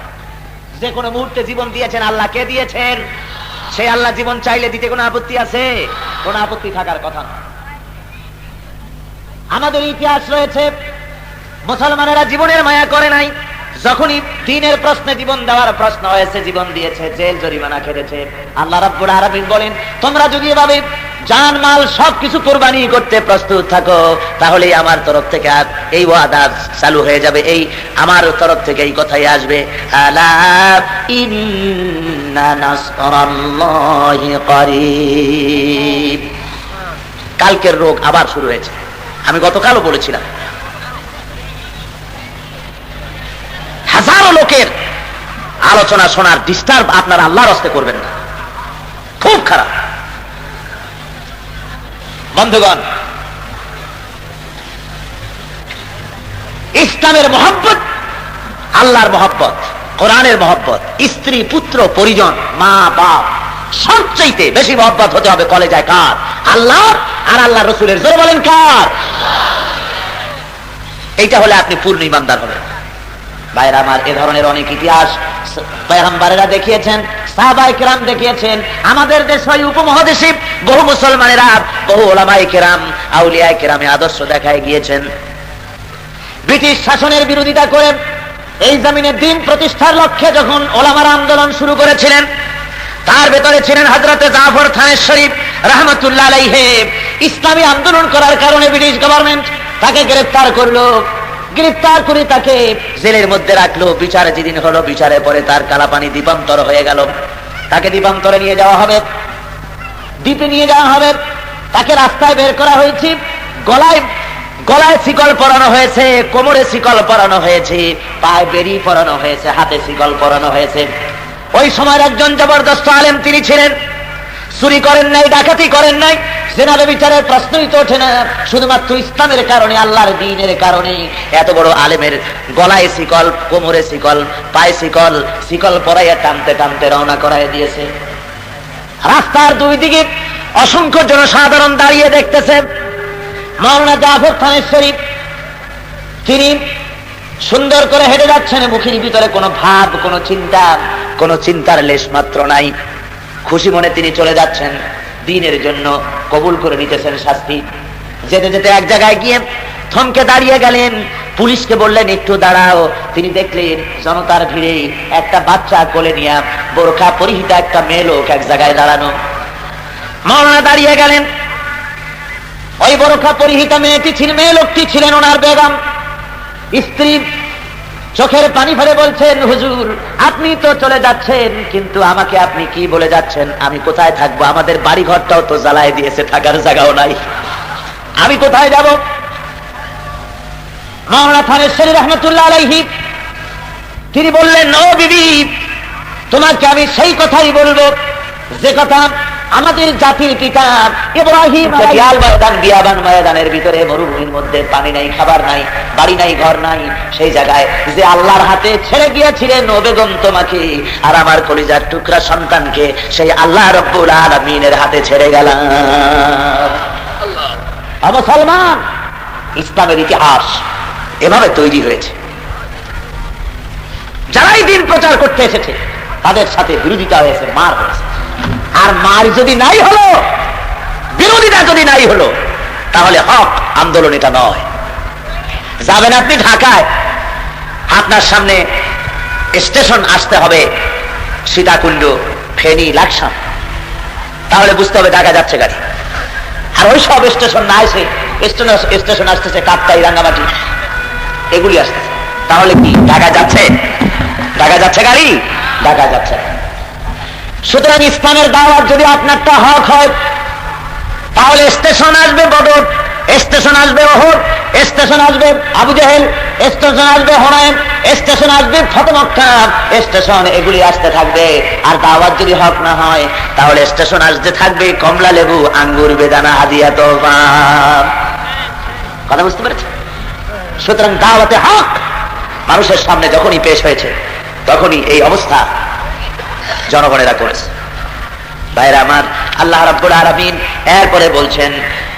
যে কোনো মুহূর্তে জীবন দিয়েছেন আল্লাহ, কে দিয়েছেন? সেই আল্লাহ জীবন চাইলে দিতে কোনো আপত্তি আছে? কোনো আপত্তি থাকার কথা না। আমাদের ইতিহাস রয়েছে, মুসলমানেরা জীবনের মায়া করে নাই। যখনই দ্বীনের প্রশ্নে জীবন দেওয়ার প্রশ্ন হয়েছে, জীবন দিয়েছে, জেল জরিমানা খেটেছে। আল্লাহ রাব্বুল আলামিন বলেন, তোমরা যদি এভাবে জান মাল সবকিছু কুরবানি করতে প্রস্তুত থাকো, তাহলে আমার তরফ থেকে এই ওয়াদা চালু হয়ে যাবে, এই আমার তরফ থেকে এই কথাই আসবে, আলা ইন্না নাসরাল্লাহি করিব। কালকের রোগ আবার শুরু হয়েছে। আমি গতকালও বলেছিলাম, হাজারো লোকের আলোচনা শোনার ডিস্টার্ব আপনারা আল্লাহর হস্তে করবেন না, খুব খারাপ। বন্ধুগণ, ইসলামের মহব্বত, আল্লাহর মহব্বত, কোরআনের মহব্বত, স্ত্রী পুত্র পরিজন মা বাপ সবচাইতে বেশি মহব্বত হতে হবে কলেজায় কার? আল্লাহর আর আল্লাহ রসুলের। জোরে বলেন কার? এইটা হলে আপনি পূর্ণ ইমানদার হবেন। ভাইরা আমার, এ ধরনের অনেক ইতিহাস পয়গম্বরেরা দেখিয়েছেন, সাহাবায়ে কেরাম দেখিয়েছেন। আমাদের দেশ উপমহাদেশে বহু মুসলমানেরা, বহু উলামায়ে কেরাম, আউলিয়ায়ে কেরামে আদর্শ দেখায় গিয়েছেন। ব্রিটিশ শাসনের বিরোধিতা করে এই জমিনে দ্বীন প্রতিষ্ঠার লক্ষ্যে যখন ওলামারা আন্দোলন শুরু করেছিলেন, তার ভেতরে ছিলেন হযরতে জাফর থানেশ্বরী রাহমাতুল্লাহ আলাইহি। ইসলামী আন্দোলন করার কারণে ব্রিটিশ গভর্নমেন্ট তাকে গ্রেফতার করলো, গ্রেফতার করে তাকে জেলের মধ্যে রাখলো। বিচার যেদিন হলো, বিচারের পরে তার কালাপানি দ্বীপান্তর হয়ে গেল। তাকে দ্বীপান্তরে নিয়ে যাওয়া হবে, দ্বীপে নিয়ে যাওয়া হবে। তাকে রাস্তায় বের করা হয়েছে, গলায় শিকল পরানো হয়েছে, কোমরে শিকল পরানো হয়েছে, পায়ে বেরি পরানো হয়েছে, হাতে শিকল পরানো হয়েছে। ওই সময়ের একজন জবরদস্ত আলেম তিনি ছিলেন। চুরি করেন নাই, ডাকাতি করেন নাই, জেনার বিচারের প্রশ্নই তো ওঠে না। শুধুমাত্র ইসলামের কারণে, আল্লাহর দ্বীনের কারণে এত বড় আলেমের গলায় শিকল, কোমরে শিকল, পায়ে শিকল, শিকল পরাইয়া টানতে টানতে রওনা করাই দিয়েছে। রাস্তার দুই দিকে অসংখ্য জনসাধারণ দাঁড়িয়ে দেখতেছে। মাওলানা জাফর থানেশ্বরী তিনি সুন্দর করে হেঁটে যাচ্ছেন, মুখের ভিতরে কোনো ভাব, কোনো চিন্তার লেশ মাত্র নাই। খুশি মনে তিনি চলে যাচ্ছেন, দ্বীনের জন্য কবুল করে নিতেছেন শাস্তি। যেতে যেতে এক জায়গায় গিয়ে থমকে দাঁড়িয়ে গেলেন। পুলিশকে বললেন একটু দাঁড়াও। তিনি দেখলেন জনতার ভিড়ে একটা বাচ্চা কোলে নিয়ে বোরকা পরিহিত একটা মেয়ে লোক এক জায়গায় দাঁড়ানো। মাওলানা দাঁড়িয়ে গেলেন। ওই বোরকা পরিহিত মেয়ে লোকটি ছিলেন ওনার বেগম, স্ত্রী। চোখের পানি ফেলে বলছেন, হুজুর আপনি তো চলে যাচ্ছেন, কিন্তু আমাকে আপনি কি বলে যাচ্ছেন? আমি কোথায় থাকবো? আমাদের বাড়ি ঘরটাও তো জ্বালায় দিয়েছে, থাকার জায়গাও নাই, আমি কোথায় যাব? মাওলানা থানেশ্বরী রাহমাতুল্লাহ আলাইহি তিনি বললেন, ও বিবি, তোমাকে আমি সেই কথাই বলবো যে কথা আমাদের জাতির পিতা ইব্রাহিম বিয়াবান ময়দানের ভিতরে মরুভূমির মধ্যে পানি নাই, খাবার নাই, বাড়ি নাই, ঘর নাই, সেই জায়গায় যে আল্লাহর হাতে ছেড়ে গিয়েছিলেন ও বেগম তোমাকে আর আমার কলিজার টুকরা সন্তানকে, সেই আল্লাহ রাব্বুল আলামিনের হাতে ছেড়ে গেলাম। মুসলমান, ইসলামের ইতিহাস এভাবে তৈরি হয়েছে। যারাই দিন প্রচার করতে এসেছে তাদের সাথে বিরোধিতা হয়েছে, মার হয়েছে। আর মার যদি নাই হলো, বিরোধিতা যদি নাই হলো, তাহলে হক আন্দোলন এটা নয়। যাবেন আপনি ঢাকায়, আপনার সামনে স্টেশন আসতে হবে সীতাকুণ্ড, ফেনী, লাকসাম, তাহলে বুঝতে হবে ঢাকা যাচ্ছে গাড়ি। আর ওই সব স্টেশন না এসে স্টেশন আসতেছে কাপ্তাই, রাঙ্গামাটি, এগুলি আসতেছে, তাহলে কি ঢাকা যাচ্ছে? ঢাকা যাচ্ছে গাড়ি? ঢাকা যাচ্ছে। সুতরাং ইসলামের দাওয়াত যদি আপনারটা হক হয়, তাহলে স্টেশন আসবে বদর, স্টেশন আসবে ওহদ, স্টেশন আসবে আবু জেহেল, স্টেশন আসবে হুনাইন, স্টেশন আসবে ফতহ মক্কা, স্টেশন এগুলি আসতে থাকবে। আর দাওয়াত যদি হক না হয়, তাহলে স্টেশন আসতে থাকবে কমলা লেবু, আঙ্গুর, বেদানা, হাদিয়া, তোফা। কথা বুঝতে পেরেছেন? সুতরাং দাওয়াতে হক মানুষের সামনে যখনই পেশ হয়েছে, তখনই এই অবস্থা জনগণেরা করেছে। ভাইরা আমার, আল্লাহ রাব্বুল আলামিন এরপরে বলছেন,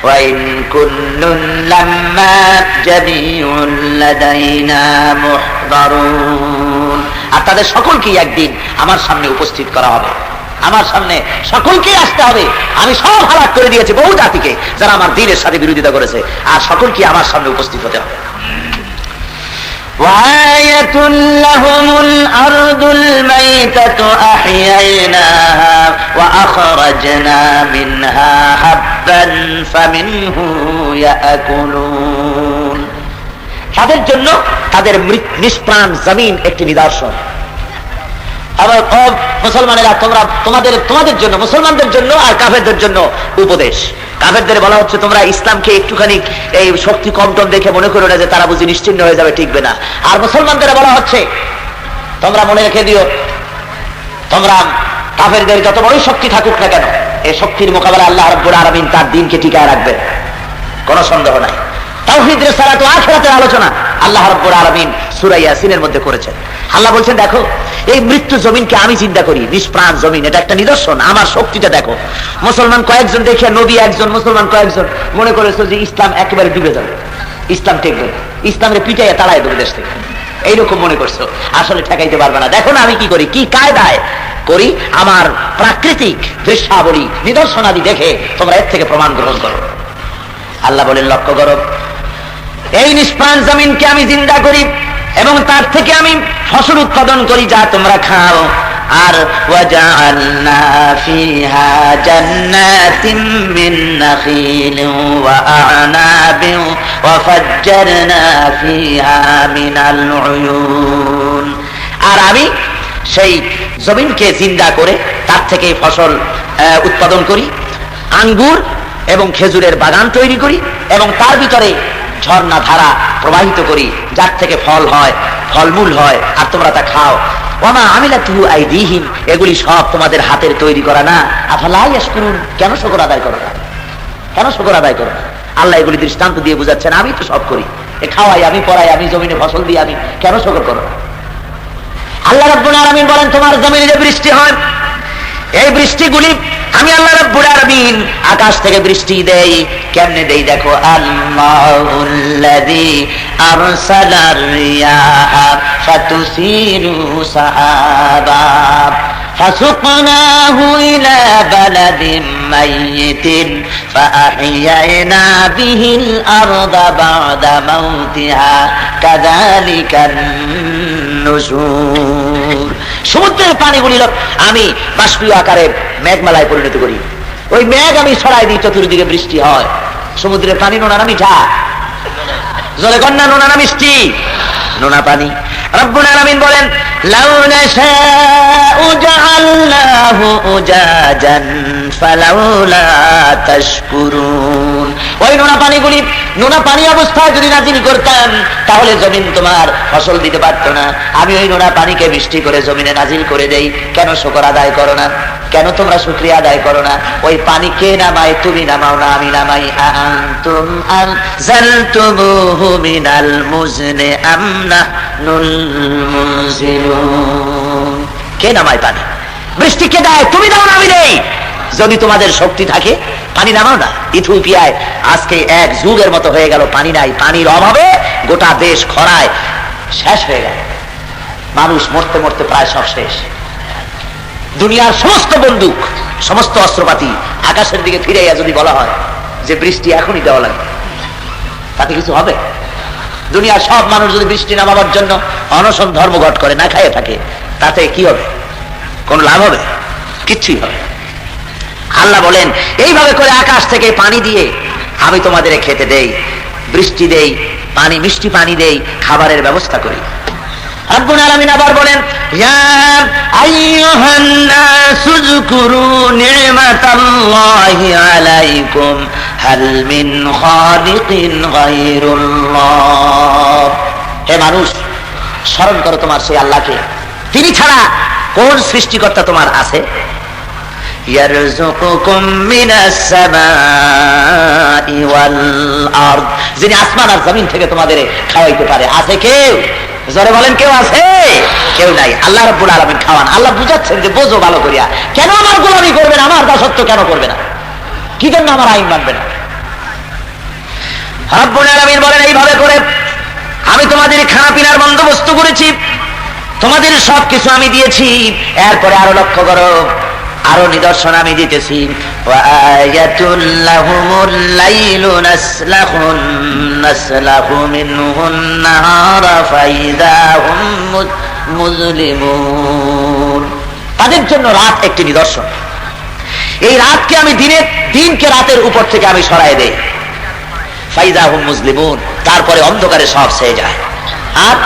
ওয়া ইন কুল্লুন লাম্মা জামিউন লাদাইনা মুহদারুন। আর তাদের সকলকে একদিন আমার সামনে উপস্থিত করা হবে, আমার সামনে সকলকে আসতে হবে। আমি সব হালাক করে দিয়েছি বহু জাতিকে যারা আমার দ্বীনের সাথে বিরোধিতা করেছে, আর সকলকে আমার সামনে উপস্থিত হতে হবে। وآية لهم الأرض الميتة أحييناها وأخرجنا منها حبا فمنه يأكلون তাদের জন্য তাদের নিষ্প্রাণ জমিন একটি নিদর্শন। আবার মুসলমানেরা তোমরা তোমাদের জন্য, মুসলমানদের জন্য আর কাফেরদের জন্য উপদেশ। কাফেরদের বলা হচ্ছে তোমরা ইসলামকে একটুখানি এই শক্তি কম টম দেখে মনে করো না যে তারা বুঝি নিশ্চিন্ন হয়ে যাবে, টিকবে না। আর মুসলমানদের বলা হচ্ছে তোমরা মনে রেখে দিও, তোমরা কাফেরদের যত বড়ই শক্তি থাকুক না কেন, এই শক্তির মোকাবেলা আল্লাহ রাব্বুল আলামিন তার দ্বীনকে টিকায় রাখবেন, কোনো সন্দেহ নাই। তাওহীদ, রিসালাত ও আখিরাতের আলোচনা আল্লাহ রাব্বুল আলামিন সূরা ইয়াসিনের মধ্যে করেছেন। আল্লাহ বলছেন দেখো এই মৃত্যু জমিনকে আমি চিন্তা করি, নিষ্প্রাণ জমিন, এটা একটা নিদর্শন, আমার শক্তিটা দেখো। মুসলমান কয়েকজন দেখে, নবী একজন, মুসলমান কয়েকজন মনে করেছো যে ইসলাম একেবারে ডুবে যাবে, ইসলাম টেকবে না, ইসলামের পিটাইয়া তাড়ায় দেবে দেশ থেকে, এইরকম মনে করছো। আসলে ঠেকাইতে পারবে না। দেখো না আমি কি করি, কি কায়দায় করি, আমার প্রাকৃতিক দৃশ্যাবলী নিদর্শনাদি দেখে তোমরা এর থেকে প্রমাণ গ্রহণ করো। আল্লাহ বলেন লক্ষ্য করো, এই নিষ্প্রাণ জমিনকে আমি জিন্দা করি এবং তার থেকে আমি ফসল উৎপাদন করি যা তোমরা খাও। আর ওয়াজআলনা ফিহা জান্নাতিম মিন নাখিলিন ওয়া আ'নাবিন ওয়া ফাজ্জারনা ফিহা মিনাল উয়ুন। আর আমি সেই জমিনকে জিন্দা করে তার থেকে ফসল উৎপাদন করি, আঙ্গুর এবং খেজুরের বাগান তৈরি করি এবং তার ভিতরে ঝর্ণা ধারা প্রবাহিত করি যার থেকে ফল হয়, ফলমূল হয়, আর তোমরা তা খাও। ওমা আমিলাতুহু আইদিহিম, এগুলি সব তোমাদের হাতের তৈরি করা না। আফালা ইয়াশকুরুন, কেন শুকর আদায় করো না, কেন শুকর আদায় করো না? আল্লাহ এগুলি দৃষ্টান্ত দিয়ে বুঝাচ্ছেন, আমি তো সব করি, এ খাওয়াই, আমি পড়াই, আমি জমিনে ফসল দিই, আমি কেন শুকর করো না? আল্লাহ রাব্বুল আলামিন বলেন তোমার জমিনে যে বৃষ্টি হয়, এই বৃষ্টিগুলি আমি আল্লাহ রাব্বুল আলামিন আকাশ থেকে বৃষ্টি দেই। কেমনে দেই দেখো, আল্লাহুল্লাযী আরসালার রিয়াহা ফাতুসিরু সাহাবা ফাসুকনাহু ইলা বালাদিন মাইয়িতিন ফাআহইয়ানা বিহিল আরদা বা'দা মাউতিহা কাযালিকান নুশুর। সমুদ্রের পানিগুলি আমি বাষ্পীয় আকারে মেঘমালায় পরিণত করি, ওই মেঘ আমি ছড়াই দিই, চতুর্দিকে বৃষ্টি হয়। সমুদ্রের পানি নোনা না মিঠা? জলে কন্যা নোনা না মিষ্টি? নোনা পানি। রব্বুল আলামিন বলেন লাউ নাশাউ জাআলনাহু উজাজান ফালাউলা তাশকুরুন। ওই নোনা পানিগুলি, নোনা পানি অবস্থায় যদি নাজিল করতাম তাহলে জমিন তোমার ফসল দিতে পারতো না। আমি ওই নোনা পানিকে বৃষ্টি করে জমিনে নাজিল করে দেই, কেন শুকর আদায় করো না? কেন তোমরা শুকরিয়া আদায় করো না? ওই পানি কে নামায়? তুমি নামাও না, আমি নামাই। আনতুম আনজালতুমুহু মিনাল মুজনি আম নাহনুল মুনজিলুন। কে নামায় পানি? বৃষ্টি কে দেয়? তুমি দাও না, আমি দেই। যদি তোমাদের শক্তি থাকে পানি নামাও না। ইথিওপিয়ায় আজকে এক যুগের মতো হয়ে গেল, পানি নাই, পানির অভাবে গোটা দেশ খরায় শেষ হয়ে গেল, মানুষ মরতে মরতে প্রায় সব শেষ। দুনিয়ার সমস্ত বন্দুক, সমস্ত অস্ত্রপাতি আকাশের দিকে ফিরাইয়া যদি বলা হয় যে বৃষ্টি এখনই দেওয়া লাগবে, তাতে কিছু হবে? দুনিয়ার সব মানুষ যদি বৃষ্টি নামাবার জন্য অনশন ধর্মঘট করে, না খাইয়ে থাকে, তাতে কি হবে? কোন লাভ হবে? কিচ্ছুই হবে। আল্লাহ বলেন এইভাবে করে আকাশ থেকে পানি দিয়ে আমি তোমাদের খেতে দেই, বৃষ্টি দেই, পানি, মিষ্টি পানি দেই, খাবারের ব্যবস্থা করি। রব্বুল আলামিন আবার বলেন ইয়া আইয়ুহান নাসু যকুরু নি'মাতাল্লাহি আলাইকুম হাল মিন খালিকিন গায়রুল্লাহ। হে মানুষ, স্মরণ করো তোমার সেই আল্লাহকে, তিনি ছাড়া কোন সৃষ্টিকর্তা তোমার আছে? ইয়ারযুকুকুম মিনাস সামাই ওয়াল আরদ, যিনি আসমান আর জমিন থেকে তোমাদের খাওয়াইতে পারে। আছে কেউ? জোরে বলেন, কেউ আছে? কেউ নাই। আল্লাহ রাব্বুল আলামিন খাওয়ান। আল্লাহ বুঝাচ্ছেন যে বোঝো ভালো করিয়া, কেন আমার গোলামি করবে না, আমার দাসত্ব কেন করবে না, কি জন্য আমার আইন মানবে না? রাব্বুল আলামিন বলেন এইভাবে করে আমি তোমাদের খানা পিনার বন্দোবস্ত করেছি, তোমাদের সবকিছু আমি দিয়েছি। এরপরে আরো লক্ষ্য করো, আরো নিদর্শন আমি দিতেছি, ওয়ায়াতুল লাহুমুল লাইলু নাসলাহু মিনহুন নাহারা ফাইদা হুম মুজলিমুন। তাদের জন্য রাত একটি নিদর্শন। এই রাতকে আমি দিনকে রাতের উপর থেকে আমি সরাই দেই, ফাইদা হুম মুজলিমুন, তারপরে অন্ধকারে সব ছেয়ে যায়। আর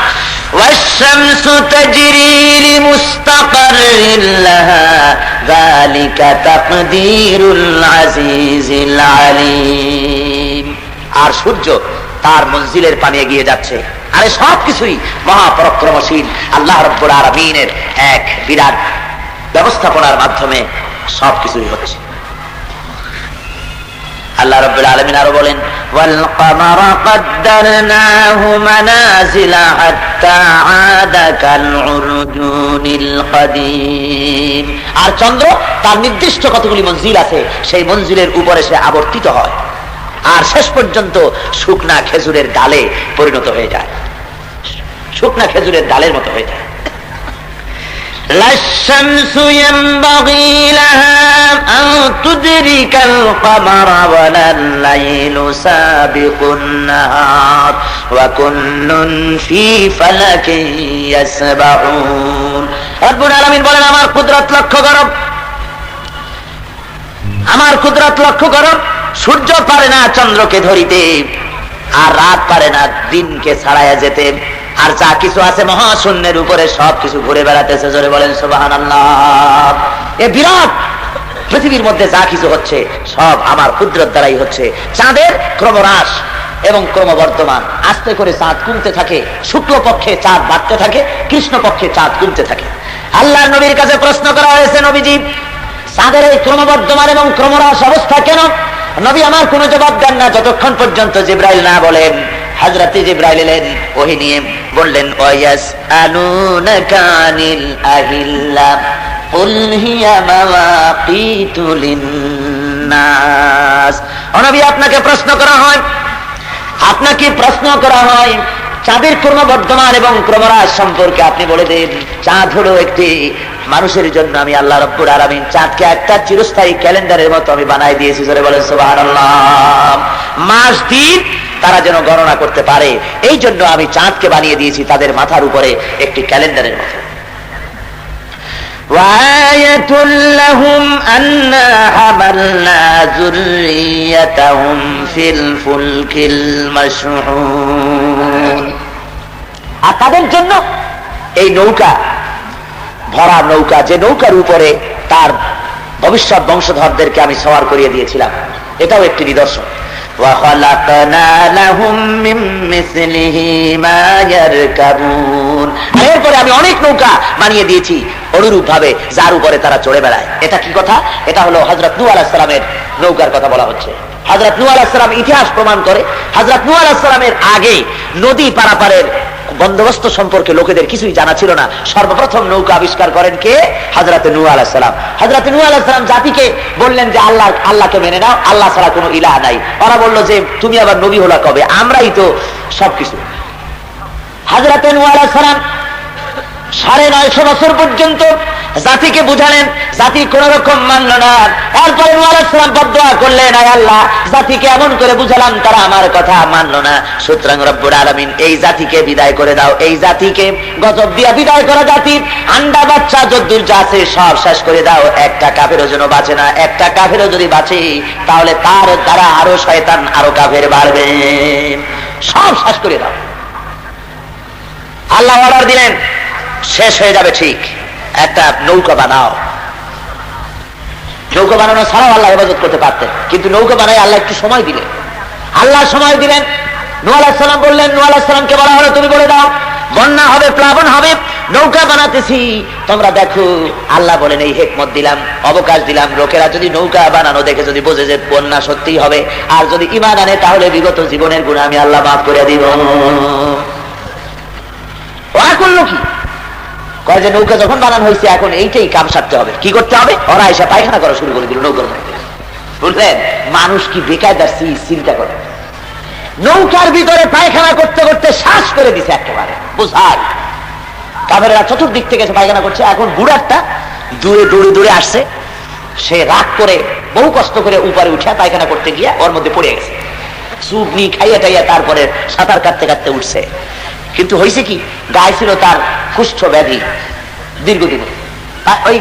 والشمس تجري لمستقر لها ذلك تقدير العزيز العليم। আর সূর্য তার মঞ্জিলের পানে এগিয়ে যাচ্ছে। আরে সবকিছুই মহাপরাক্রমশীল আল্লাহ রাব্বুল আলামিনের এক বিরাট ব্যবস্থাপনার মাধ্যমে সবকিছুই হচ্ছে। আল্লাহ রাব্বুল আলামিন আরো বলেন, ওয়াল কামারা কদ্দারনাহু মানাজিলা হাত্তা আদা কাল উরজুনিল কাদিম। আর চন্দ্র তার নির্দিষ্ট কতগুলি মঞ্জিল আছে, সেই মঞ্জিলের উপরে সে আবর্তিত হয় আর শেষ পর্যন্ত শুকনা খেজুরের ডালে পরিণত হয়ে যায়, শুকনা খেজুরের ডালের মতো হয়ে যায়। لا الشمس ينبغي لها أن تدرك القمر ولا الليل سابق النهار وكل في فلك يسبحون। রব্বুল আলামিন বলেন, আমার কুদরত লক্ষ্য করো, আমার কুদরত লক্ষ্য করো। সূর্য পারে না চন্দ্রকে ধরিতে, আর রাত পারে না দিনকে ছাড়াইয়া যেতে, আর যা কিছু আছে মহাশূন্যের উপরে সব কিছু ঘুরে বেড়াতেছে। জোরে বলেন সুবহানাল্লাহ। এ বিরাট পৃথিবীর মধ্যে যা কিছু হচ্ছে সব আমার কুদরত দ্বারাই হচ্ছে। চাঁদের ক্রমহ্রাস এবং ক্রমবর্ধমান, আস্তে করে চাঁদ কমতে থাকে, শুক্ল পক্ষে চাঁদ বাড়তে থাকে, কৃষ্ণ পক্ষে চাঁদ কমতে থাকে। আল্লাহর নবীর কাছে প্রশ্ন করা হয়েছে, নবীজি চাঁদের এই ক্রমবর্ধমান এবং ক্রমহ্রাস অবস্থা কেন? নবী আমার কোনো জবাব দেন না যতক্ষণ পর্যন্ত জিবরাইল না বলেন। হযরতে জিবরাইল এলেন, ওহী নিয়ে বললেন, ওয়ায়াসআলুনাকা আনিল আহিল্লা কুল হিয়া মাওয়াকিতু লিন্নাস। ও নবী, আপনাকে প্রশ্ন করা হয়, আপনাকে প্রশ্ন করা হয় চাঁদের ক্রমবর্ধমান এবং ক্রমহ্রাস সম্পর্কে আপনি বলে দেন। চাঁদ হলো একটি মানুষের জন্য আমি আল্লাহ রাব্বুল আলামিন চাঁদকে একটা চিরস্থায়ী ক্যালেন্ডারের মতো আমি বানাই দিয়েছি। জোরে বলেন সুবহানাল্লাহ। মাস দিন তারা যেন গণনা করতে পারে, এই জন্য আমি চাঁদকে বানিয়ে দিয়েছি তাদের মাথার উপরে একটি ক্যালেন্ডারের মতো। ওয়ায়াতুল লাহুম আন্না হামালনা যুররিয়াতাহুম ফিল ফুলকিল মাশহুন। আর তাদের জন্য এই নৌকা, ভরা নৌকা, যে নৌকার উপরে তার ভবিষ্যৎ বংশধরদেরকে আমি সওয়ার করিয়ে দিয়েছিলাম, এটাও একটি নিদর্শন। وَخَلَقْنَا لَهُم مِّن مِّثْلِهِ مَا يَرْكَبُونَ। এরপরে আমি অনেক নৌকা বানিয়ে দিয়েছি অনুরূপ ভাবে, যার উপরে তারা চড়ে বেড়ায়। এটা কি কথা? এটা হলো হযরত নূহ আলাইহিস সালামের নৌকার কথা বলা হচ্ছে। হযরত নূহ আলাইহিস সালাম ইতিহাস প্রমাণ করে, হযরত নূহ আলাইহিস সালামের আগে নদী পারাপারের বন্দোবস্ত সম্পর্কে লোকেদের কিছুই জানা ছিল না। সর্বপ্রথম নৌকা আবিষ্কার করেন কে? হযরত নূহ আলাইহিস সালাম। হযরত নূহ আলাইহিস সালাম জাতিকে বললেন যে আল্লাহকে মেনে নাও, আল্লাহ ছাড়া কোনো ইলাহ নাই। ওরা বলল যে তুমি আবার নবী হলা কবে? আমরাই তো সবকিছু। হযরত নূহ আলাইহিস সালাম 950 বছর পর্যন্ত জাতিকে বুঝালেন, জাতি কোন রকম মানল না। এরপরে নূহ আলাইহিস সালাম বদদুয়া করলেন, আয় আল্লাহ, জাতিকে এমন করে বুঝালাম তারা আমার কথা মানল না, সুতরাং রব্বুল আলামিন এই জাতিকে বিদায় করে দাও। এই জাতিকে গজব দিয়া বিদায় করা জাতি, আন্ডা বাচ্চা যদ্দুর যা আছে সব শেষ করে দাও। একটা কাফেরও যেন বাঁচে না। একটা কাফেরও যদি বাঁচে তাহলে তার দ্বারা আরো শয়তান, আরো কাফের বাড়বে। সব শেষ করে দাও। আল্লাহ অর্ডার দিলেন, শেষ হয়ে যাবে ঠিক, একটা নৌকা বানাও। নৌকা বানানো ছাড়াও আল্লাহ ইবাদত করতে পারতেন, কিন্তু নৌকা বানায় আল্লাহ একটু সময় দিলেন। আল্লাহ সময় দিলেন। নূহ আলাইহিস সালাম বললেন, নূহ আলাইহিস সালামকে বলা হলো তুমি বলে দাও বন্যা হবে, প্লাবন হবে, নৌকা বানাতেছি তোমরা দেখো। আল্লাহ বলেন এই হিকমত দিলাম, অবকাশ দিলাম, লোকেরা যদি নৌকা বানানো দেখে যদি বোঝে যে বন্যা সত্যি হবে, আর যদি ঈমান আনে তাহলে বিগত জীবনের গুনাহ আমি আল্লাহ মাফ করে দিব। ওরা করলো কি? কয় যে নৌকা যখন বানানো হয়েছে এখন এইটাই কাম সারতে হবে। কি করতে হবে? ওরা এসে পায়খানা করা শুরু করে দিল নৌকার মধ্যে। বুঝলেন মানুষ কি বেকায়দার চিন্তা করে? নৌকার ভিতরে পায়খানা করতে করতে শ্বাস করে দিছে একেবারে। বুঝায় কাফেররা চতুর্দিক থেকে এসে পায়খানা করছে। এখন বুড়ারটা দূরে দৌড়ে দৌড়ে আসছে, সে রাগ করে বহু কষ্ট করে উপরে উঠে পায়খানা করতে গিয়ে ওর মধ্যে পড়ে গেছে। চুবনি খাইয়া টাইয়া তারপরে সাঁতার কাটতে কাটতে উঠছে। কিন্তু হয়েছে কি, গায়ে ছিল তার কুষ্ঠ ব্যাধি দীর্ঘদিন। ওই